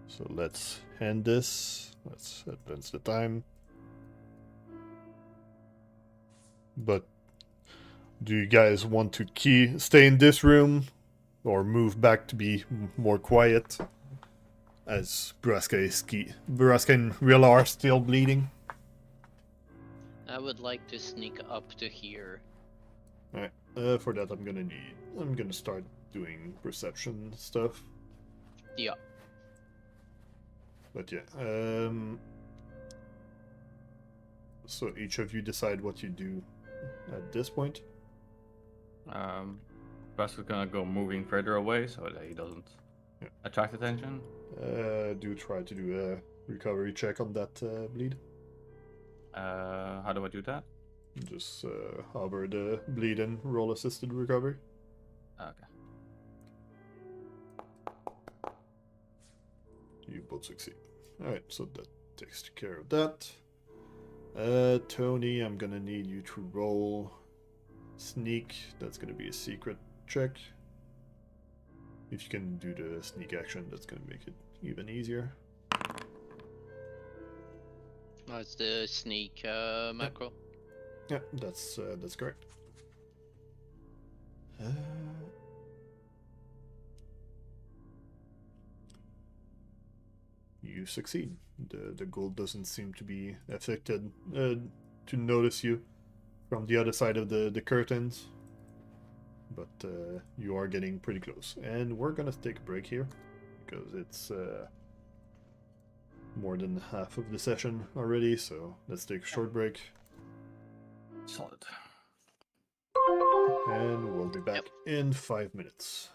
So let's hand this. Let's advance the time. But do you guys want to stay in this room or move back to be more quiet? As Braska and Rilla are still bleeding. I would like to sneak up to here. Alright. For that I'm gonna start doing perception stuff. Yeah. But yeah, so each of you decide what you do at this point. Braska's gonna go moving further away so that he doesn't Yeah. attract attention. Do try to do a recovery check on that bleed. How do I do that? Just hover the bleed and roll assisted recovery. Okay. You both succeed. Alright, so that takes care of that. Tony, I'm gonna need you to roll sneak. That's gonna be a secret check. If you can do the sneak action, that's gonna make it even easier. That's the sneak macro. Yeah, that's correct. You succeed. The gold doesn't seem to be affected to notice you from the other side of the curtains, but you are getting pretty close. And we're gonna take a break here because it's more than half of the session already. So let's take a short break, Solid. and we'll be back in 5 minutes.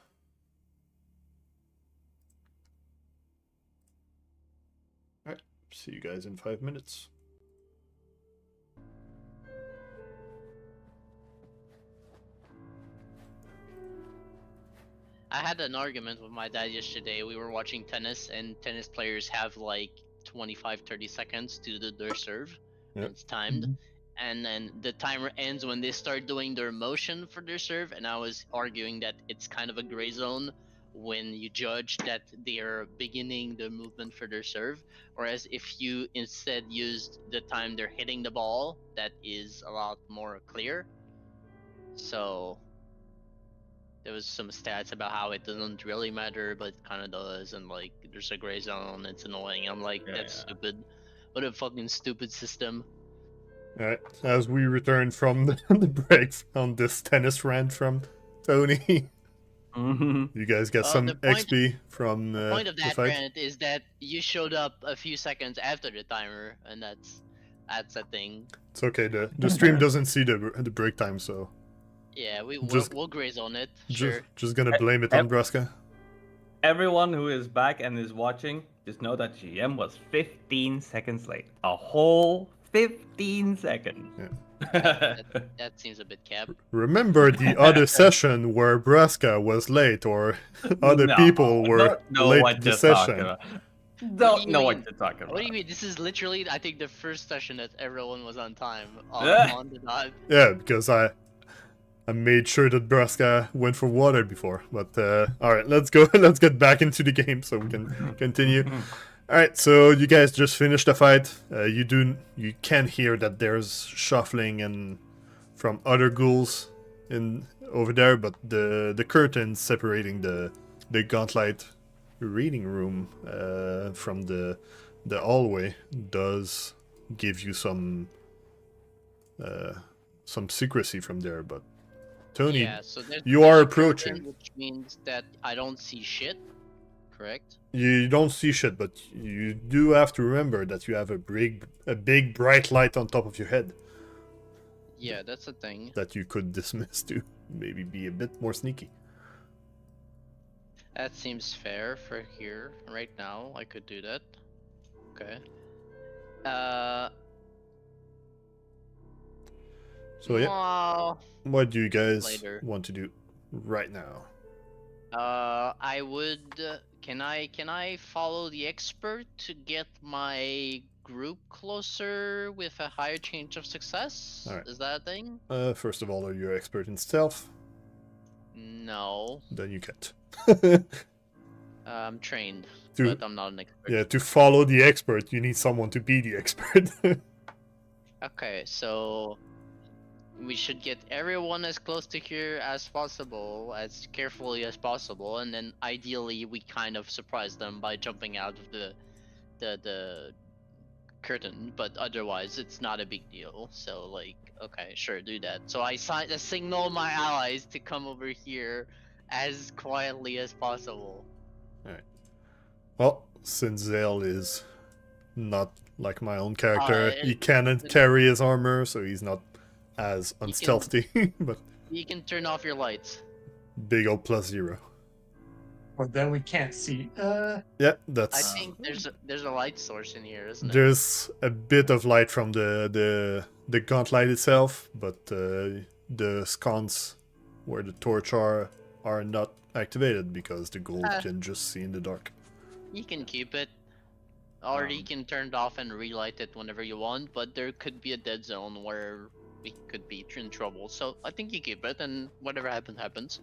Alright, see you guys in 5 minutes. I had an argument with my dad yesterday. We were watching tennis, and tennis players have like 25-30 seconds to do their serve. Yep. And it's timed. And then the timer ends when they start doing their motion for their serve. And I was arguing that it's kind of a gray zone when you judge that they're beginning the movement for their serve. Whereas if you instead used the time they're hitting the ball, that is a lot more clear. So there was some stats about how it doesn't really matter, but it kind of does, and like there's a gray zone. It's annoying. I'm like, that's stupid. What a fucking stupid system. Alright, as we return from the break on this tennis rant from Tony, you guys get some XP from the point of the that fight. rant is that you showed up a few seconds after the timer, and that's a thing. It's okay, the stream doesn't see the break time, so Yeah, we'll gray zone it. Sure. just gonna blame it on Braska. Everyone who is back and is watching, just know that GM was 15 seconds late. A whole 15 seconds. Yeah. That seems a bit cap. Remember the other session where Braska was late, or other people were late to the session. Don't know what you're talking about. What do you mean? This is literally, I think, the first session that everyone was on time. On the dot. Yeah, because I made sure that Braska went for water before. But alright, let's go. Let's get back into the game so we can continue. Alright, so you guys just finished the fight. You can hear that there's shuffling and from other ghouls over there, but the curtains separating the Gauntlight reading room from the hallway does give you some secrecy from there, but Tony, yeah, so you are a approaching, curtain, which means that I don't see shit. Correct. You don't see shit, but you do have to remember that you have a big bright light on top of your head. Yeah, that's a thing. That you could dismiss to maybe be a bit more sneaky. That seems fair for here right now. I could do that. Okay. So yeah, Well, what do you guys later. want to do right now? I would. Can I follow the expert to get my group closer with a higher chance of success? Alright. Is that a thing? First of all, are you expert in stealth? No. Then you can't. I'm trained, To- but I'm not an expert. Yeah, to follow the expert, you need someone to be the expert. Okay, so we should get everyone as close to here as possible, as carefully as possible, and then ideally we kind of surprise them by jumping out of the curtain. But otherwise, it's not a big deal. So like, okay, sure, do that. So I signal my allies to come over here as quietly as possible. Well, since Zael is not like my own character, Uh, he cannot carry his armor, so he's not as unstealthy. But You can turn off your lights. big old +0. But then we can't see. Yeah, I that's. think there's a light source in here, isn't it? There's a bit of light from the gauntlet itself, but the sconce where the torch are not activated because the gold can just see in the dark. You can keep it. Or you can turn it off and relight it whenever you want, but there could be a dead zone where we could be in trouble. So I think you keep it, and whatever happens, happens.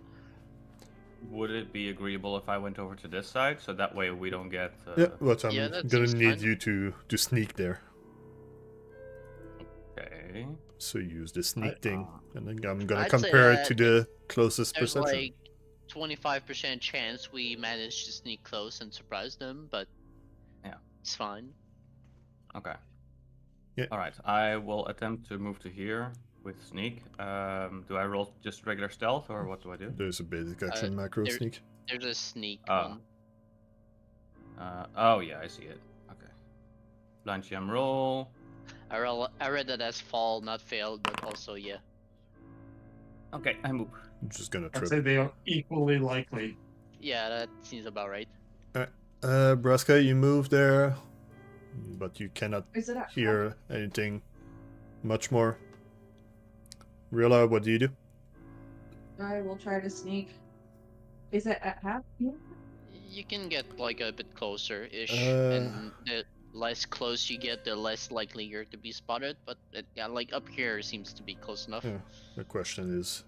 Would it be agreeable if I went over to this side, so that way we don't get? Yeah, but I'm yeah, that gonna seems need fine. you to sneak there. Okay. So use the sneak thing, and then I'm gonna I'd say compare it that to the closest There's perception. like 25% chance we manage to sneak close and surprise them, but Yeah. it's fine. Okay. Yeah. All right. I will attempt to move to here with sneak. Do I roll just regular stealth, or what do I do? There's a basic action macro there- sneak. There's a sneak Ah. one. Oh yeah, I see it. Okay. Blind gem roll. I read that as fall, not failed, but also yeah. Okay, I move. I'm just gonna I'd trip. say they are equally likely. Yeah, that seems about right. Braska, you move there, but you cannot Is it at hear anything much more. Rilla, what do you do? I will try to sneak. Is it at half? You can get like a bit closer ish, Uh. and the less close you get, the less likely you're to be spotted. But yeah, like up here seems to be close enough. Yeah. The question is,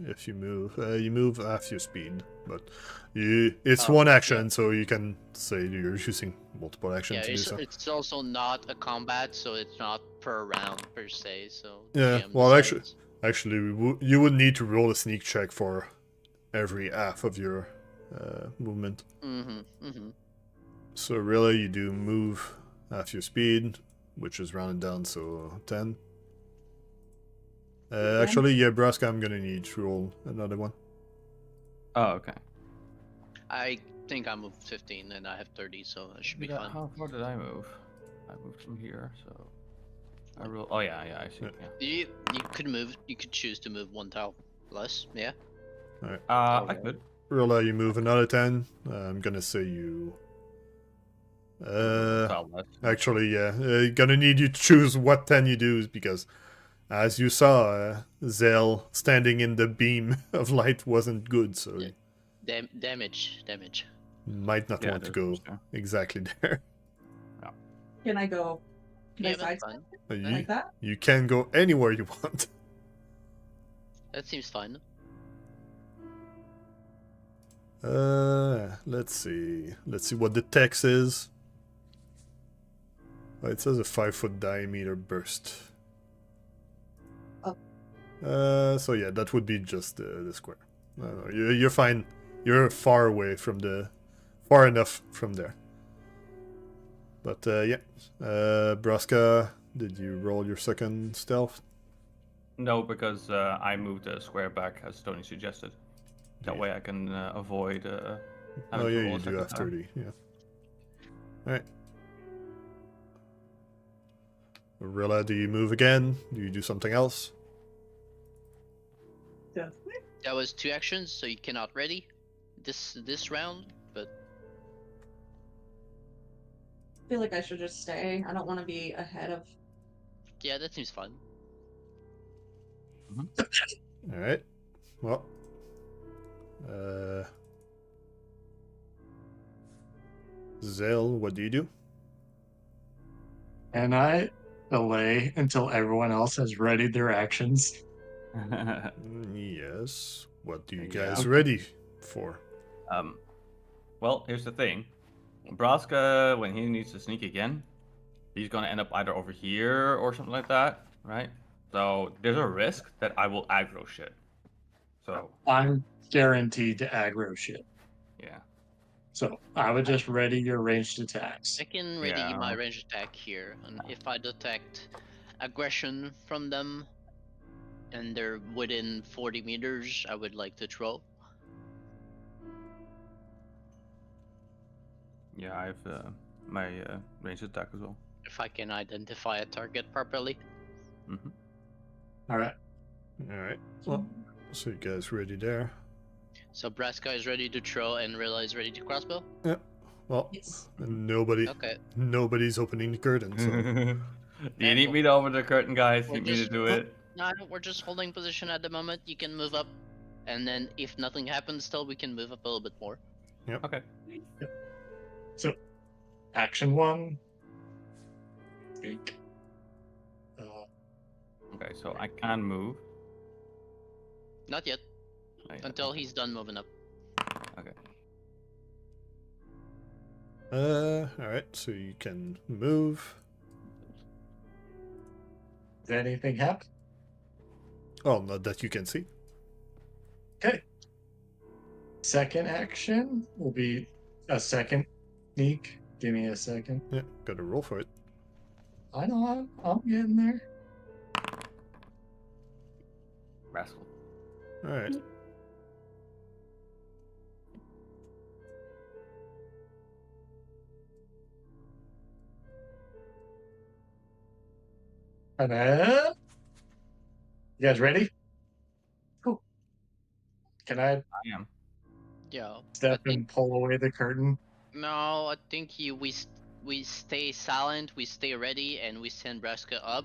if you move half your speed, but it's Oh, one action, so you can say you're using multiple actions Yeah, to do so. it's also not a combat, so it's not per round per se. So Yeah, GM well, decides. Actually, you would need to roll a sneak check for every half of your movement. So really, you do move half your speed, which is rounded down, so 10. Actually, yeah, Braska, I'm gonna need to roll another one. Oh, okay. I think I moved 15 and I have 30, so I should be fine. How far did I move? I moved from here, so I roll. Oh yeah, I see. Yeah. You could choose to move one tile less. Yeah. I could. Rilla, you move another 10. I'm gonna say you. Tile less. Actually, yeah, gonna need you to choose what 10 you do, because as you saw, Zael standing in the beam of light wasn't good, so Yeah. Damage. you might not Yeah, want to that's go for sure. exactly there. Can I go? Can Yeah, I that's sidestep fine. You, like that? you can go anywhere you want. That seems fine. Let's see. Let's see what the text is. Oh, it says a 5-foot diameter burst. Oh. So yeah, that would be just the square. You're fine. You're far away from far enough from there. But yeah, Braska, did you roll your second stealth? No, because I moved the square back as Tony suggested. That Yeah. way I can avoid. Oh having to yeah, roll you a do second have time. 30. Yeah. All right. Rilla, do you move again? Do you do something else? Yeah. That was 2 actions, so you cannot ready this round. But I feel like I should just stay. I don't want to be ahead of. yeah, that seems fun. All right. Well. Zael, what do you do? And I delay until everyone else has readied their actions. Yes. What do you Yeah. guys ready for? Well, here's the thing. Braska, when he needs to sneak again, he's gonna end up either over here or something like that, right? So there's a risk that I will aggro shit. So I'm guaranteed to aggro shit. yeah. So I would just ready your ranged attacks. I can ready Yeah. my ranged attack here, and if I detect aggression from them and they're within 40 meters, I would like to throw. Yeah, I have my ranged attack as well. If I can identify a target properly. Mm-hmm. All right. All right. Well, so you guys ready there? So Braska is ready to throw and Rilla is ready to crossbow? Yeah. Well, Yes. Okay. nobody's opening the curtain. So Do you need me to open the curtain, guys? We'll Need me to just- do it? No, we're just holding position at the moment. You can move up. And then if nothing happens still, we can move up a little bit more. Okay. So, action 1. Speak. Okay, so I can move. Not yet, Not yet, until okay. he's done moving up. Okay. all right. So you can move. Did anything happen? Oh, not that you can see. Okay. Second action will be a second sneak. Give me a second. Yeah, got to roll for it. I know I'm getting there. Rascal. All right. And then, you guys ready? Cool. Can I I am. Yeah. step I think- and pull away the curtain? No, I think we stay silent, we stay ready, and we send Braska up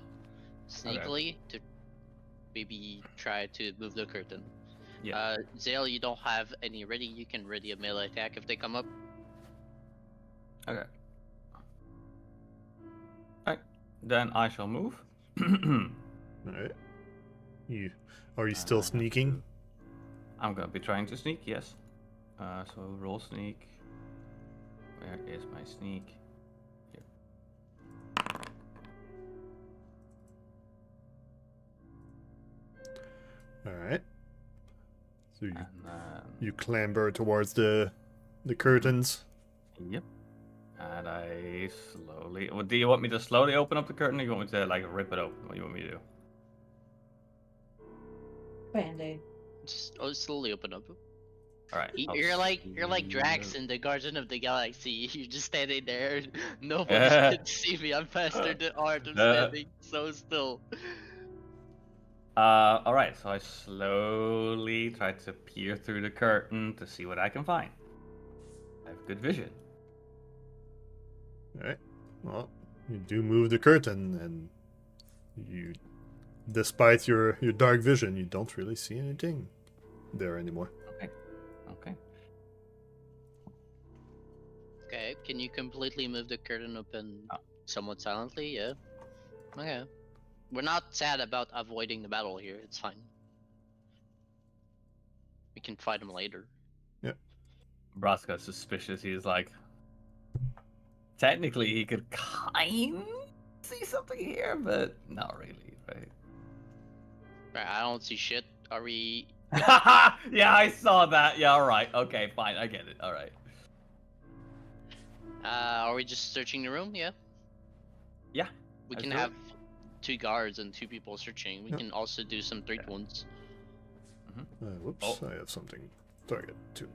sneakily to maybe try to move the curtain. Yeah. Zael, you don't have any ready. You can ready a melee attack if they come up. Okay. Alright. Then I shall move. All right. Are you still sneaking? I'm gonna be trying to sneak, yes. So roll sneak. Where is my sneak? Here. All right. So And you clamber towards the curtains. yep. And I slowly. Well, do you want me to slowly open up the curtain, or you want me to like rip it open? What do you want me to do? Band-aid. Just slowly open up. All right. I'll You're like Drax in the Guardian of the Galaxy. You're just standing there. Nobody Yeah. can see me. I'm faster than art. I'm Yeah. standing so still. All right. So I slowly try to peer through the curtain to see what I can find. I have good vision. All right. Well, you do move the curtain, and you, despite your dark vision, you don't really see anything there anymore. Okay. Okay, can you completely move the curtain open Oh. somewhat silently? Yeah. Okay. We're not sad about avoiding the battle here. It's fine. We can fight him later. Braska's suspicious. He's like, technically, he could kind see something here, but not really, right? Right, I don't see shit. Are we? Yeah, I saw that. Yeah, all right. Okay, fine. I get it. All right. Are we just searching the room? Yeah. Yeah. We let's can do it. have 2 guards and 2 people searching. We Yep. can also do some 3 wounds. Whoops, Oh. I have something. Target 2.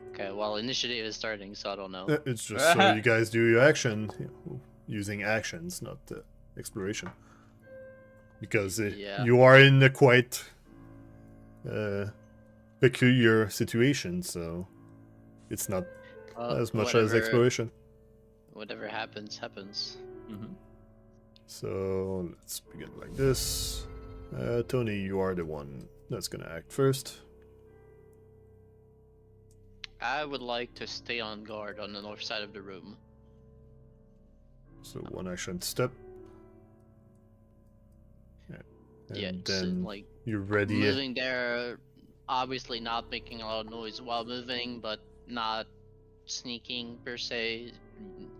Okay. Well, initiative is starting, so I don't know. It's just so you guys do your action using actions, not exploration. Because Yeah. you are in a quite peculiar situation, so it's not as much as exploration. Whatever happens, happens. Mm-hmm. So let's begin like this. Tony, you are the one that's gonna act first. I would like to stay on guard on the north side of the room. So one action step. And Yeah, so, then like you're ready. moving there, obviously not making a lot of noise while moving, but not sneaking per se.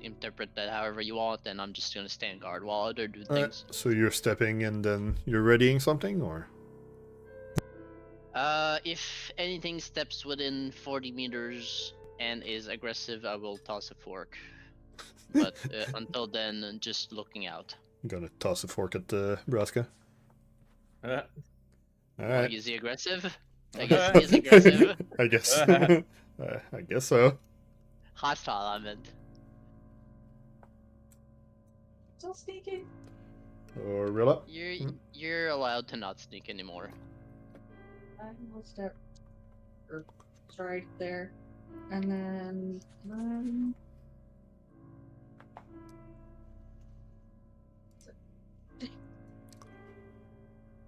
Interpret that however you want, and I'm just gonna stand guard while other do things. So you're stepping and then you're readying something, or? If anything steps within 40 meters and is aggressive, I will toss a fork. But until then, just looking out. I'm gonna toss a fork at Braska. Uh, Oh, Alright. is he aggressive? I guess he is aggressive. I guess. I guess so. Hostile, I meant. Still sneaking. Or Rilla. You're allowed to not sneak anymore. I will step or stride there, and then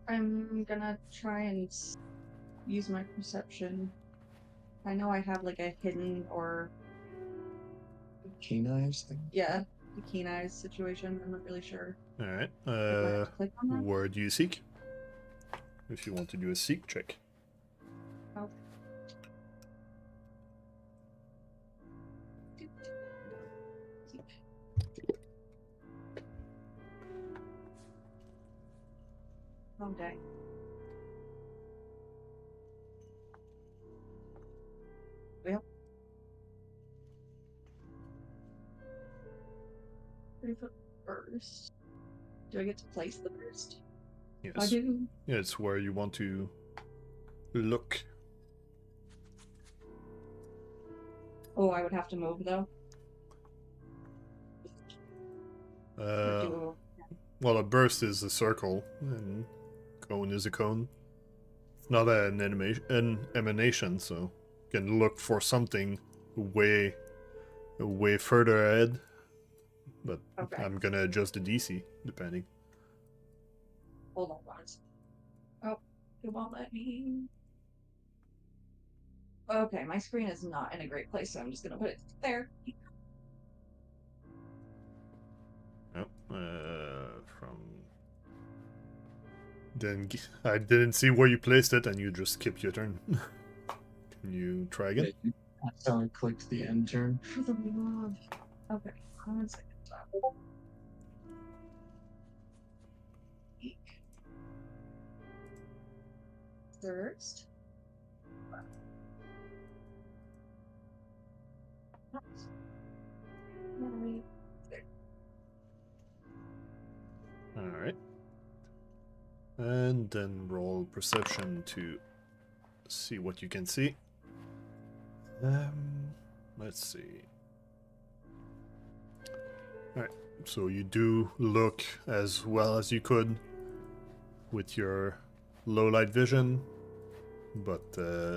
I'm gonna try and use my perception. I know I have like a hidden or Keen eyes thing. yeah, the keen eyes situation. I'm not really sure. Alright. Do I have to click on that? Where do you seek? If you want to do a seek check. Oh. Wrong day. Well. 3-foot burst. Do I get to place the burst? Yes. I do. Yeah, it's where you want to look. Oh, I would have to move though. Well, a burst is a circle, and cone is a cone. It's not an emanation, so you can look for something way further ahead. But Okay. I'm gonna adjust the DC, depending. Hold on, guys. Oh, it won't let me. Okay, my screen is not in a great place, so I'm just gonna put it there. Yep. From then I didn't see where you placed it, and you just skipped your turn. Can you try again? I accidentally clicked the end turn. For the love. Okay, 1 second. Thirst. Alright. And then roll perception to see what you can see. Let's see. Alright, so you do look as well as you could with your low light vision, but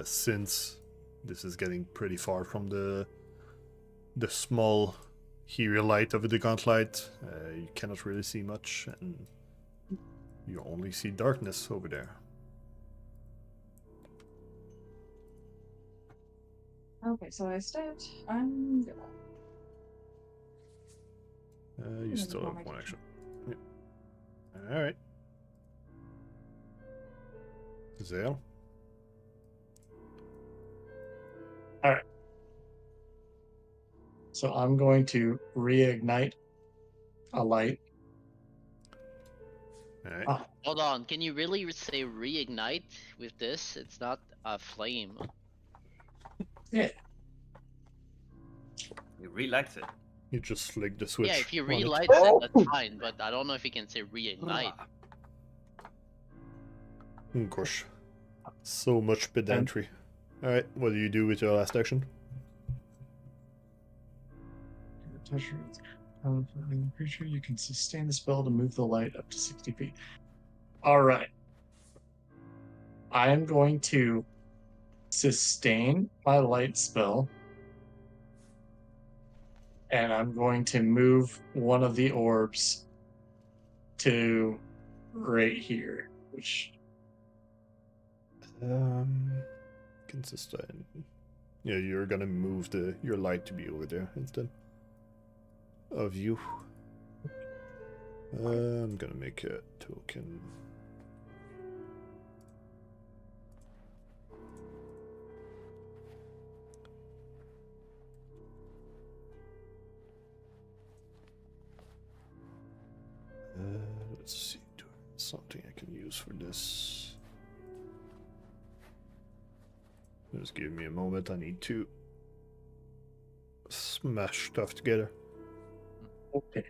since this is getting pretty far from the small here light of the Gauntlight, you cannot really see much, and you only see darkness over there. Okay, so I stepped. I'm gonna. You still have one action. Yeah. Alright. Zael? So I'm going to reignite a light. Alright. Hold on, can you really say reignite with this? It's not a flame. Yeah. He relights it. You just flick the switch. Yeah, if you on it. relight it, that's fine, but I don't know if you can say reignite. Gosh. So much pedantry. Alright, what do you do with your last action? Creature, you can sustain the spell to move the light up to 60 feet. Alright. I am going to sustain my light spell. And I'm going to move one of the orbs to right here, which Consistent. Yeah, you're gonna move your light to be over there instead of you. I'm gonna make a token. Let's see. Something I can use for this. Just give me a moment. I need to smash stuff together. okay.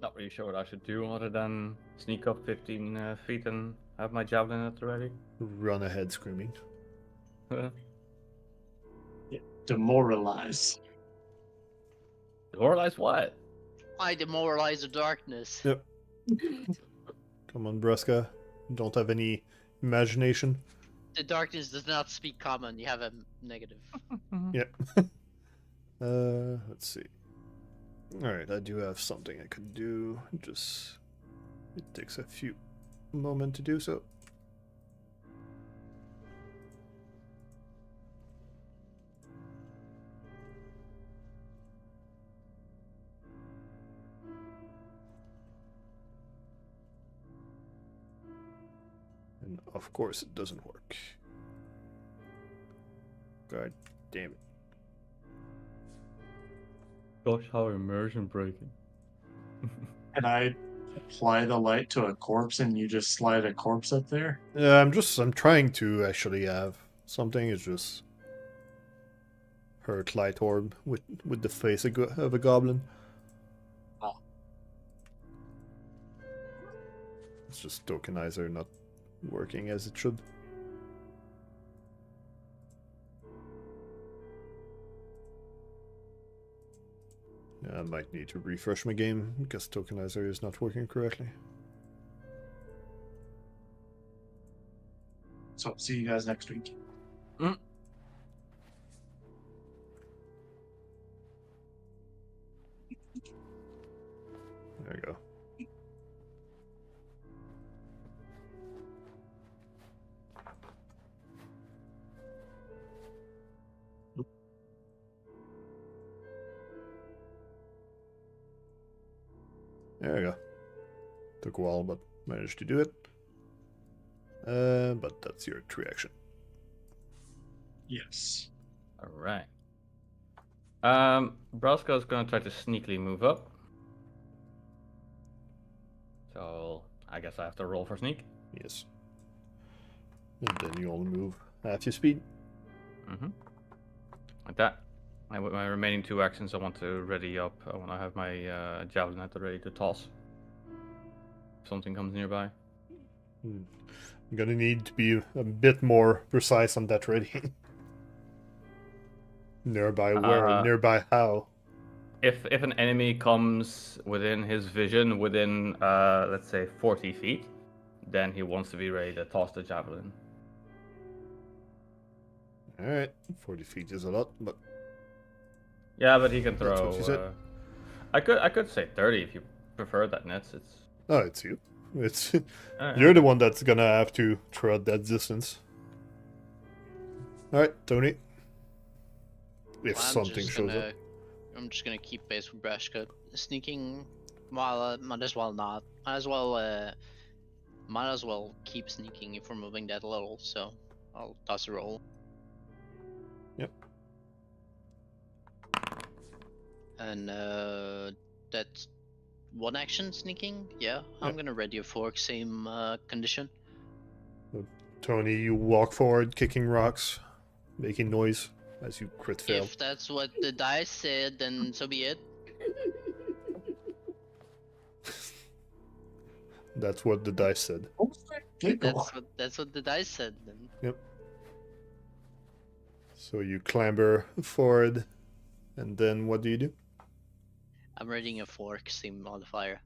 Not really sure what I should do other than sneak up 15 feet and have my javelin at the ready. Run ahead screaming. Demoralize. Demoralize what? I demoralize the darkness. Yep. Come on, Braska. Don't have any imagination. The darkness does not speak common. You have a negative. Yep. Let's see. Alright, I do have something I could do. Just it takes a few moments to do so. And of course it doesn't work. God damn it. Gosh, how immersion breaking. Can I apply the light to a corpse and you just slide a corpse up there? I'm trying to actually have something. It's just hurt light orb with the face of a goblin. Oh. It's just tokenizer not working as it should. I might need to refresh my game because tokenizer is not working correctly. So see you guys next week. There you go. There we go. Took a while, but managed to do it. But that's your reaction. Yes. Alright. Braska is gonna try to sneakily move up. So I guess I have to roll for sneak. Yes. And then you only move half your speed. Like that. And with my remaining 2 actions, I want to ready up. I want to have my javelin at the ready to toss. If something comes nearby. I'm gonna need to be a bit more precise on that ready. Nearby where? Nearby how? If an enemy comes within his vision, within let's say 40 feet, then he wants to be ready to toss the javelin. Alright, 40 feet is a lot, but Yeah, but he can throw. That's what you said. I could say 30 if you prefer that, Nets. It's. oh, it's you. It's you're the one that's gonna have to throw that distance. Alright, Tony. If Well, something shows up. I'm just gonna keep pace with Braska. Sneaking, well, might as well not. Might as well keep sneaking if we're moving that little. So I'll toss a roll. Yep. And that's 1 action sneaking. Yeah, I'm Yep. gonna ready a fork. Same condition. Tony, you walk forward, kicking rocks, making noise as you crit fail. If that's what the dice said, then so be it. That's what the dice said. That's what the dice said. Then Yep. So you clamber forward, and then what do you do? I'm readying a fork. Same modifier.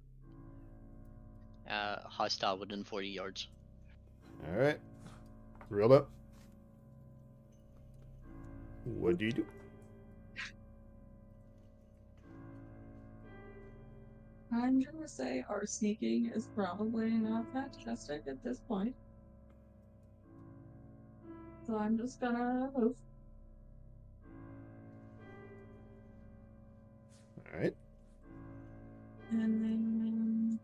Hostile within 40 yards. Alright. Rilla. What do you do? I'm gonna say our sneaking is probably not fantastic at this point. So I'm just gonna move. Alright. And then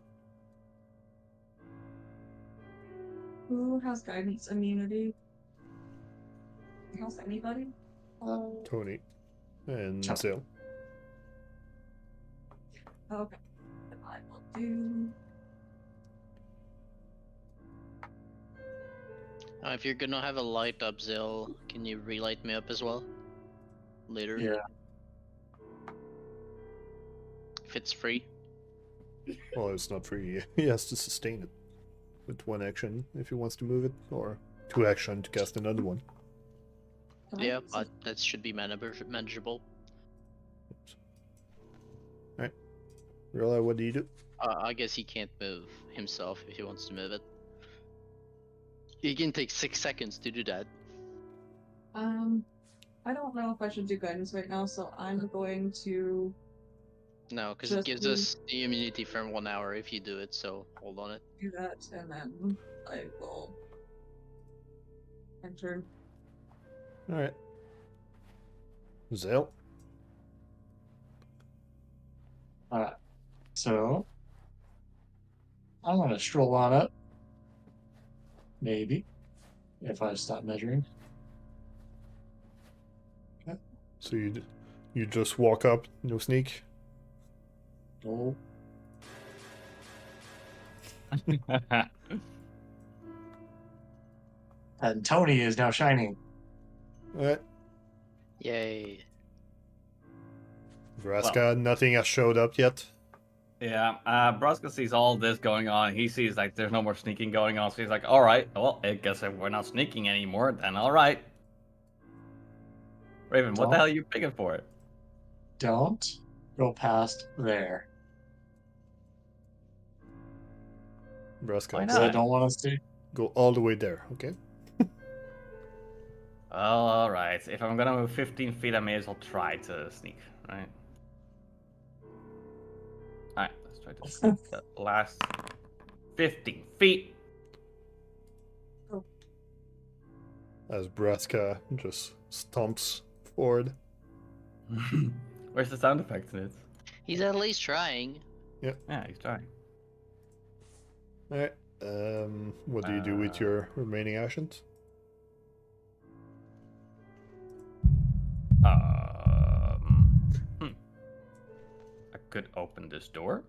who has guidance immunity? Has anybody? Tony. And Chuck. Zael. Okay. Then I will do. If you're gonna have a light up, Zael, can you relight me up as well? Later. Yeah. If it's free. Well, it's not free. He has to sustain it with one action if he wants to move it, or 2 action to cast another one. Yeah, but that should be manageable. Alright. Rilla, what do you do? I guess he can't move himself if he wants to move it. He can take 6 seconds to do that. I don't know if I should do guidance right now, so I'm going to. No, because it Just gives move. us the immunity for 1 hour if you do it, so hold on it. Do that, and then I will enter. Alright. Zael. Alright. So I'm gonna stroll on up. Maybe. If I stop measuring. So you just walk up, no sneak. Oh. And Tony is now shining. Alright. Yay. Braska, nothing has showed up yet. Yeah, Braska sees all this going on. He sees like there's no more sneaking going on, so he's like, all right, well, I guess if we're not sneaking anymore, then all right. Raven, what the hell are you picking for it? Don't go past there. Braska, Why So I not? don't want to see. go all the way there, okay? All right, if I'm gonna move 15 feet, I may as well try to sneak, right? All right, let's try to sneak the last 15 feet. As Braska just stomps forward. Where's the sound effects in it? He's at least trying. Yeah, he's trying. Alright. What do you do with your remaining actions? I could open this door.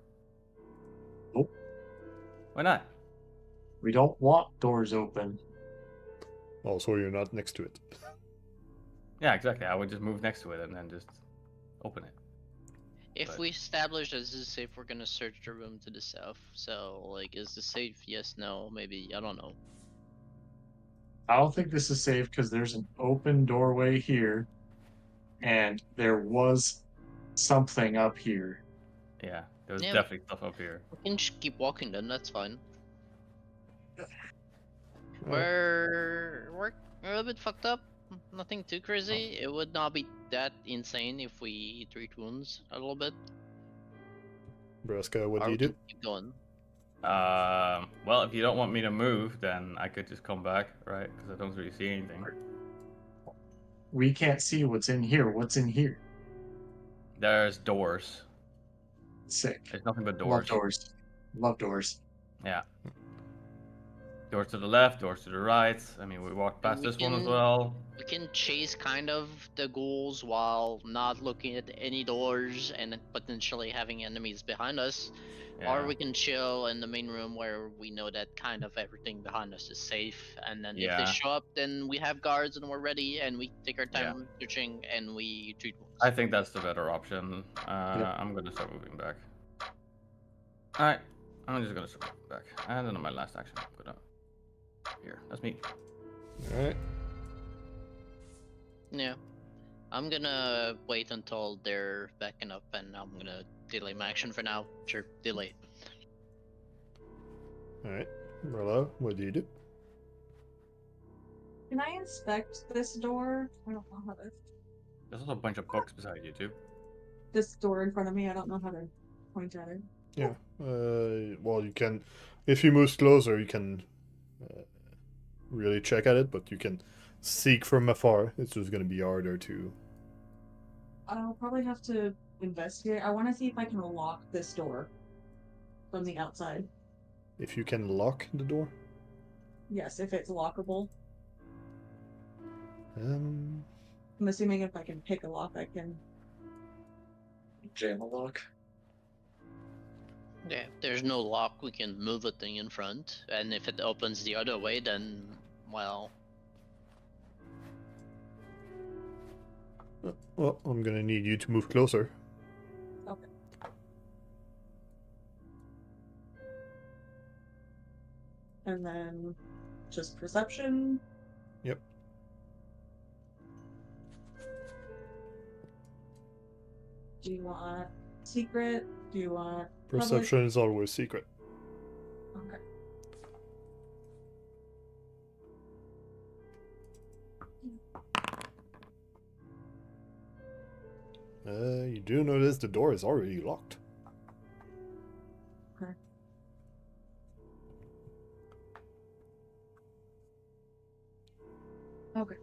Nope. Why not? We don't want doors open. Also, you're not next to it. Yeah, exactly. I would just move next to it and then just open it. If But- we establish this is safe, we're gonna search the room to the south. So, like, is this safe? Yes, no, maybe. I don't know. I don't think this is safe because there's an open doorway here, and there was something up here. Yeah, there was Yeah. definitely stuff up here. We can just keep walking then. That's fine. Alright. We're a little bit fucked up. Nothing too crazy. It would not be that insane if we treat wounds a little bit. Braska, what Or do we you do? can keep going. Well, if you don't want me to move, then I could just come back, right? Because I don't really see anything. We can't see what's in here. What's in here? There's doors. Sick. There's nothing but Love doors. doors. Love doors. Yeah. Doors to the left, doors to the right. I mean, we walked past We this one as can- well. We can chase kind of the ghouls while not looking at any doors and potentially having enemies behind us. Yeah. Or we can chill in the main room where we know that kind of everything behind us is safe. And then if Yeah. they show up, then we have guards and we're ready and we take our Yeah. time searching and we treat wounds. I think that's the better option. I'm gonna start moving back. Alright, I'm just gonna start moving back. And then on my last action, I'm gonna... Here, that's me. Alright. Yeah. I'm gonna wait until they're backing up and I'm gonna delay my action for now. Sure, delay. Alright. Rilla, what do you do? Can I inspect this door? I don't know how to. There's also a bunch of books beside you, too. This door in front of me, I don't know how to point at it. Yeah. Well, you can, if you move closer, you can really check at it, but you can seek from afar. It's just gonna be harder to. I'll probably have to investigate. I want to see if I can lock this door from the outside. If you can lock the door. Yes, if it's lockable. Um. I'm assuming if I can pick a lock, I can. Jam a lock. Yeah, if there's no lock, we can move a thing in front, and if it opens the other way, then, well, Well, I'm gonna need you to move closer. Okay. And then just perception. Yep. Do you want secret? Do you want Perception is always secret. public? Okay. You do notice the door is already locked. Okay. Okay.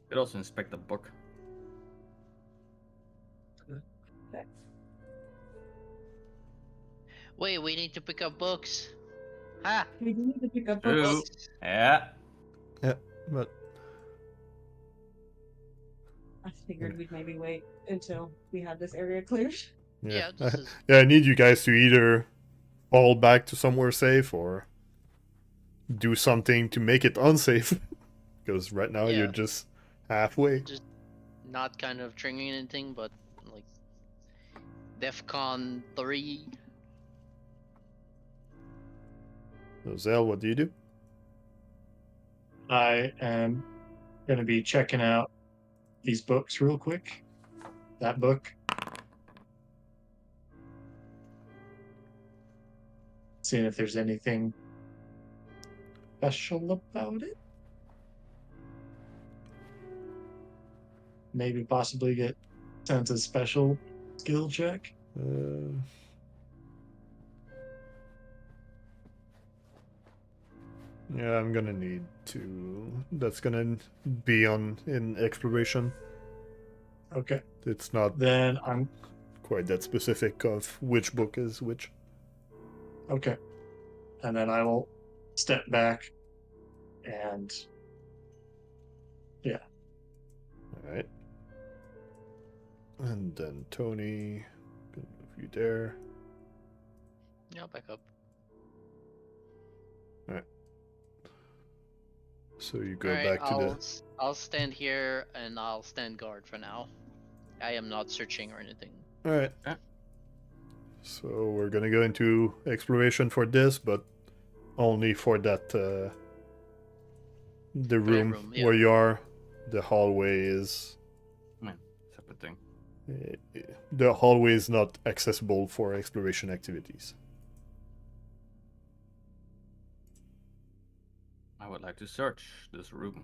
Could also inspect the book. wait, we need to pick up books. Ha! We do need to pick up True. books. Yeah. But I figured we'd maybe wait until we had this area cleared. Yeah, this is... yeah, I need you guys to either fall back to somewhere safe or do something to make it unsafe. Because right now Yeah. you're just halfway. Just not kind of triggering anything, but like DEFCON 3. So, Zael, what do you do? I am going to be checking out these books real quick. That book. Seeing if there's anything special about it. Maybe possibly get sent a special skill check. Yeah, I'm gonna need to. That's gonna be in exploration. Okay. It's not Then I'm quite that specific of which book is which. okay. And then I will step back and All right. And then Tony, gonna move you there. Yeah, I'll back up. So you go Alright, back to the. I'll stand here and I'll stand guard for now. I am not searching or anything. All right. Yeah. So we're gonna go into exploration for this, but only for that the room, room, yeah. where you are. The hallway is Separate thing. the hallway is not accessible for exploration activities. I would like to search this room.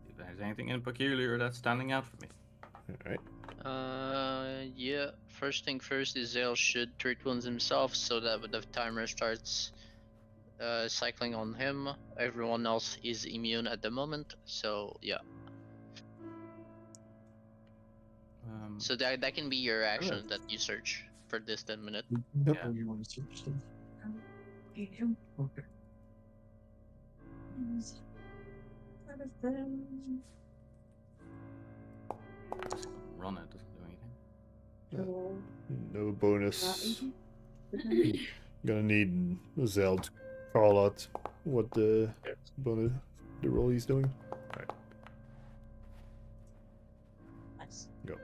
If there's anything in peculiar that's standing out for me. All right. Yeah. First thing first is Zael should treat wounds himself, so that when the timer starts cycling on him, everyone else is immune at the moment. So yeah. So that can be your action that you search for this 10 minute. Yep. Oh, you want to search stuff? You do. Okay. What is them? Run it doesn't do anything. Oh, No not bonus. easy. Gonna need Zael to call out what the bonus, the roll he's doing. Nice. Go.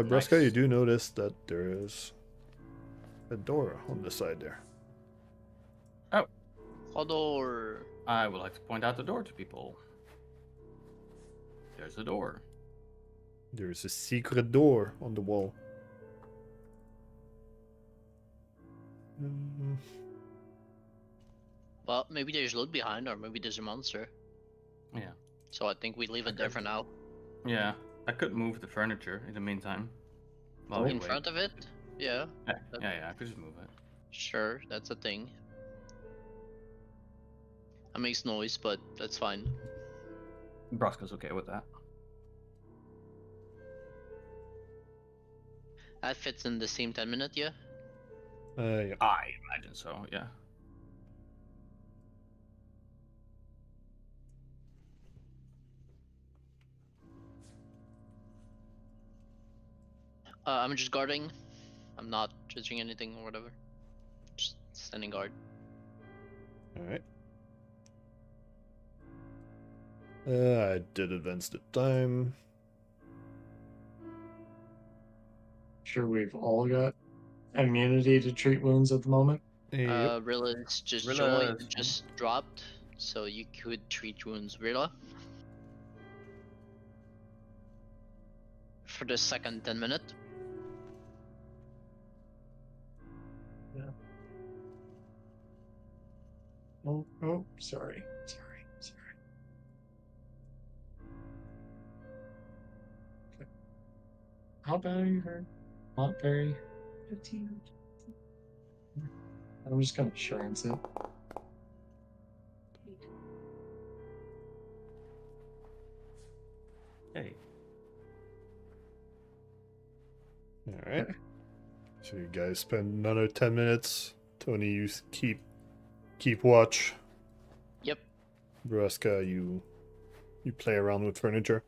Braska, Nice. you do notice that there is a door on the side there. Hodor. I would like to point out the door to people. There's a door. There's a secret door on the wall. Well, maybe there's loot behind, or maybe there's a monster. Yeah. So I think we leave it there for now. Yeah. I could move the furniture in the meantime. While we In wait. front of it? Yeah, Yeah, I could just move it. sure, that's a thing. It makes noise, but that's fine. Braska's okay with that. That fits in the same 10-minute, yeah? Yeah. I imagine so, yeah. I'm just guarding. I'm not judging anything or whatever. Just standing guard. Alright. I did advance the time. Sure, we've all got immunity to treat wounds at the moment. Yep. Rilla's just Rilla joined, is- just dropped, so you could treat wounds Rilla. For the second 10-minute. Oh, sorry. Okay. How bad are you hurt? Not very. 15. I'm just gonna insurance it. Hey. Alright. So you guys spend another 10 minutes. Tony, you keep watch. Yep. Braska, you play around with furniture.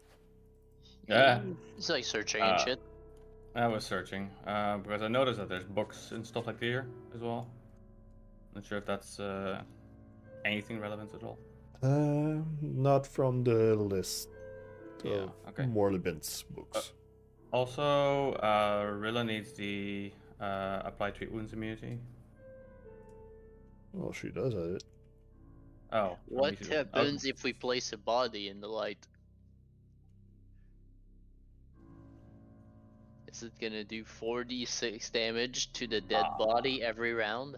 Yeah. It's like searching and shit. I was searching, because I noticed that there's books and stuff like here as well. Not sure if that's anything relevant at all. Not from the list Yeah, of okay. Morlibint's books. Also, Rilla needs the apply treat wounds immunity. Well, she does have it. Oh. What she doesn't. happens if we place a body in the light? Is it gonna do 4d6 damage to the dead body every round?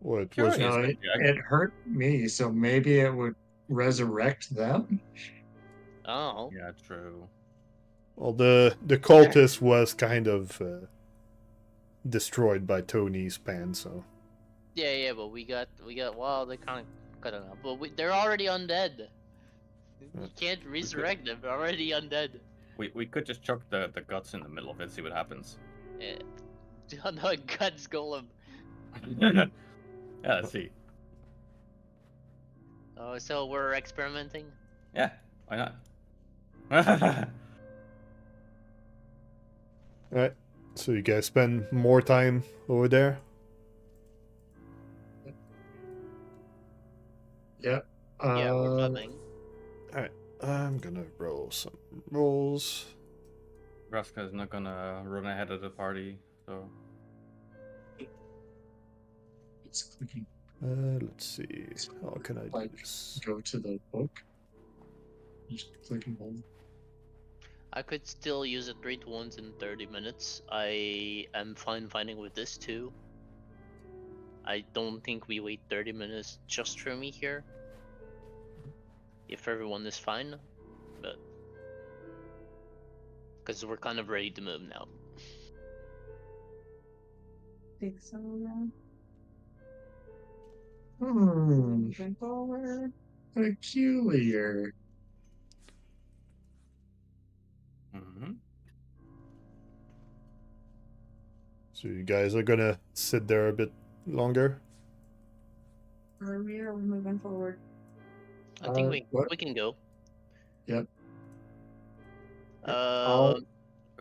Well, it Sure, was yeah. No, it hurt me, so maybe it would resurrect them. Oh. Yeah, true. well, the cultist was kind of destroyed by Tony's pan, so Yeah, but we got. Well, they kind of. I don't know, but they're already undead. You can't resurrect them. They're already undead. We could just chuck the guts in the middle of it, see what happens. Yeah. No, guts golem. Yeah, let's see. Oh, so we're experimenting. Yeah, why not? Alright. So you guys spend more time over there? Yeah. Yeah, we're moving. Alright. I'm gonna roll some rolls. Braska's not gonna run ahead of the party, so. It's clicking. Let's see. How can I do Like, this? go to the book. Just click and hold. I could still use it 3 to 1s in 30 minutes. I am fine finding with this too. I don't think we wait 30 minutes just for me here. If everyone is fine, but because we're kind of ready to move now. Think so, yeah. Moving forward. Peculiar. Mm-hmm. So you guys are gonna sit there a bit longer? Where are we? Are we moving forward? I think What? we can go. Yep. Uh, I'll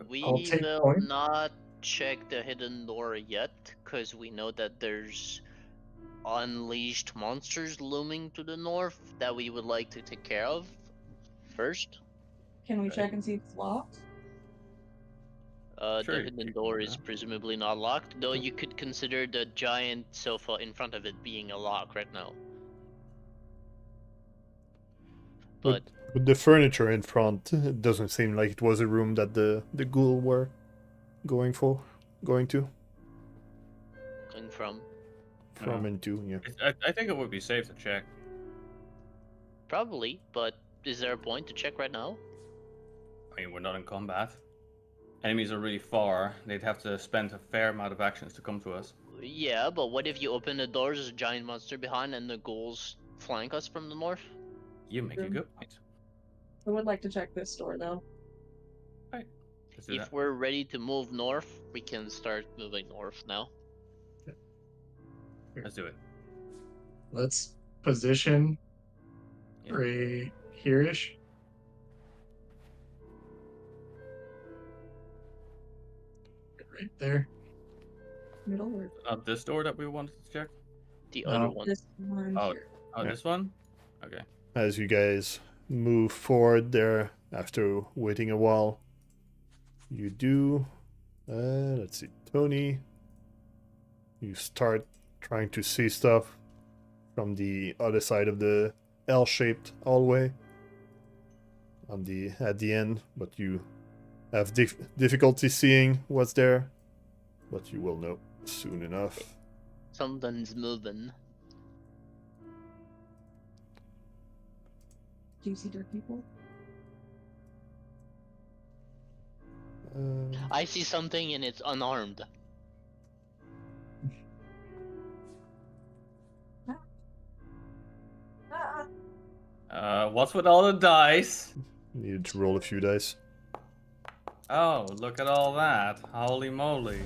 we take will point. not check the hidden door yet, because we know that there's unleashed monsters looming to the north that we would like to take care of first. Can we check and see if it's locked? Sure, The you hidden can door do is that. presumably not locked, though you could consider the giant sofa in front of it being a lock right now. But With the furniture in front, it doesn't seem like it was a room that the ghoul were going to. going From Yeah. into, yeah. I think it would be safe to check. probably, but is there a point to check right now? I mean, we're not in combat. enemies are really far, they'd have to spend a fair amount of actions to come to us. Yeah, but what if you open the doors, there's a giant monster behind, and the ghouls flank us from the north? You make a good point. I would like to check this door though. Right. Let's do If that. we're ready to move north, we can start moving north now. Let's do it. Let's position Yeah. right here-ish. Right there. Middle or Not this door that we wanted to check? The No. other one. this one Oh. here. Oh, Yeah. this one? Okay. As you guys move forward there after waiting a while, you do. Let's see, Tony. You start trying to see stuff from the other side of the L-shaped hallway at the end, but you have difficulty seeing what's there. But you will know soon enough. Something's moving. Do you see dirt people? I see something and it's unarmed. What's with all the dice? Need to roll a few dice. Oh, look at all that. Holy moly.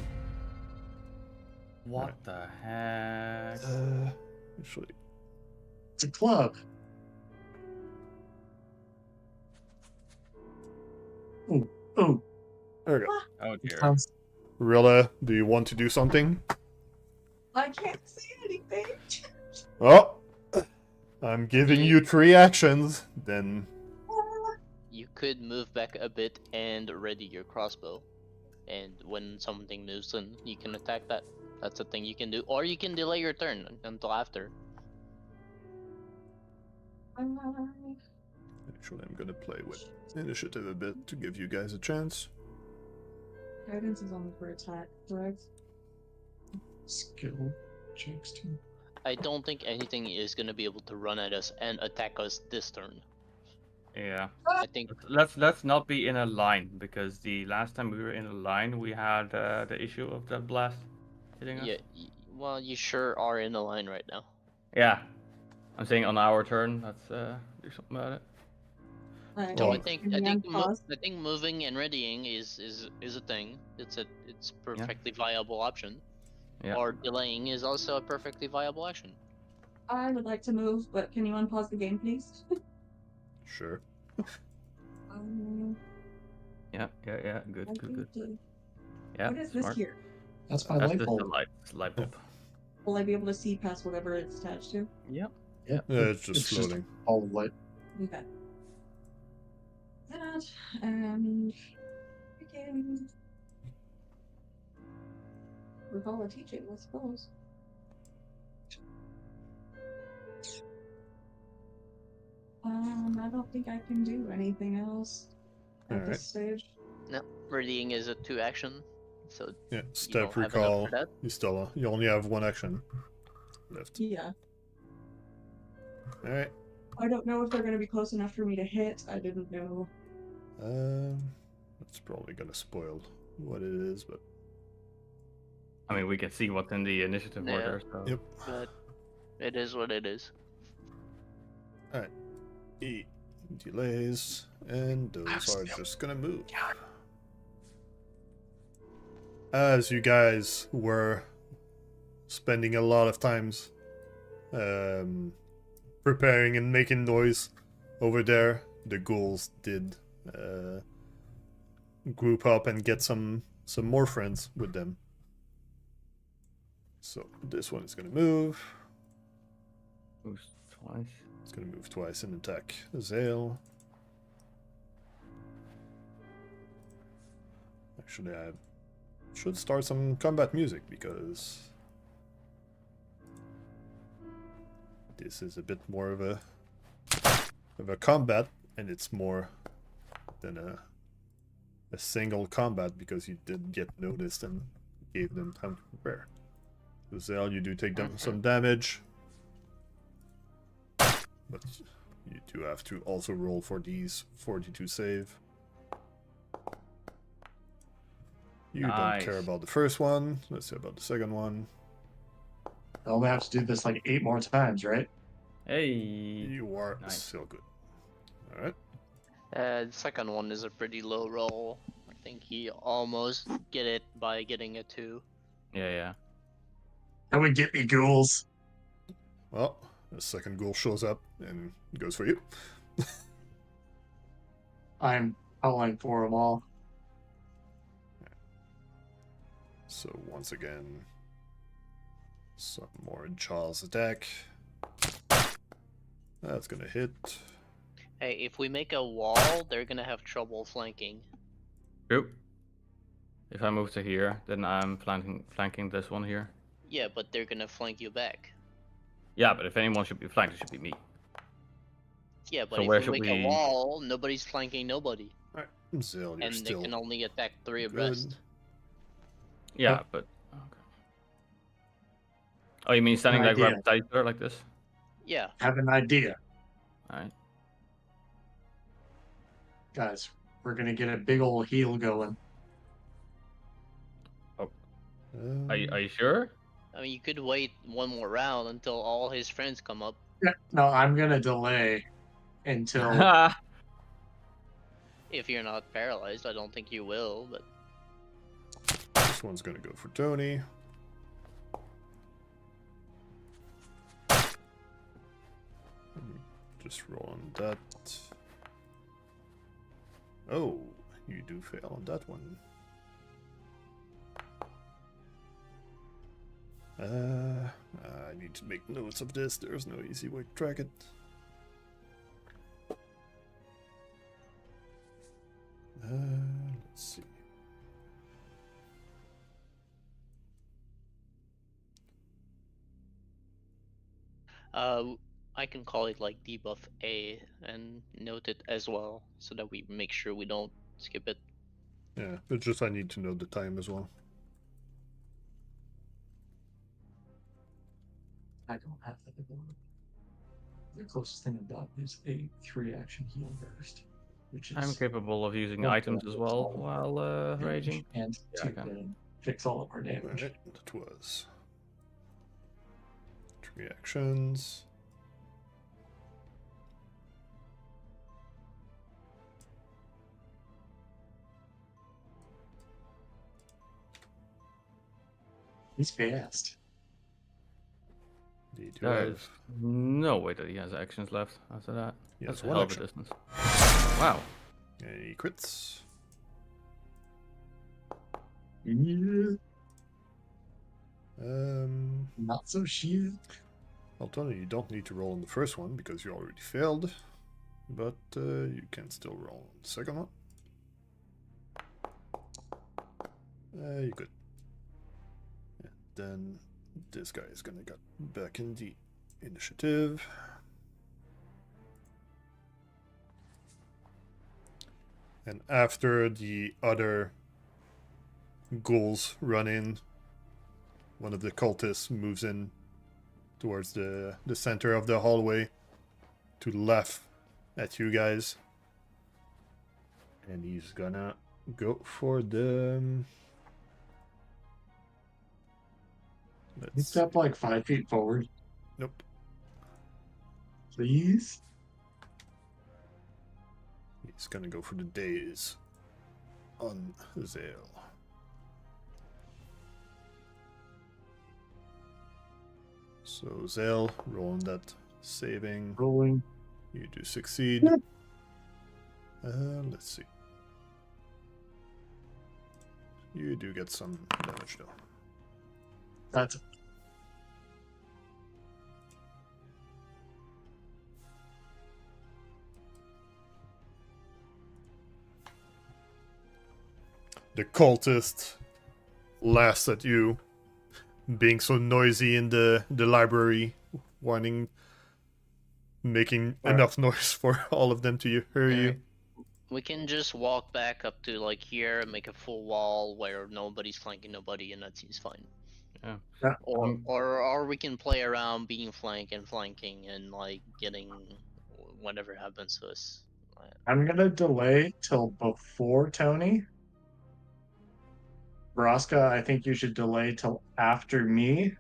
What the heck? Actually, It's a club. Oh, oh. there we go. Oh dear. Sounds Rilla, do you want to do something? I can't see anything. Oh, I'm giving you 3 actions. Then You could move back a bit and ready your crossbow. And when something moves in, you can attack that. That's a thing you can do. Or you can delay your turn until after. actually, I'm gonna play with initiative a bit to give you guys a chance. Guidance is only for attack, correct? skill checks too. I don't think anything is gonna be able to run at us and attack us this turn. Yeah. I think Let's not be in a line, because the last time we were in a line, we had the issue of that blast hitting us. yeah. Well, you sure are in a line right now. Yeah. I'm saying on our turn. Let's do something about it. Alright, Well, I think pause. moving and readying is a thing. It's perfectly viable option. Yeah. Or delaying is also a perfectly viable action. I would like to move, but can you unpause the game, please? Sure. Yeah. Good. Yeah. What is this Smart. here? That's my That's light just bulb. the light bulb. Will I be able to see past whatever it's attached to? Yep. Yeah, It's just just floating. all the light. Okay. That and begin. Recall a teaching, I suppose. I don't think I can do anything else at Alright. this stage. No, readying is a 2 action, so Yeah. don't Step have enough recall. for that? You only have 1 action left. Yeah. Alright. I don't know if they're going to be close enough for me to hit. I didn't know. That's probably gonna spoil what it is, but I mean, we can see what's in the initiative Yeah. order. So. Yep. But it is what it is. E delays, and those are just gonna move. As you guys were spending a lot of times preparing and making noise over there, the ghouls did group up and get some more friends with them. So this one is gonna move. Moves twice. It's gonna move twice and attack Zael. Actually, I should start some combat music because this is a bit more of a combat, and it's more than a single combat because you did get noticed and gave them time to prepare. So Zael, you do take some damage. But you do have to also roll for these 42 save. You don't care Nice. about the first one. Let's see about the second one. I only have to do this like 8 more times, right? Hey. You are Nice. still good. All right. The second one is a pretty low roll. I think he almost get it by getting a 2. Yeah. That would get me ghouls. Well, the second ghoul shows up and goes for you. I'm calling for them all. So once again, some more Jaws attack. That's gonna hit. Hey, if we make a wall, they're gonna have trouble flanking. True. If I move to here, then I'm flanking this one here. Yeah, but they're gonna flank you back. Yeah, but if anyone should be flanked, it should be me. Yeah, but So if where we should make we- a wall, nobody's flanking nobody. Alright, Zael, you're And they still can only attack 3 good. abreast. Yeah, but okay. Oh, you mean standing like idea. right beside each other like this? Yeah. Have an idea. Alright. Guys, we're going to get a big old heal going. Are you sure? I mean, you could wait one more round until all his friends come up. No, I'm going to delay until... If you're not paralyzed, I don't think you will, but This one's gonna go for Tony. Just roll on that. Oh, you do fail on that one. I need to make notes of this. There's no easy way to track it. Let's see. I can call it like debuff A and note it as well, so that we make sure we don't skip it. Yeah, but just I need to know the time as well. I don't have that ability. The closest thing I've got is a 3-action heal burst, which is I'm capable of using Okay, items as well that's all. while raging. and Yeah, to I can. fix all of our damage. Alright, that was 3 actions. He's fast. They do There have is no way that he has actions left after that. he That's has a one hell of a action. distance. Wow. And he crits. Yeah, Um, not so shit. I'll tell you, you don't need to roll on the first one because you already failed, but you can still roll on the second one. You're good. And then this guy is gonna get back in the initiative. And after the other ghouls run in, one of the cultists moves in towards the center of the hallway to the left at you guys. And he's gonna go for the... He Let's stepped see. like 5 feet forward, Nope. please. He's gonna go for the daze on Zael. So Zael, roll on that saving. Rolling. You do succeed. Yep. Let's see. You do get some damage though. That's The cultist laughs at you, being so noisy in the library, making Alright. enough noise for all of them to hear you. Alright. We can just walk back up to like here and make a full wall where nobody's flanking nobody, and that seems fine. Yeah. Or we can play around being flanking and like getting whatever happens to us. I'm gonna delay till before Tony. Braska, I think you should delay till after me,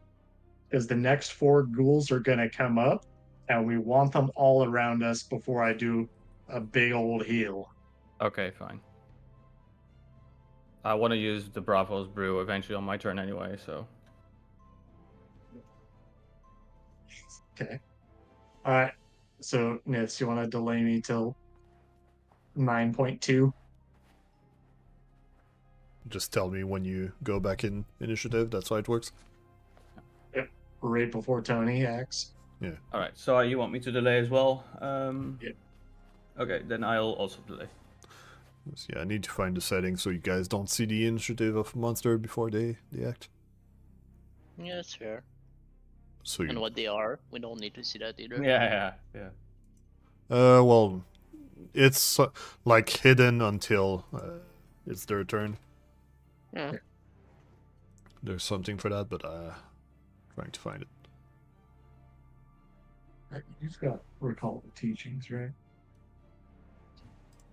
because the next 4 ghouls are gonna come up, and we want them all around us before I do a big old heal. Okay, fine. I want to use the Bravo's brew eventually on my turn anyway, so. Okay. Alright. So, Niths, you want to delay me till 9.2? Just tell me when you go back in initiative. That's how it works. Yep. Right before Tony acts. Yeah. All right. So you want me to delay as well? Yeah. Okay, then I'll also delay. So, yeah, I need to find the settings so you guys don't see the initiative of a monster before they act. Yeah, that's fair. So And you, what they are, we don't need to see that either. Yeah. well, it's like hidden until it's their turn. Yeah. There's something for that, but trying to find it. You've got recall the teachings, right?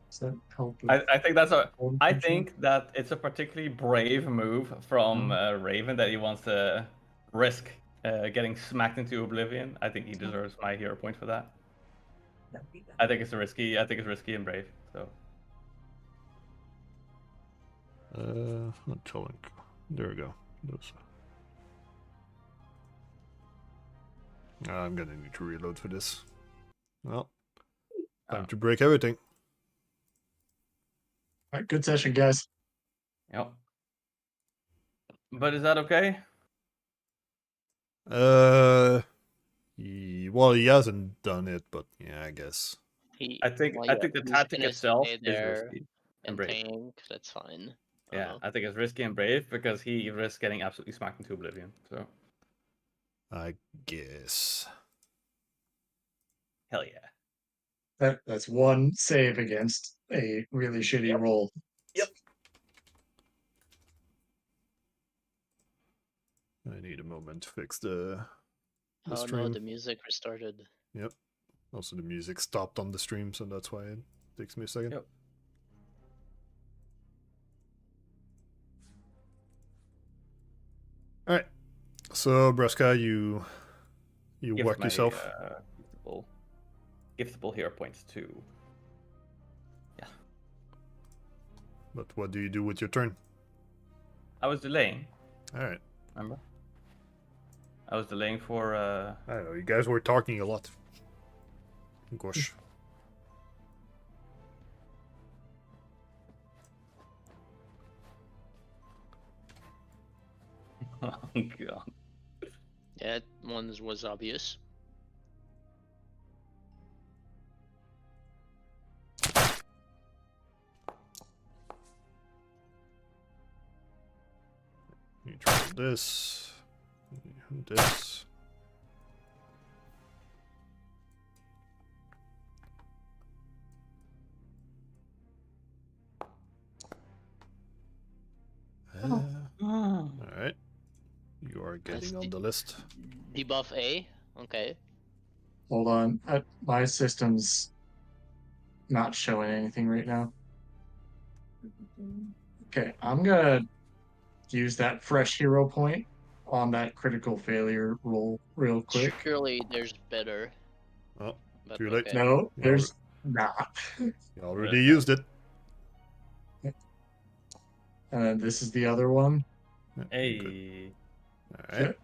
Does that help? With I think that's a. cold I control? think that it's a particularly brave move from Raven that he wants to risk getting smacked into oblivion. I think he deserves my hero point for that. I think it's risky. I think it's risky and brave. So. Not telling. There we go. Those. I'm gonna need to reload for this. Well, time to break everything. All right, good session, guys. Yep. But is that okay? Well, he hasn't done it, but yeah, I guess. I think the tactic itself is risky and brave. Tank, that's fine. Yeah, I think it's risky and brave because he risks getting absolutely smacked into oblivion. So. I guess. Hell yeah. That's one save against a really shitty roll. Yep. I need a moment to fix the Oh stream. no, the music restarted. Yep. Also, the music stopped on the stream, so that's why it takes me a second. Yep. All right. So, Braska, you Give whack my, yourself. Giftable hero points too. Yeah. But what do you do with your turn? I was delaying. All right. Remember? I was delaying for. I don't know. You guys were talking a lot. Gosh. Oh god. Yeah, that one was obvious. You try this. This. Alright. You are getting on the list. Debuff A? Okay. Hold on. My system's not showing anything right now. Okay, I'm gonna use that fresh hero point on that critical failure roll real quick. Surely there's better. Oh, But too late. okay. No, there's not. You already used it. And then this is the other one. Yeah, good. Hey. Alright.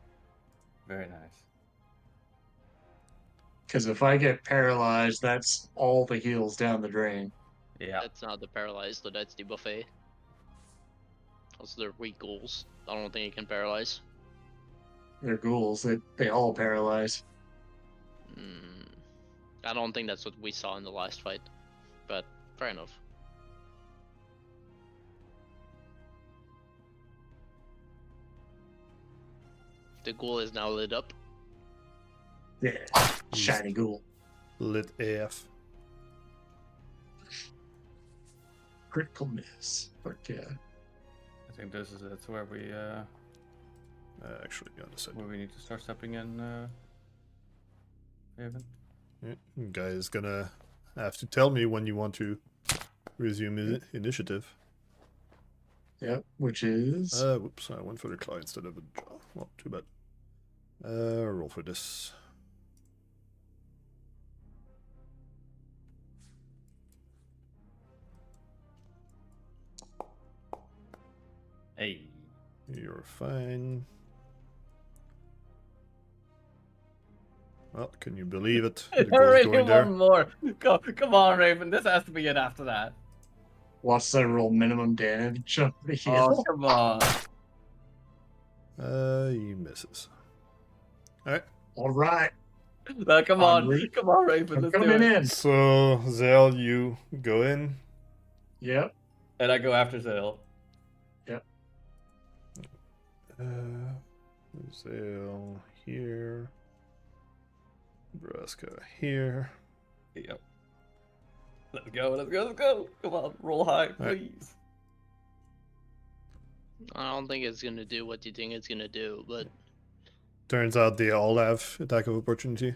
Very nice. Because if I get paralyzed, that's all the heals down the drain. Yeah. That's not the paralyzed, though. That's debuff A. Also, they're weak ghouls. I don't think it can paralyze. They're ghouls. They all paralyze. I don't think that's what we saw in the last fight. But fair enough. The ghoul is now lit up. Yeah, shiny ghoul. Lit AF. Critical miss. But yeah. I think this is it where we Actually, on the side. where we need to start stepping in. Haven. Yeah, you guys gonna have to tell me when you want to resume initiative. Yep, which is Whoops, I went for the claw instead of a jaw. Well, too bad. Roll for this. Hey. You're fine. Well, can you believe it? The goal's Hurry, going there. one more. Come on, Raven. This has to be it after that. watch that roll minimum damage on the Oh, heal. come on. He misses. Alright. All right, Well, come on. Lee. Come on, Raven. I'm Let's do coming it. in. So, Zael, you go in. Yep. And I go after Zael. Zael here. Braska here. Yep. Let's go. Let's go. Let's go. Come on. Roll high, Right. please. I don't think it's gonna do what you think it's gonna do, but Turns out they all have attack of opportunity.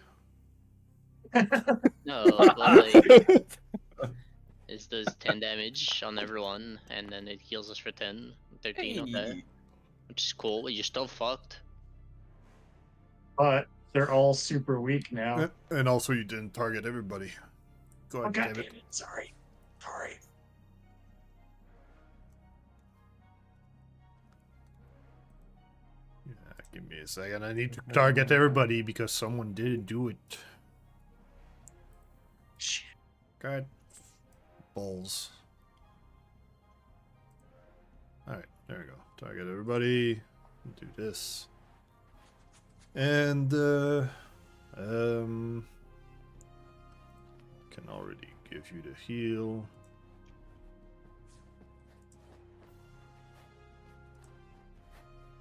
no, but like it does 10 damage on everyone, and then it heals us for 10, 13 on that, Hey. which is cool. You're still fucked. But they're all super weak now. And also, you didn't target everybody. Go Oh, ahead, God David. damn it. Sorry. Sorry. Yeah, give me a second. I need to target everybody because someone didn't do it. Shit. God. Balls. Alright, there we go. Target everybody. Do this. And, can already give you the heal.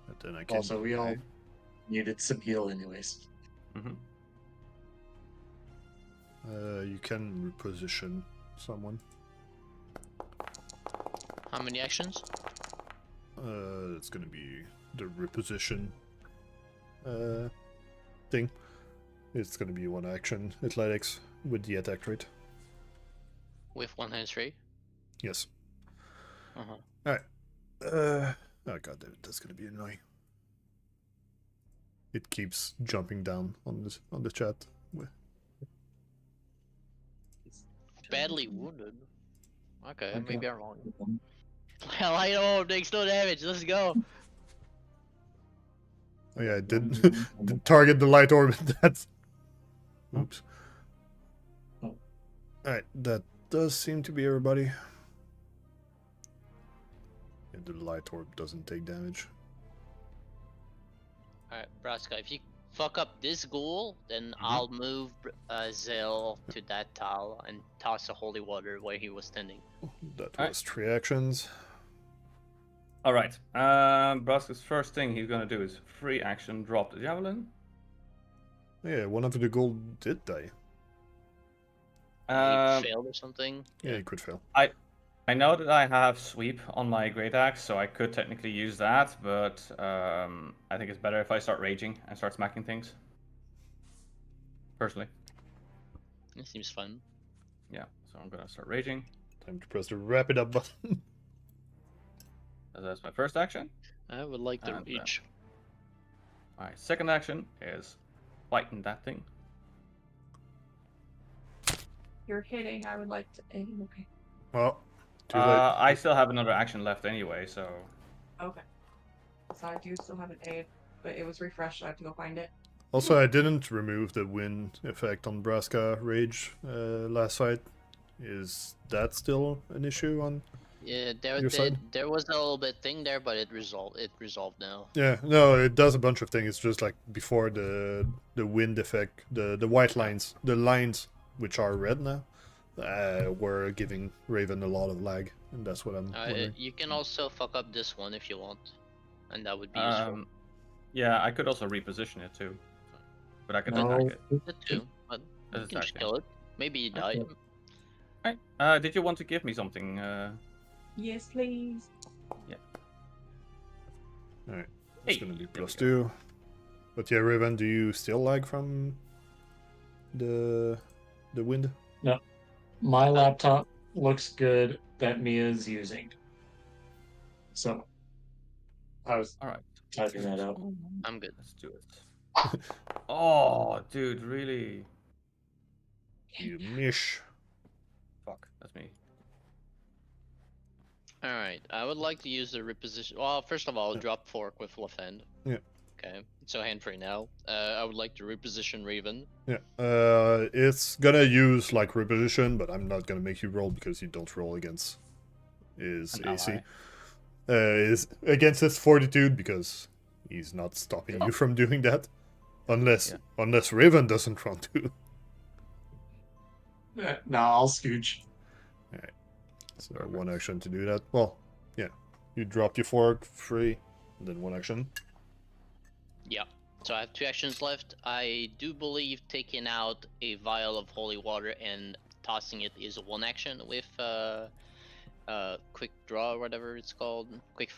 But then I can Also, we all needed some heal anyways. Mm-hmm. you can reposition someone. How many actions? It's gonna be the reposition thing. It's gonna be one action athletics with the attack rate. With one hand free? Yes. Uh-huh. Alright. Oh god damn it, that's gonna be annoying. It keeps jumping down on the chat. Badly wounded. Okay, Okay. maybe I'm wrong. Hell, I know, takes no damage. Let's go. Oh yeah, I did target the light orb. That's oops. Oh. Alright, that does seem to be everybody. Yeah, the light orb doesn't take damage. Alright, Braska, if you fuck up this goal, then I'll move Zael to that tile and toss the holy water where he was standing. That Alright. was 3 actions. All right. Braska's first thing he's gonna do is free action, drop the javelin. Yeah, one of the gold did die. He failed or something. Yeah, he could fail. I know that I have sweep on my great axe, so I could technically use that, but I think it's better if I start raging and start smacking things. Personally, It seems fun. yeah. So I'm gonna start raging. Time to press the wrap it up button. That's my first action. I would like to And, reach. My second action is fighting that thing. You're hitting. I would like to aim. Okay. Well, too late. I still have another action left anyway, so Okay. So I do still have an aid, but it was refreshed. I have to go find it. Also, I didn't remove the wind effect on Braska Rage last fight. Is that still an issue on? Yeah, Your side? there was a little bit thing there, but it resolved now. Yeah, no, it does a bunch of things. It's just like before the wind effect, the white lines, the lines which are red now, were giving Raven a lot of lag, and that's what I'm wondering. You can also fuck up this one if you want, and that would be useful. yeah, I could also reposition it too, but I could No. attack it. The two, but you That's can just attacking. kill it. Maybe you die. Alright. Did you want to give me something? Yes, please. Alright, it's Hey, gonna be there we +2. But yeah, Raven, do you still lag from the wind? My laptop looks good that Mia's using. So I was All right. typing that out. I'm good. Let's do it. Oh, dude, really? You mish. Fuck, that's me. Alright, I would like to use the reposition. Well, first of all, Yeah. drop Fork with left hand. Yeah. Okay, so hand free now. I would like to reposition Raven. Yeah. It's gonna use like reposition, but I'm not gonna make you roll because you don't roll against his An AC. ally. Is against his fortitude because he's not stopping you from doing that, unless Raven doesn't want to. No, I'll scooch. So one action to do that. Well, yeah, you drop your fork free, and then one action. Yeah. So I have 2 actions left. I do believe taking out a vial of holy water and tossing it is 1 action with quick draw or whatever it's called. Quick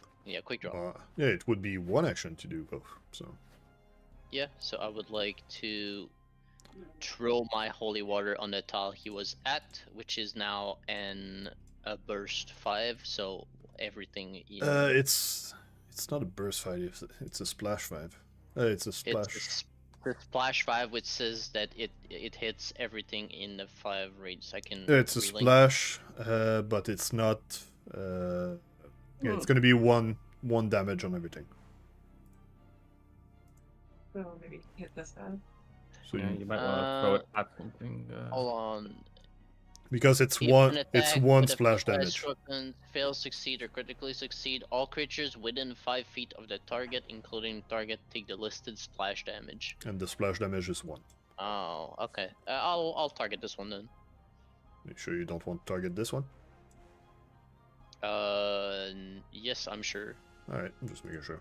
draw. Yeah, it would be one action to do both. So Yeah, so I would like to throw my holy water on the tile he was at, which is now a burst 5, so everything in it's not a burst 5. It's a splash 5. It's a splash. it's the splash 5, which says that it hits everything in the 5 range. I can It's a relink. splash, but it's not. Yeah, it's gonna be one damage on everything. So maybe hit this guy. So Yeah, you might want to throw it at something. Hold on. because it's If one, an it's attack one with a splash flash damage. weapon fails, succeed, or critically succeed, all creatures within 5 feet of the target, including target, take the listed splash damage. And the splash damage is 1. Oh, okay. I'll target this one then. You sure you don't want to target this one? Yes, I'm sure. Alright, I'm just making sure.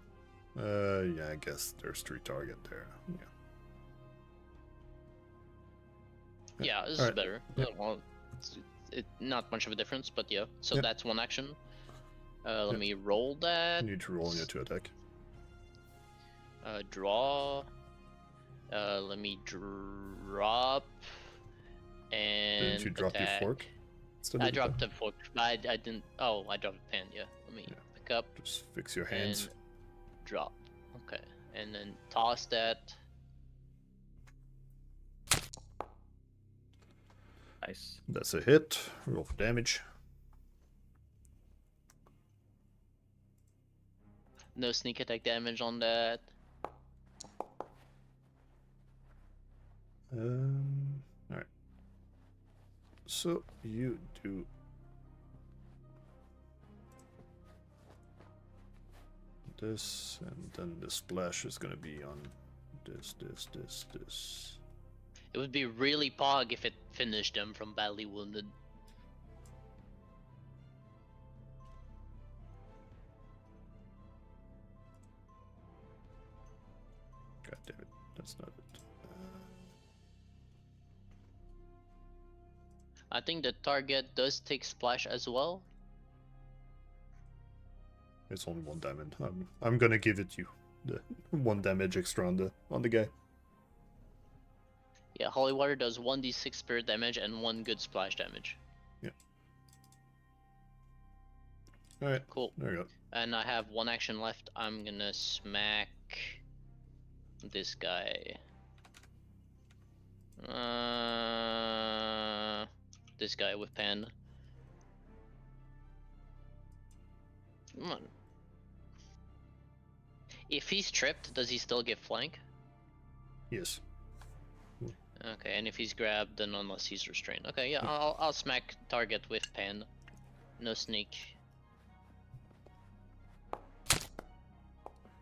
Yeah, I guess there's 3 target there. Yeah. Yeah, this is Alright. better. Yeah. Well, not much of a difference, but yeah. So Yeah. that's 1 action. Let Yeah. me roll that. You need to roll on your 2 attack. Draw. Let me drop. And Didn't you drop your attack. fork? Instead I of the dropped pen? the fork. I didn't. Oh, I dropped a pen. Yeah. Let me Yeah. pick up Just fix your hands. and drop. Okay, and then toss that. Nice. That's a hit. Roll for damage. No sneak attack damage on that. Alright. So you do this, and then the splash is gonna be on this. It would be really pog if it finished them from badly wounded. God damn it, that's not it. I think the target does take splash as well. It's only 1 damage. I'm gonna give it you. The 1 damage extra on the guy. Yeah, holy water does 1d6 spirit damage and 1 good splash damage. Alright, Cool. there we go. And I have 1 action left. I'm gonna smack this guy. This guy with pen. Come on. If he's tripped, does he still get flank? Yes. Okay, and if he's grabbed, then unless he's restrained. Okay, yeah, I'll smack target with pen. No sneak.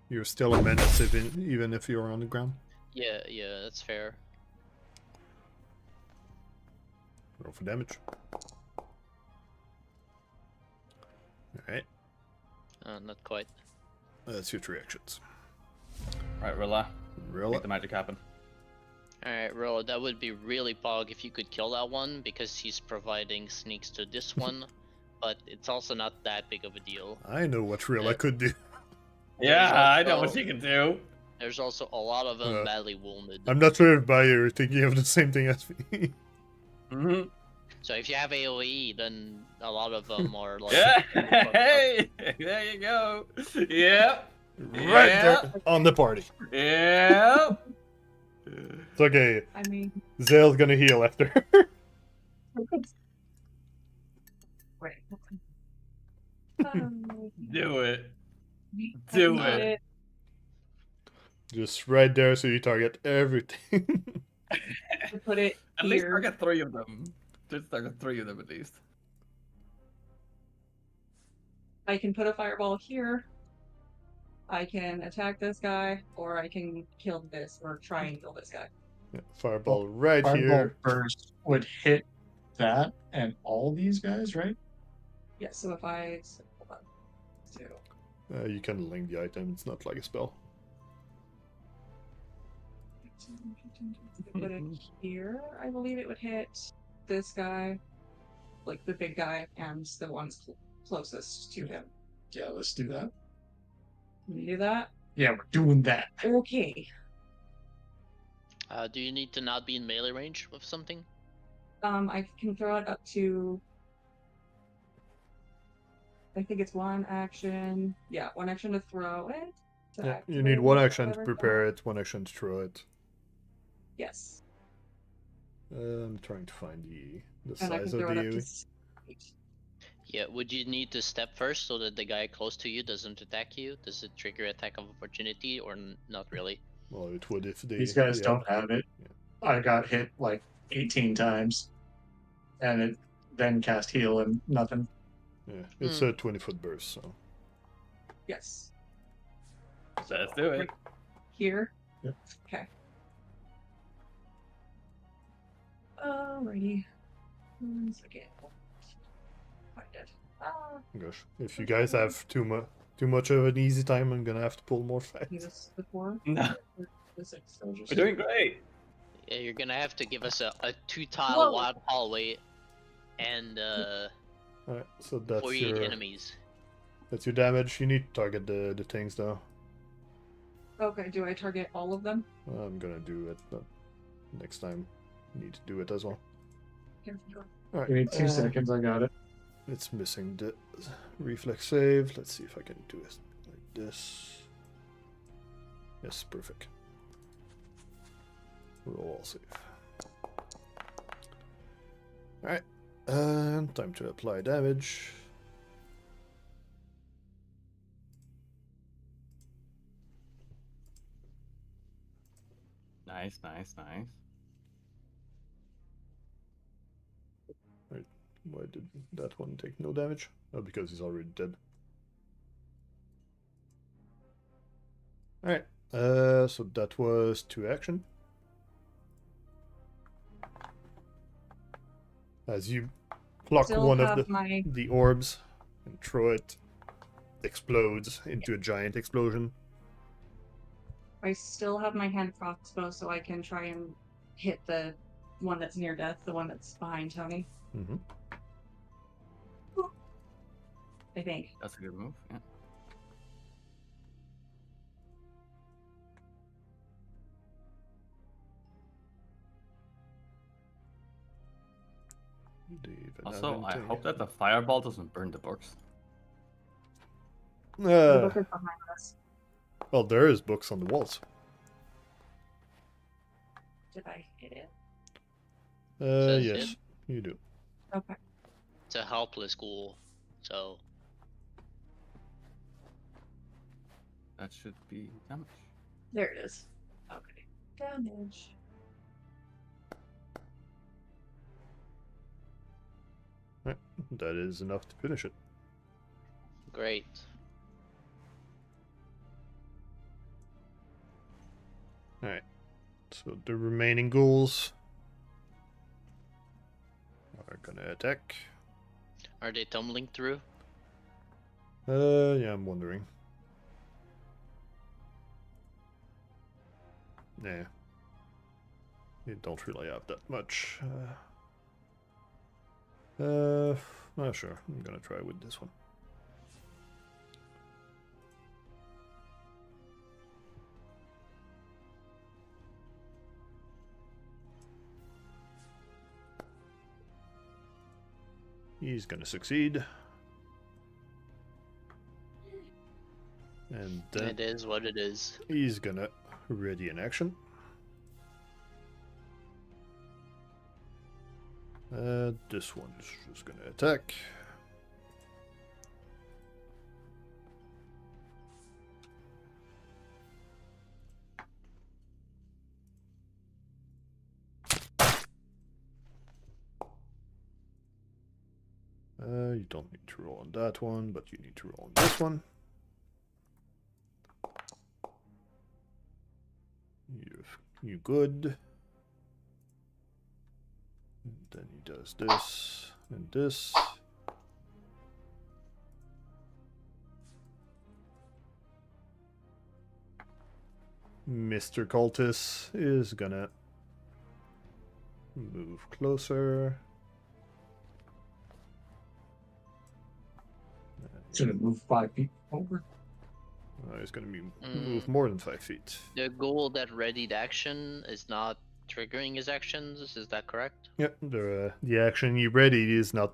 You're still a menace even if you're on the ground. Yeah, that's fair. Roll for damage. Alright, Not quite. that's your 3 actions. Right, Rilla. Roll Make it. the magic happen. Alright, Rilla, that would be really pog if you could kill that one, because he's providing sneaks to this one, but it's also not that big of a deal. I know what Rilla Yeah. could do. Yeah, I know what also- she can do. There's also a lot of them Uh, badly wounded. I'm not sure if you're thinking of the same thing as me. Mm-hmm. So if you have AoE, then a lot of them are like. Yeah. Hey, there you go. Yep. Right Yeah. there on the party. Yep. It's okay. I mean, Zael's gonna heal after. wait. Do it. I Do can it. Just right there, so you target everything. To put it At least here. target 3 of them. Just target 3 of them at least. I can put a fireball here. I can attack this guy, or I can kill this, or try and kill this guy. Yeah, fireball right Fireball here. burst would hit that and all these guys, right? Yeah, so if I... So, hold on. So, You can link the item, it's not like a spell. put it here. I believe it would hit this guy, like the big guy, and the ones closest to him. Yeah, let's do that. Can you do that? Yeah, we're doing that. Okay. Do you need to not be in melee range with something? I can throw it up to... I think it's one action. Yeah, one action to throw it. To Yeah, you activate need it, one action to whatever. prepare it, one action to throw it. Yes. I'm trying to find the And I can size of throw the it up to AoE. 8. Yeah, would you need to step first so that the guy close to you doesn't attack you? Does it trigger attack of opportunity or not really? Well, it would if they. These guys they don't have it. Yeah. I got hit like 18 times, and it then cast heal and nothing. Yeah, it's a 20-foot burst, so. Yes. Let's do it. Here? Yep. Okay. Alrighty. 1 second. Find it. Gosh, if you guys have too much of an easy time, I'm gonna have to pull more fights. Use this before. No, The 6. So just... we're doing great. Yeah, you're gonna have to give us a 2-tile Whoa. wide hallway and Alright, so that's 48 your enemies. that's your damage. You need to target the things though. Okay, do I target all of them? I'm gonna do it, but next time you need to do it as well. Here we go. Alright. Give me 2 seconds, I got it. It's missing the reflex save. Let's see if I can do it like this. Yes, perfect. Roll all save. Alright, and time to apply damage. Nice, nice, nice. Why did that one take no damage? Oh, because he's already dead. Alright, so that was 2 action. As you pluck Still one of have the orbs and throw it, explodes into a giant explosion. I still have my hand crossbow, so I can try and hit the one that's near death, the one that's behind Tony. Mm-hmm. I think. That's a good move. Yeah. Also, I hope that the fireball doesn't burn the books. The book is behind us. Well, there is books on the walls. Did I hit it? Says Yes, it. you do. Okay. It's a helpless ghoul, so That should be damage. There it is. Okay. Damage. Right. That is enough to finish it. great. Alright. So the remaining ghouls are gonna attack. Are they tumbling through? Yeah, I'm wondering. Nah. You don't really have that much. Sure. I'm gonna try with this one. He's gonna succeed. And then It is what it is. he's gonna ready an action. This one's just gonna attack. You don't need to roll on that one, but you need to roll on this one. You good. And then he does this and this. Mr. Cultist is gonna move closer. Should have moved 5 feet over. He's gonna move more than 5 feet. The goal that readied action is not triggering his actions. Is that correct? Yep, the action you ready is not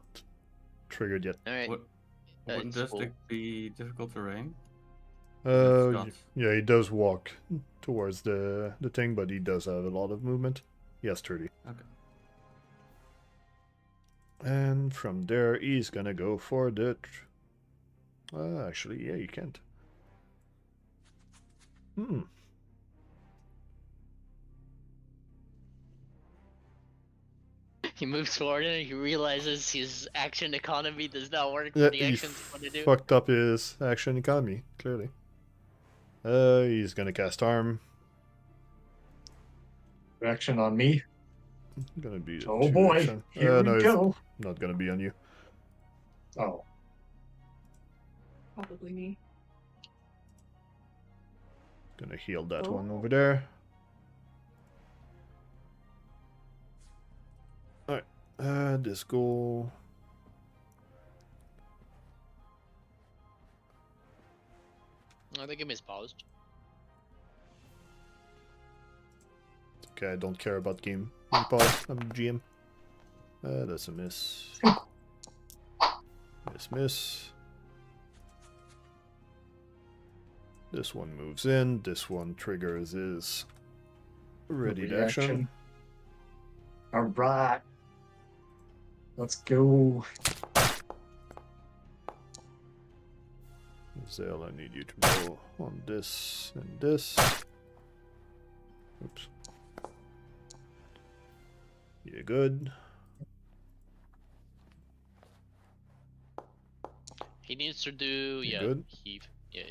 triggered yet. All right. Wouldn't That's this cool. be difficult terrain? Yeah, he does walk towards the thing, but he does have a lot of movement. He has 30. Okay. And from there, he's gonna go for the... actually, yeah, you can't. He moves forward and he realizes his action economy does not work Yeah, for the he actions he want to do. fucked up his action economy, clearly. He's gonna cast Arm. Action on me. Gonna be a Oh boy, two-action. here No, we it's go. not gonna be on you. Oh, Probably me. Gonna heal that Oh. one over there. Alright, this goal. I think he mispaused. Okay, I don't care about game pause. I'm GM. That's a miss. Miss. This one moves in. This one triggers his ready action. All right. Let's go. Zael, I need you to roll on this and this. Oops. Yeah, good. He needs to do You good? Yeah.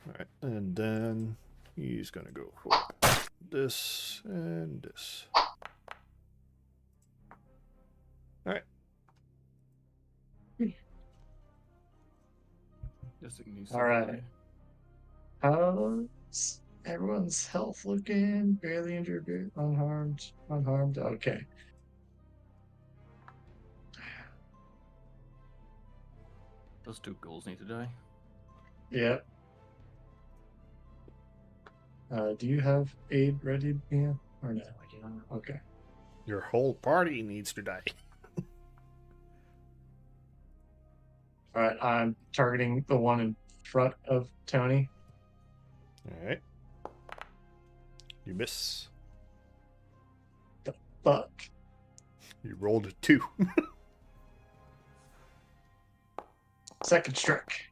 Alright, and then he's gonna go for this and this. Alright. All right. How's everyone's health looking? Barely injured, unharmed. Okay. Those 2 ghouls need to die. Yep. Do you have aid ready, Mia? Or no? Okay. Your whole party needs to die. All right. I'm targeting the one in front of Tony. Alright. You miss. Fuck. You rolled a 2. Second strike.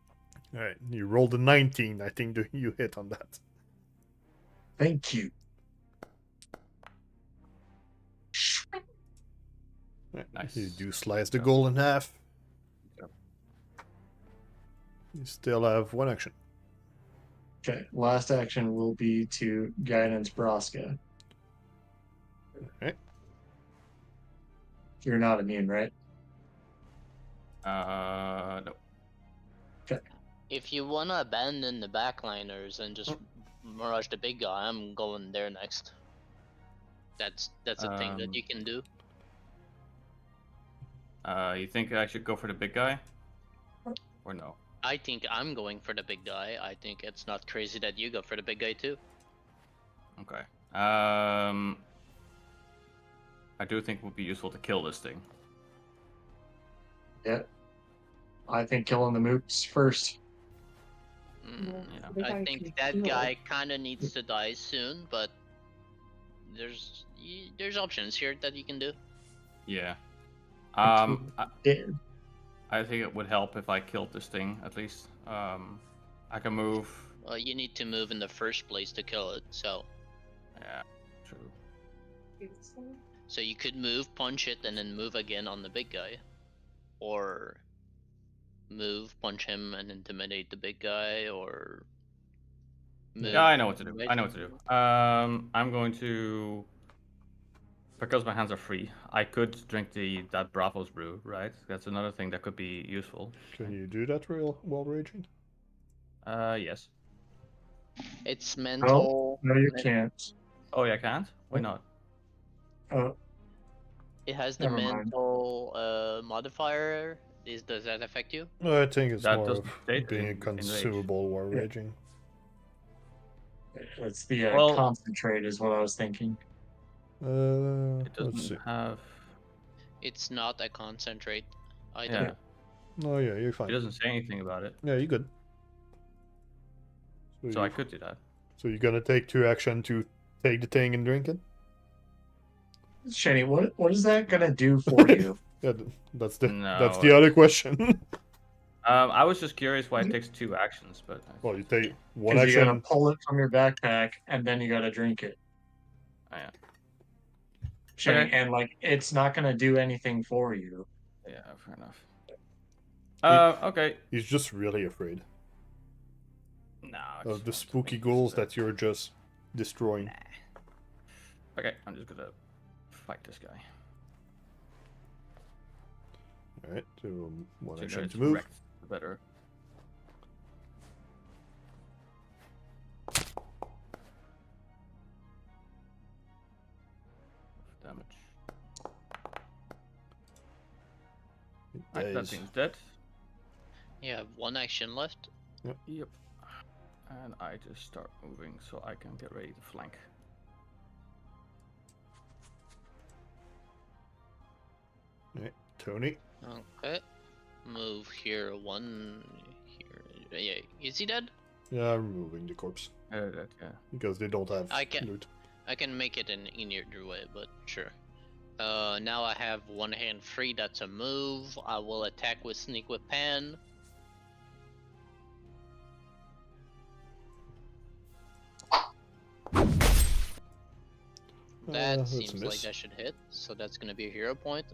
Alright, you rolled a 19. I think you hit on that. Thank you. Right. Nice. You do slice the Good job. goal in half. Good job. You still have one action. Okay. Last action will be to guidance Braska. Alright. You're not immune, right? No. If you wanna abandon the backliners and just rush the big guy, I'm going there next. That's a thing that you can do. You think I should go for the big guy? Or no? I think I'm going for the big guy. I think it's not crazy that you go for the big guy too. Okay. I do think it would be useful to kill this thing. Yeah. I think killing the mooks first. Well, Yeah. the I guy think can that heal. guy kind of needs to die soon, but there's options here that you can do. Yeah. Until I, dead. I think it would help if I killed this thing at least. I can move. Well, you need to move in the first place to kill it, so Yeah, true. so you could move, punch it, and then move again on the big guy, or move, punch him, and intimidate the big guy, or move. Yeah, I know what to do. I know what to do. I'm going to, because my hands are free, I could drink that Bravos brew, right? That's another thing that could be useful. Can you do that while raging? Yes. It's No, mental. no, you can't. Oh, yeah, I can't? Why not? Oh, It has the Never mind. mental modifier. Does that affect you? I think it's That more doesn't of state being a in rage. consumable while Yeah. raging. it's the Well- concentrate is what I was thinking. It Let's see. doesn't have. It's not a concentrate either. Yeah. Oh yeah, you're fine. It doesn't say anything about it. Yeah, you're good. So I could do that. So you're gonna take 2 action to take the thing and drink it? Shenny, what is that gonna do for you? Yeah, that's the No, other question. I was just curious why it takes 2 actions, but Well, you take 1 Because you gotta action. pull it from your backpack and then you gotta drink it. oh, yeah. Shenny, Okay. and like it's not gonna do anything for you. Yeah, fair enough. Okay. He's just really afraid No. of the spooky ghouls that you're just destroying. Okay, I'm just gonna fight this guy. Alright, so 1 So action it's to move. wrecked, the better. Damage. Right, that Dies. thing's dead. You have 1 action left. Yep. And I just start moving so I can get ready to flank. Alright, Tony. Okay. Move here, 1 here. Yeah, is he dead? Yeah, I'm removing the corpse. Yeah. Because they don't have I can- loot. I can make it in either way, but sure. Now I have 1 hand free. That's a move. I will attack with sneak with pan. That that's a seems like miss. that should hit, so that's gonna be a hero point.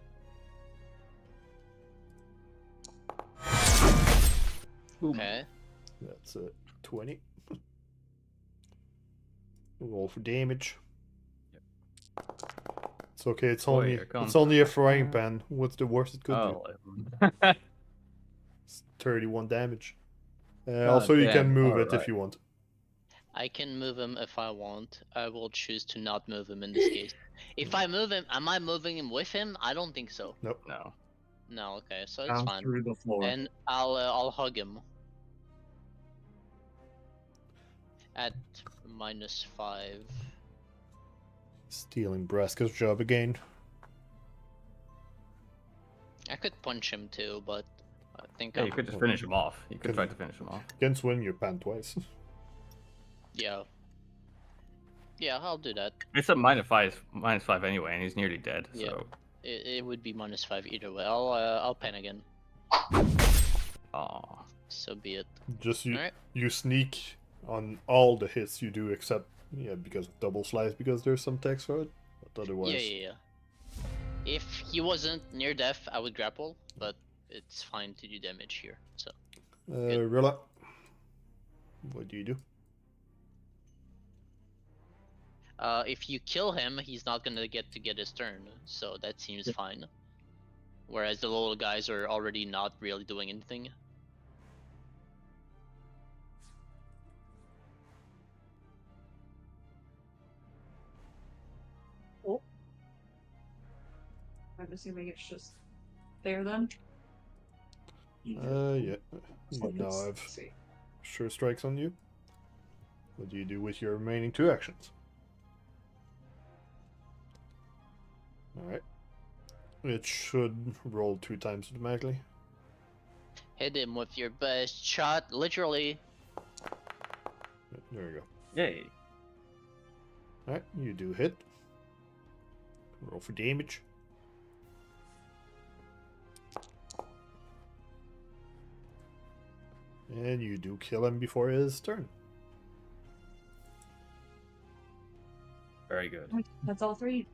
Okay. That's a 20. Roll for damage. It's okay. It's Boy, only here comes- it's only a frying pan. What's the worst it could do? Oh, It's 31 damage. Also, you can damn, move it if alright. you want. I can move him if I want. I will choose to not move him in this case. If I move him, am I moving him with him? I don't think so. Nope. no. No, okay, so it's Down fine. through the floor. And I'll hug him. At -5. Stealing Braska's job again. I could punch him too, but I think Yeah, I'm... you could just finish him off. You could Could- try to finish him off. You can swing your pan twice. Yeah. Yeah, I'll do that. It's a -5 anyway, and he's nearly dead. Yeah. So, It would be -5 either way. I'll pen again. aw. So be it. Just Alright. you sneak on all the hits you do except because of double slice because there's some text for it. But otherwise, Yeah. If he wasn't near death, I would grapple, but it's fine to do damage here. So Rilla, what do you do? if you kill him, he's not gonna get his turn, so that seems fine. Whereas the little guys are already not really doing anything. I'm assuming it's just there then. Yeah. You now Let's have see. sure strikes on you. What do you do with your remaining 2 actions? Alright. It should roll 2 times automatically. Hit him with your best shot, literally. There you go. Yay. Alright, you do hit. Roll for damage. And you do kill him before his turn. Very good. That's all 3.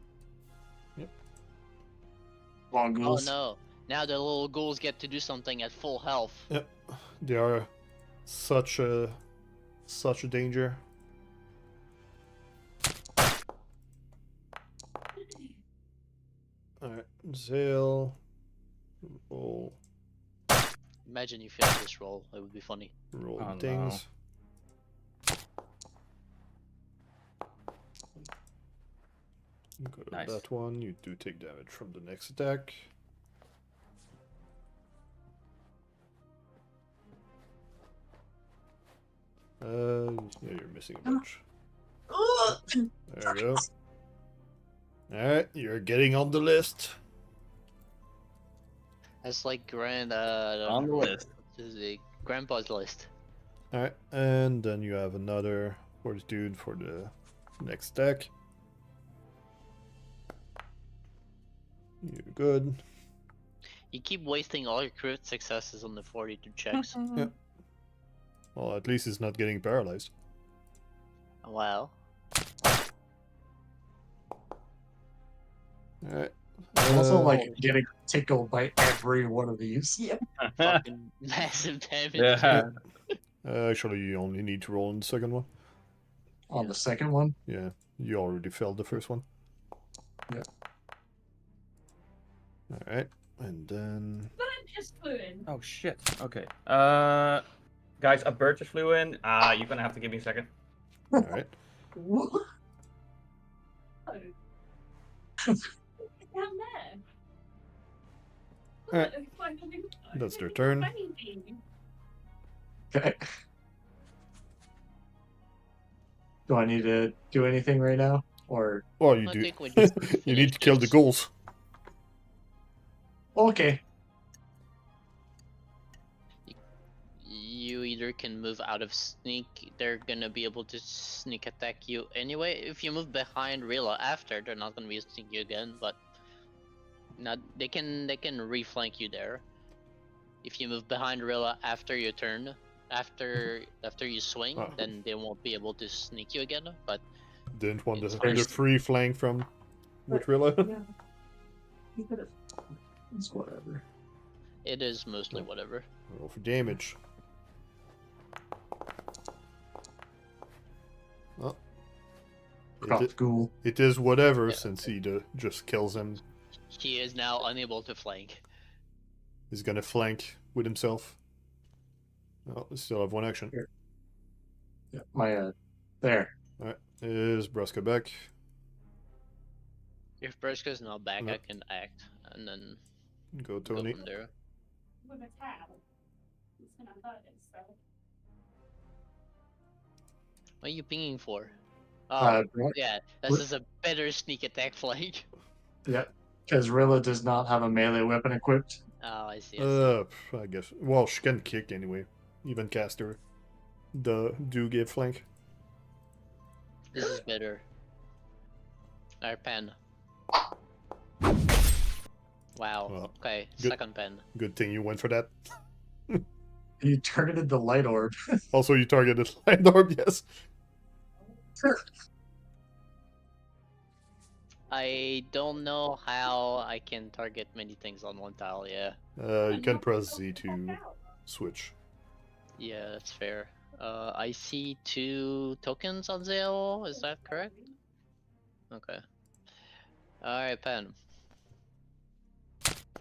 Long Oh ghouls. no. Now the little ghouls get to do something at full health. Yep. They are such a danger. Alright, Zael. Roll Imagine you failed this roll. It would be funny. roll Oh, things. Go to Nice. that one. You do take damage from the next attack. Yeah, you're missing a bunch. There you go. Alright, you're getting on the list. That's like On the list. grandpa's list. Alright, and then you have another fortitude for the next stack. You're good. You keep wasting all your crit successes on the 42 checks. Yeah. Well, at least it's not getting paralyzed. Wow. Alright. Also, like getting tickled by every one of these. Yep. Fucking massive damage. Yeah. Actually, you only need to roll on the second one. On the second one. Yeah, you already failed the first one. Yeah. Alright, and then... But I'm just fluent. Oh shit. Okay. Guys, a bird just flew in. You're gonna have to give me a second. Alright. What? Oh. Down there. Alright. That's their turn. Okay. Do I need to do anything right now? Or Well, you I do. think we just You need to kill the finish ghouls. okay. You either can move out of sneak, they're gonna be able to sneak attack you anyway. If you move behind Rilla after, they're not gonna be sneak you again, but not they can reflank you there. If you move behind Rilla after your turn, after you swing, Oh. then they won't be able to sneak you again, but Didn't want It's the free flank from with Rilla. Yeah. You could have. It's whatever. it is mostly whatever. Roll for damage. Well, Croft ghoul. it is whatever Yeah. since he just kills him. He is now unable to flank. He's gonna flank with himself. Well, we still have one action. Here. Yeah, my there. Alright, is Braska back? If Braska's not back, No. I can act and then Go, go Tony. from there. With a towel. It's gonna hurt it, so. What are you pinging for? Oh, Right? yeah, this is a better sneak attack flank. Yeah, because Rilla does not have a melee weapon equipped. Oh, I see. I see. I guess. Well, she can kick anyway. Even caster. Do give flank. This is better. Our pen. Wow. Well, Okay, good. second pen. Good thing you went for that. You targeted the light orb. Also, you targeted Light Orb, yes. I don't know how I can target many things on one tile. Yeah. You can press Z to switch. Yeah, that's fair. I see 2 tokens on Zael. Is that correct? Okay. Alright, pen.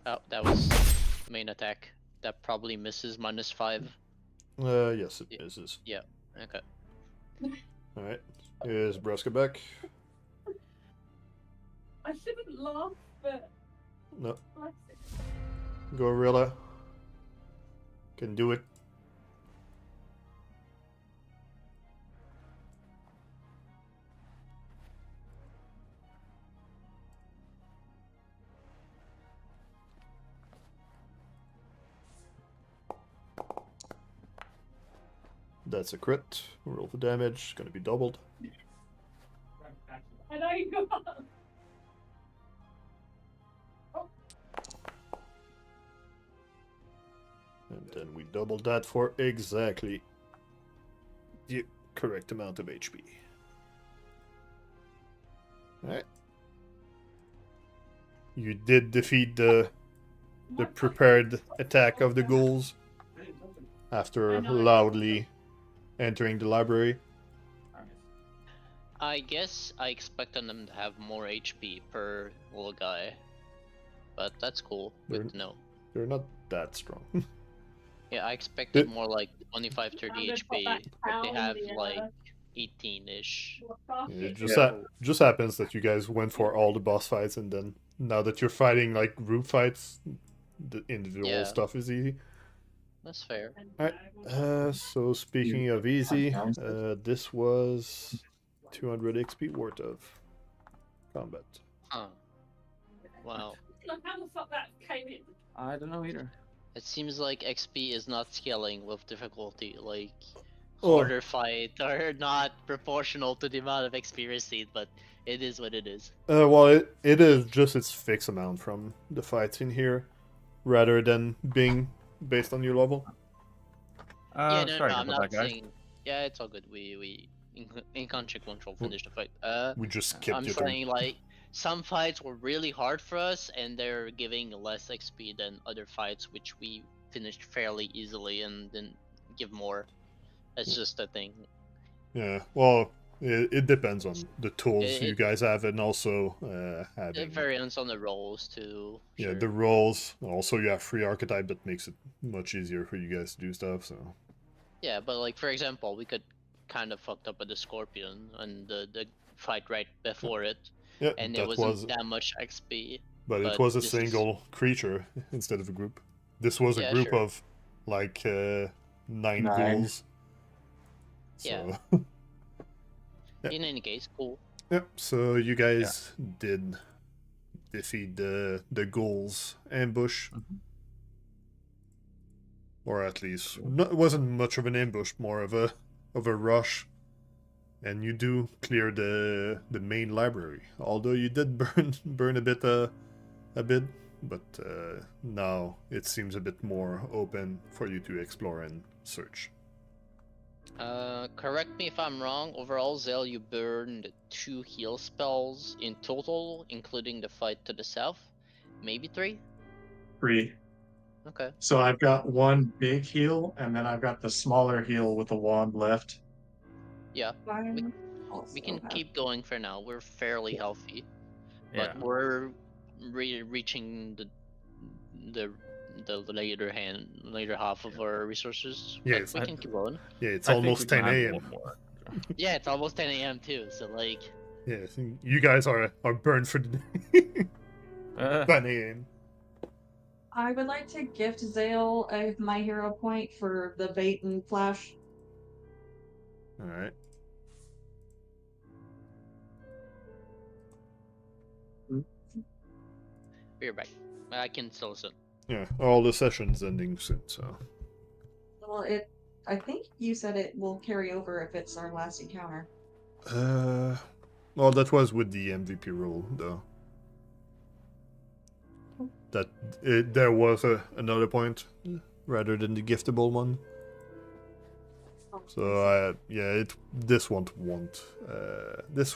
Oh, that was main attack. That probably misses -5. Yes, it Yeah. misses. Okay. Alright. Is Braska back? I shouldn't laugh, but. No. Bless it. Gorilla. Can do it. That's a crit. Roll the damage. It's gonna be doubled. I know you go. And then we double that for exactly the correct amount of HP. Alright. You did defeat the prepared attack of the ghouls after loudly entering the library. I guess I expected them to have more HP per little guy. But that's cool. Good to know. They're not that strong. Yeah, I expected more like 25, 30 HP, but they have like 18-ish. It just happens that you guys went for all the boss fights, and then now that you're fighting like group fights, the individual stuff is easy. That's fair. Alright, so speaking of easy, this was 200 XP worth of combat. Huh. Wow. How the fuck that came in? I don't know either. It seems like XP is not scaling with difficulty. Like, Oh. harder fights are not proportional to the amount of XP received, but it is what it is. Well, it is just its fixed amount from the fights in here, rather than being based on your level. Yeah, no, sorry I'm about not that, guys. saying. Yeah, it's all good. We in contract control finished the fight. We just skipped I'm your turn. saying like some fights were really hard for us, and they're giving less XP than other fights, which we finished fairly easily and didn't give more. That's just a thing. Yeah, well, it depends on the tools It- you guys have, and also It having varies on the rolls too. yeah sure. the roles. Also, you have free archetype that makes it much easier for you guys to do stuff. So Yeah, but like for example, we could kind of fucked up with the scorpion and the fight right before it, yeah, and that it wasn't was, that much XP. but it but was a this is- single creature instead of a group. This was a Yeah, group sure. of like 9 9. ghouls. So, Yeah. Yeah. In any case, cool. Yep, so you guys did defeat the ghouls ambush. Or at least it wasn't much of an ambush, more of a rush. And you do clear the main library. Although you did burn a bit, but now it seems a bit more open for you to explore and search. Correct me if I'm wrong. Overall, Zael, you burned 2 heal spells in total, including the fight to the south. Maybe 3? 3. Okay. So I've got one big heal, and then I've got the smaller heal with the wand left. Yeah, Fine. we can keep going for now. We're fairly healthy, Yeah. but we're reaching the later half of our resources. Yeah, But it's- we can keep going. Yeah, it's I think almost we can 10 handle a.m. one more. Yeah, it's almost 10 a.m. too. So like, Yeah, so you guys are burned for the day. 10 a.m. I would like to gift Zael a My Hero point for the bait and flash. Alright. be right back. I can still listen. Yeah, all the sessions ending soon, so. Well, I think you said it will carry over if it's our last encounter. Well, that was with the MVP rule, though. There was another point rather than the giftable one. So this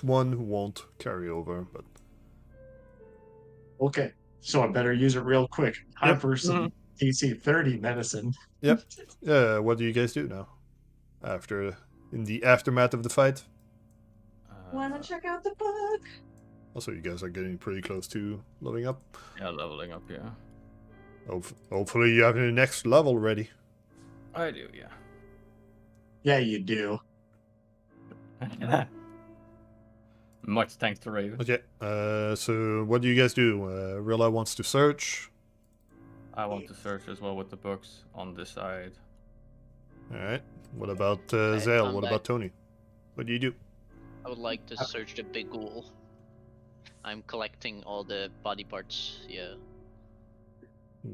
one won't carry over, but Okay, so I better use it real quick. High Yep. person DC 30 medicine. what do you guys do now? In the aftermath of the fight? Wanna check out the book? Also, you guys are getting pretty close to leveling up. Yeah, leveling up, yeah. Hopefully you have your next level ready. I do, yeah. Yeah, you do. Much thanks to Raven. Okay, so what do you guys do? Rilla wants to search. I want to search as well with the books on this side. Alright, what about Okay, Zael? I'm What back. about Tony? What do you do? I would like to search the big ghoul. I'm collecting all the body parts. Yeah,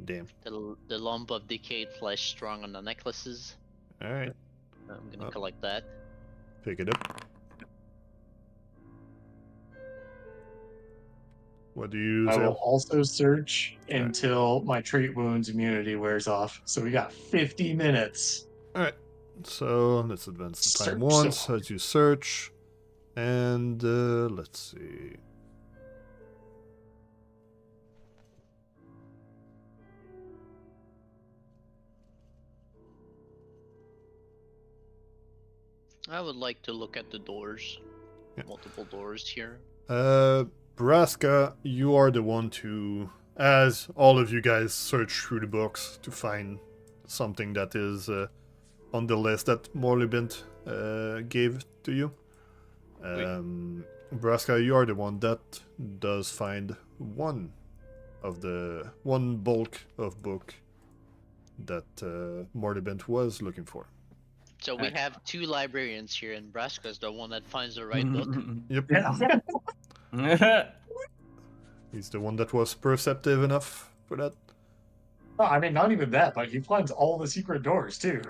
Damn. the lump of decayed flesh strung on the necklaces. Alright. I'm gonna Oh. collect that. Pick it up. What do you I say? will also search Alright. until my treat wounds immunity wears off. So we got 50 minutes. Alright. So let's advance the time Search once zone. as you search. And let's see. I would like to look at the doors. Yeah. Multiple doors here. Braska, you are the one to, as all of you guys search through the books to find something that is on the list that Morlibint gave to you. Braska, you are the one that does find one bulk of book that Morlibint was looking for. So we have 2 librarians here, and Braska's the one that finds the right book. Yep. Yeah. He's the one that was perceptive enough for that. Oh, I mean, not even that, but he finds all the secret doors too.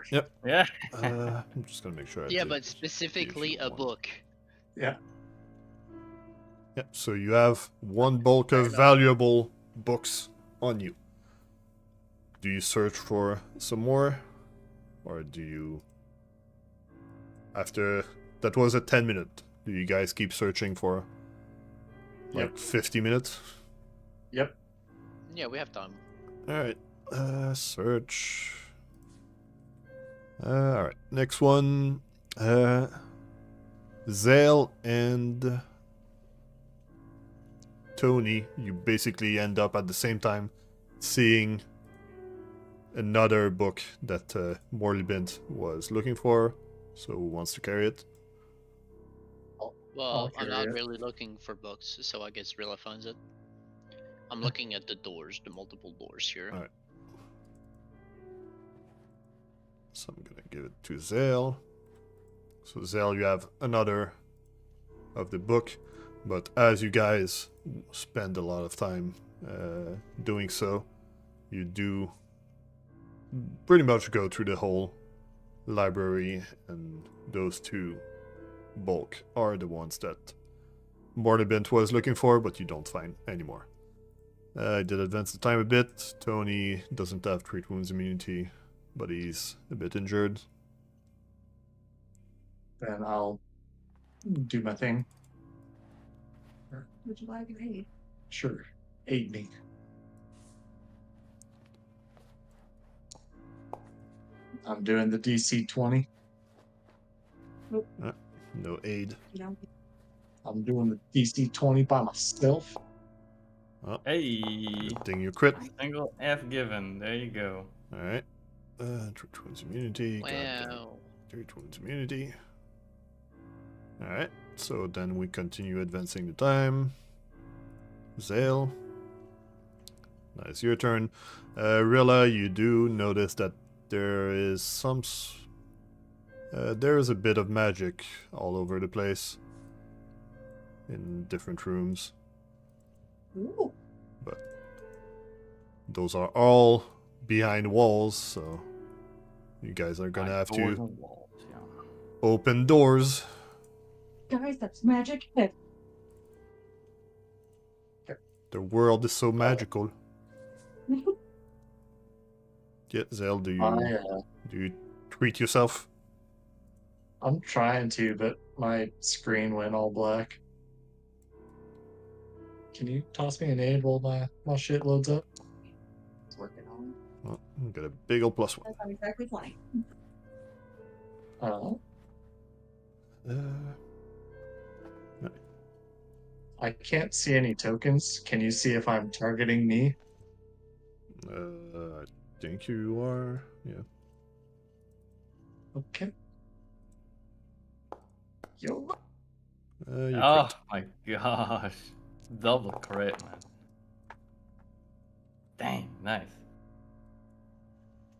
Yeah. I'm just gonna make sure. Yeah, but specifically a book. Yeah. Yep. So you have one bulk Fair of enough. valuable books on you. Do you search for some more, or do you? After that was a 10-minute. Do you guys keep searching for like 50 minutes? Yep. Yeah, we have time. All right. Search. All right. Next one. Zael and Tony. You basically end up at the same time seeing another book that Morlibint was looking for. So who wants to carry it? Well, I'm carry not it. really looking for books, so I guess Rilla finds it. I'm looking at the doors, the multiple doors here. Alright. So I'm gonna give it to Zael. So Zael, you have another of the book, but as you guys spend a lot of time doing so, you do pretty much go through the whole library, and those 2 bulk are the ones that Morlibint was looking for, but you don't find anymore. I did advance the time a bit. Tony doesn't have treat wounds immunity, but he's a bit injured. Then I'll do my thing. Would you like an aid? Sure. Aid me. I'm doing the DC 20. No aid. You know, I'm doing the DC 20 by myself. Hey. Good thing you crit. Single F given. There you go. Alright. Treat wounds immunity. Wow. Treat wounds immunity. Alright. So then we continue advancing the time. Zael. Nice, your turn. Rilla, you do notice that there is there is a bit of magic all over the place in different rooms. ooh, Those are all behind walls, so you guys are gonna have Doors to and walls, yeah. open doors. guys, that's magic. Head. The world is so magical. Yeah, Zael, do you treat yourself? I'm trying to, but my screen went all black. Can you toss me an aid while my shit loads up? It's working on. Oh, got a big ol' +1. That's not exactly funny. Uh, I can't see any tokens. Can you see if I'm targeting me? I think you are. Yeah. Okay. Yo. You Oh crit. my gosh. Double crit, man. Dang, nice.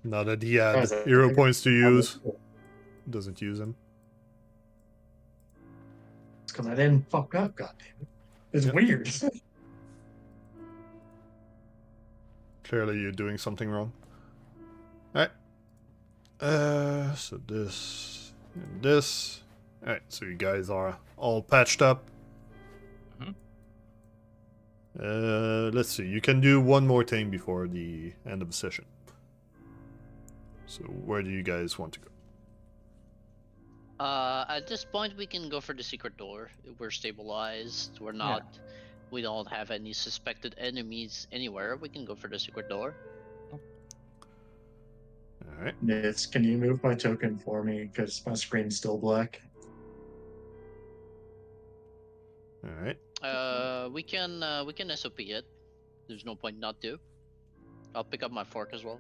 Now that he had Guys, I hero think points to I'm- use, doesn't use them. It's because I didn't fuck up, goddammit. It's Yep. weird. Clearly you're doing something wrong. Alright. So this and this. Alright, so you guys are all patched up. Mhm. Let's see, you can do one more thing before the end of the session. So where do you guys want to go? At this point, we can go for the secret door. We're stabilized. We're not. We don't have any suspected enemies anywhere. We can go for the secret door. Alright. Nitz, can you move my token for me? Because my screen's still black. Alright. We can SOP it. There's no point not to. I'll pick up my fork as well.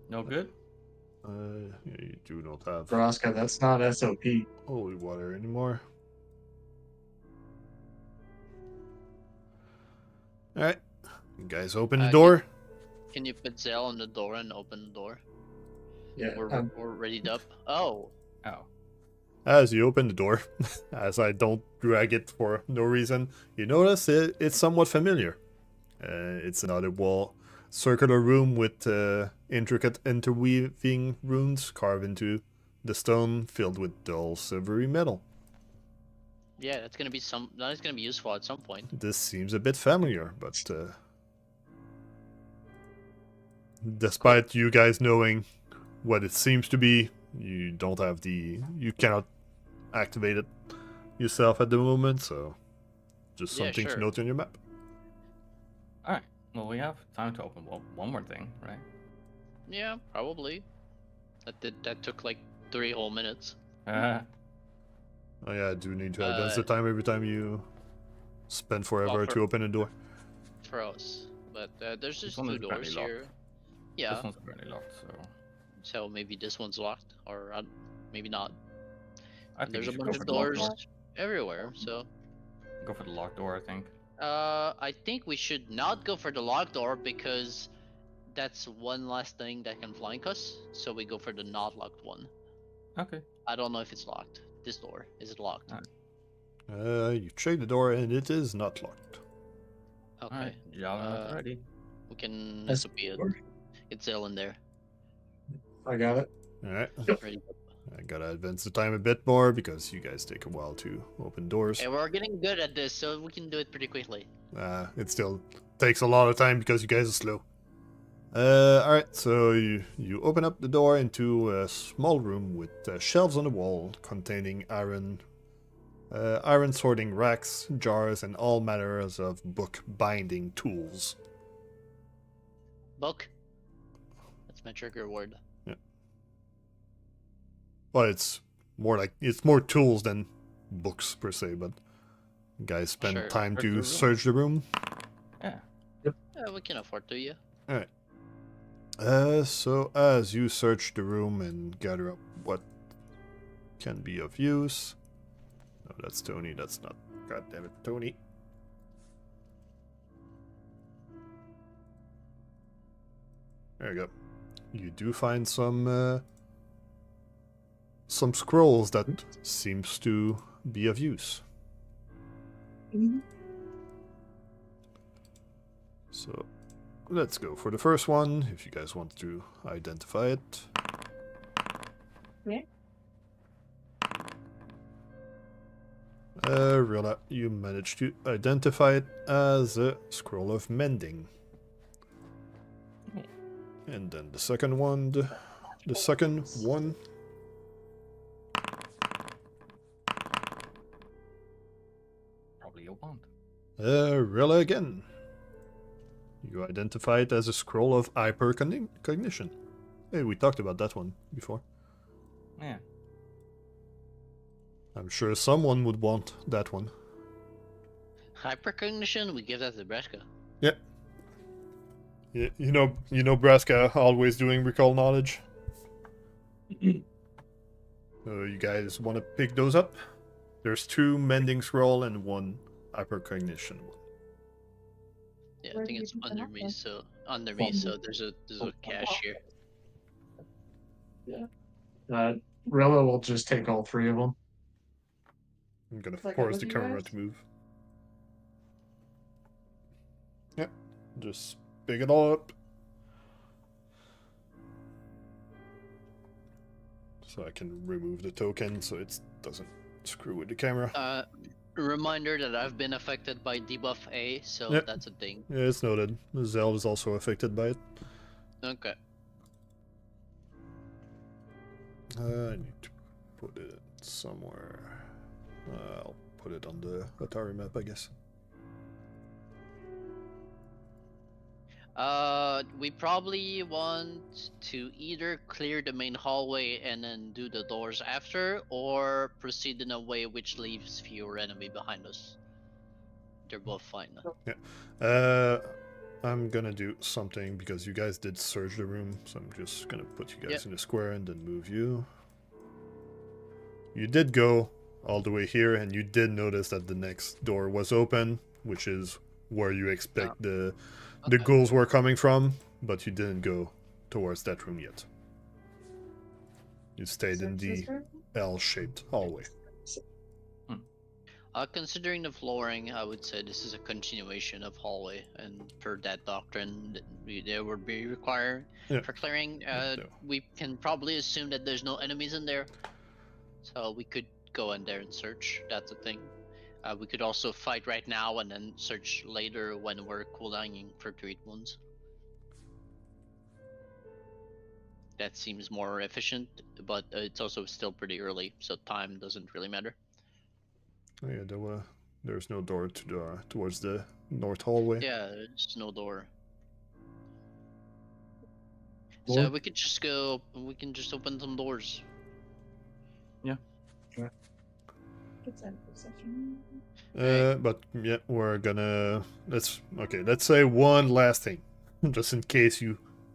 No good? Yeah, you do not have Braska, that's not SOP. holy water anymore. Alright. You guys open the door. Can you put Zael on the door and open the door? Yeah, We're readied up. Oh, Oh. As you open the door, as I don't drag it for no reason, you notice it's somewhat familiar. It's another circular room with intricate interweaving runes carved into the stone, filled with dull silvery metal. yeah, that's gonna be useful at some point. This seems a bit familiar, but despite you guys knowing what it seems to be, you cannot activate it yourself at the moment, so just Yeah, something sure. to note on your map. Alright. Well, we have time to open one more thing, right? Yeah, probably. That took like 3 whole minutes. Uh, Oh yeah, I do need to advance the time every time you spend forever for- to open a door. For us. But there's just one 2 is apparently doors locked. here. Yeah, This one's apparently locked, so so maybe this one's locked, or maybe not. I And think there's we a should bunch go of for the locked doors door. everywhere, so Go for the locked door, I think. I think we should not go for the locked door because that's one last thing that can flank us. So we go for the not locked one. Okay. I don't know if it's locked. This door, is it locked? You check the door and it is not locked. Okay, Alright. Yeah, ready. we can That's SOP it. door. It's Zael in there. I got it. Alright, Ready. I gotta advance the time a bit more because you guys take a while to open doors. Hey, we're getting good at this, so we can do it pretty quickly. It still takes a lot of time because you guys are slow. Alright, so you open up the door into a small room with shelves on the wall containing iron sorting racks, jars, and all manners of book binding tools. Book. That's my trigger word. Well, it's more tools than books per se, but you guys spend Sure. time Search the to room. search the room. Yeah. Yeah, we can afford to, yeah. So as you search the room and gather up what can be of use. No, that's Tony, that's not. God damn it, Tony. There you go. You do find some scrolls that seems to be of use. Mhm. So let's go for the first one, if you guys want to identify it. Yeah. Rilla, you managed to identify it as a scroll of mending. And then the second one, the second one. Probably a wand. Rilla again. You identify it as a scroll of hypercognition. Hey, we talked about that one before. Yeah. I'm sure someone would want that one. Hypercognition, we give that to Braska. Yep. Yeah, you know Braska always doing recall knowledge. You guys want to pick those up? There's 2 mending scroll and 1 hypercognition one. Yeah, Where I do think you it's pick them under up me, then? so there's a cache here. Rilla will just take all 3 of them. I'm gonna Like force with the you camera guys? to move. Yep. Just Pick it all up. So I can remove the token so it doesn't screw with the camera. Reminder that I've been affected by debuff A, so Yep. that's a thing. Yeah, it's noted. Zael is also affected by it. Okay. I need to put it somewhere. I'll put it on the Atari map, I guess. We probably want to either clear the main hallway and then do the doors after, or proceed in a way which leaves fewer enemy behind us. They're both fine. I'm gonna do something because you guys did search the room, so I'm just gonna put you guys in the square and then move you. You did go all the way here, and you did notice that the next door was open, which is where you expect the ghouls were coming from, but you didn't go towards that room yet. You stayed in the L-shaped hallway. Considering the flooring, I would say this is a continuation of hallway, and per that doctrine, there would be required for clearing. We can probably assume that there's no enemies in there, so we could go in there and search. That's a thing. We could also fight right now and then search later when we're cooldowning for treat wounds. That seems more efficient, but it's also still pretty early, so time doesn't really matter. Oh, yeah, there's no door to towards the north hallway. Yeah, there's no door. So we could just go. We can just open some doors. Yeah. But yeah, we're gonna let's say one last thing, just in case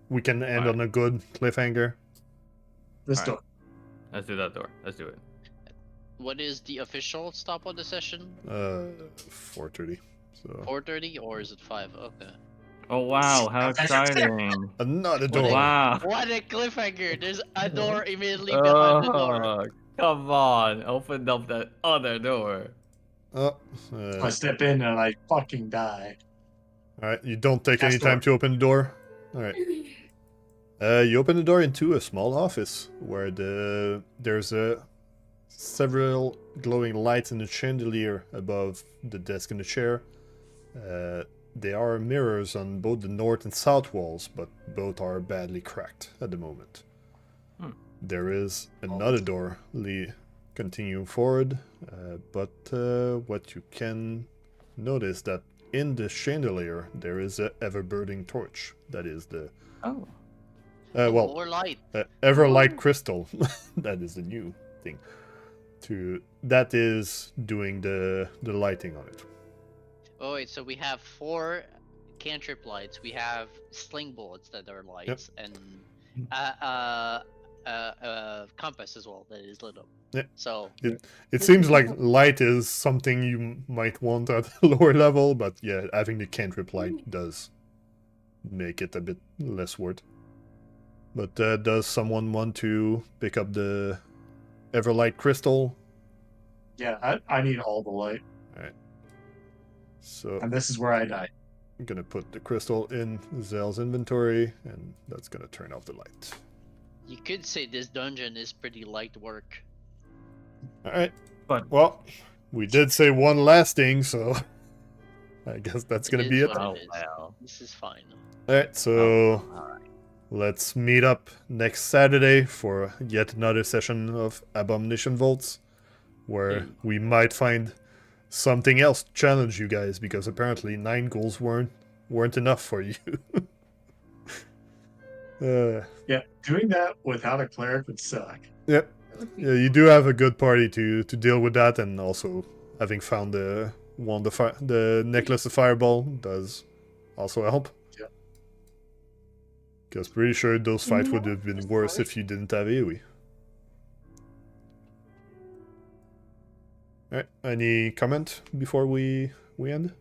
we can end on a good cliffhanger. This door. Let's do that door. Let's do it. What is the official stop of the session? 4:30. So 4:30, or is it 5? Okay. Oh wow, how exciting! another door. Wow. What a cliffhanger! There's a door immediately behind the door. Come on, open up that other door. I step in and I fucking die. Alright, you don't take any time to open the door. Alright. You open the door into a small office where there's several glowing lights in the chandelier above the desk and the chair. There are mirrors on both the north and south walls, but both are badly cracked at the moment. There is another door continuing forward, but what you can notice that in the chandelier there is a ever-burning torch. That is the more light. Everlight crystal. That is the new thing. That is doing the lighting on it. Oh wait, so we have 4 cantrip lights. We have sling bullets that are lights, and compass as well that is lit up. Yeah. So it seems like light is something you might want at a lower level, but yeah, having the cantrip light does make it a bit less worth. But does someone want to pick up the Everlight crystal? Yeah, I need all the light. Alright. So and this is where I die. I'm gonna put the crystal in Zael's inventory, and that's gonna turn off the light. you could say this dungeon is pretty light work. Alright. But well, we did say one last thing, so I guess that's gonna be it. Oh, well. This is fine. Alright, so let's meet up next Saturday for yet another session of Abomination Vaults, where we might find something else to challenge you guys, because apparently 9 goals weren't enough for you. Yeah, doing that without a cleric would suck. Yep. Yeah, you do have a good party to deal with that, and also having found the necklace of fireball does also help. Yeah. Because pretty sure those fights would have been worse if you didn't have AoE. Alright, any comment before we end?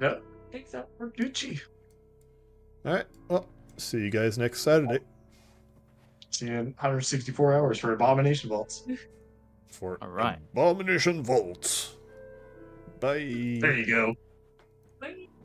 No, I think that we're Gucci. Alright, well, see you guys next Saturday. See you in 164 hours for Abomination Vaults. For All right. Abomination Vaults. Bye. There you go.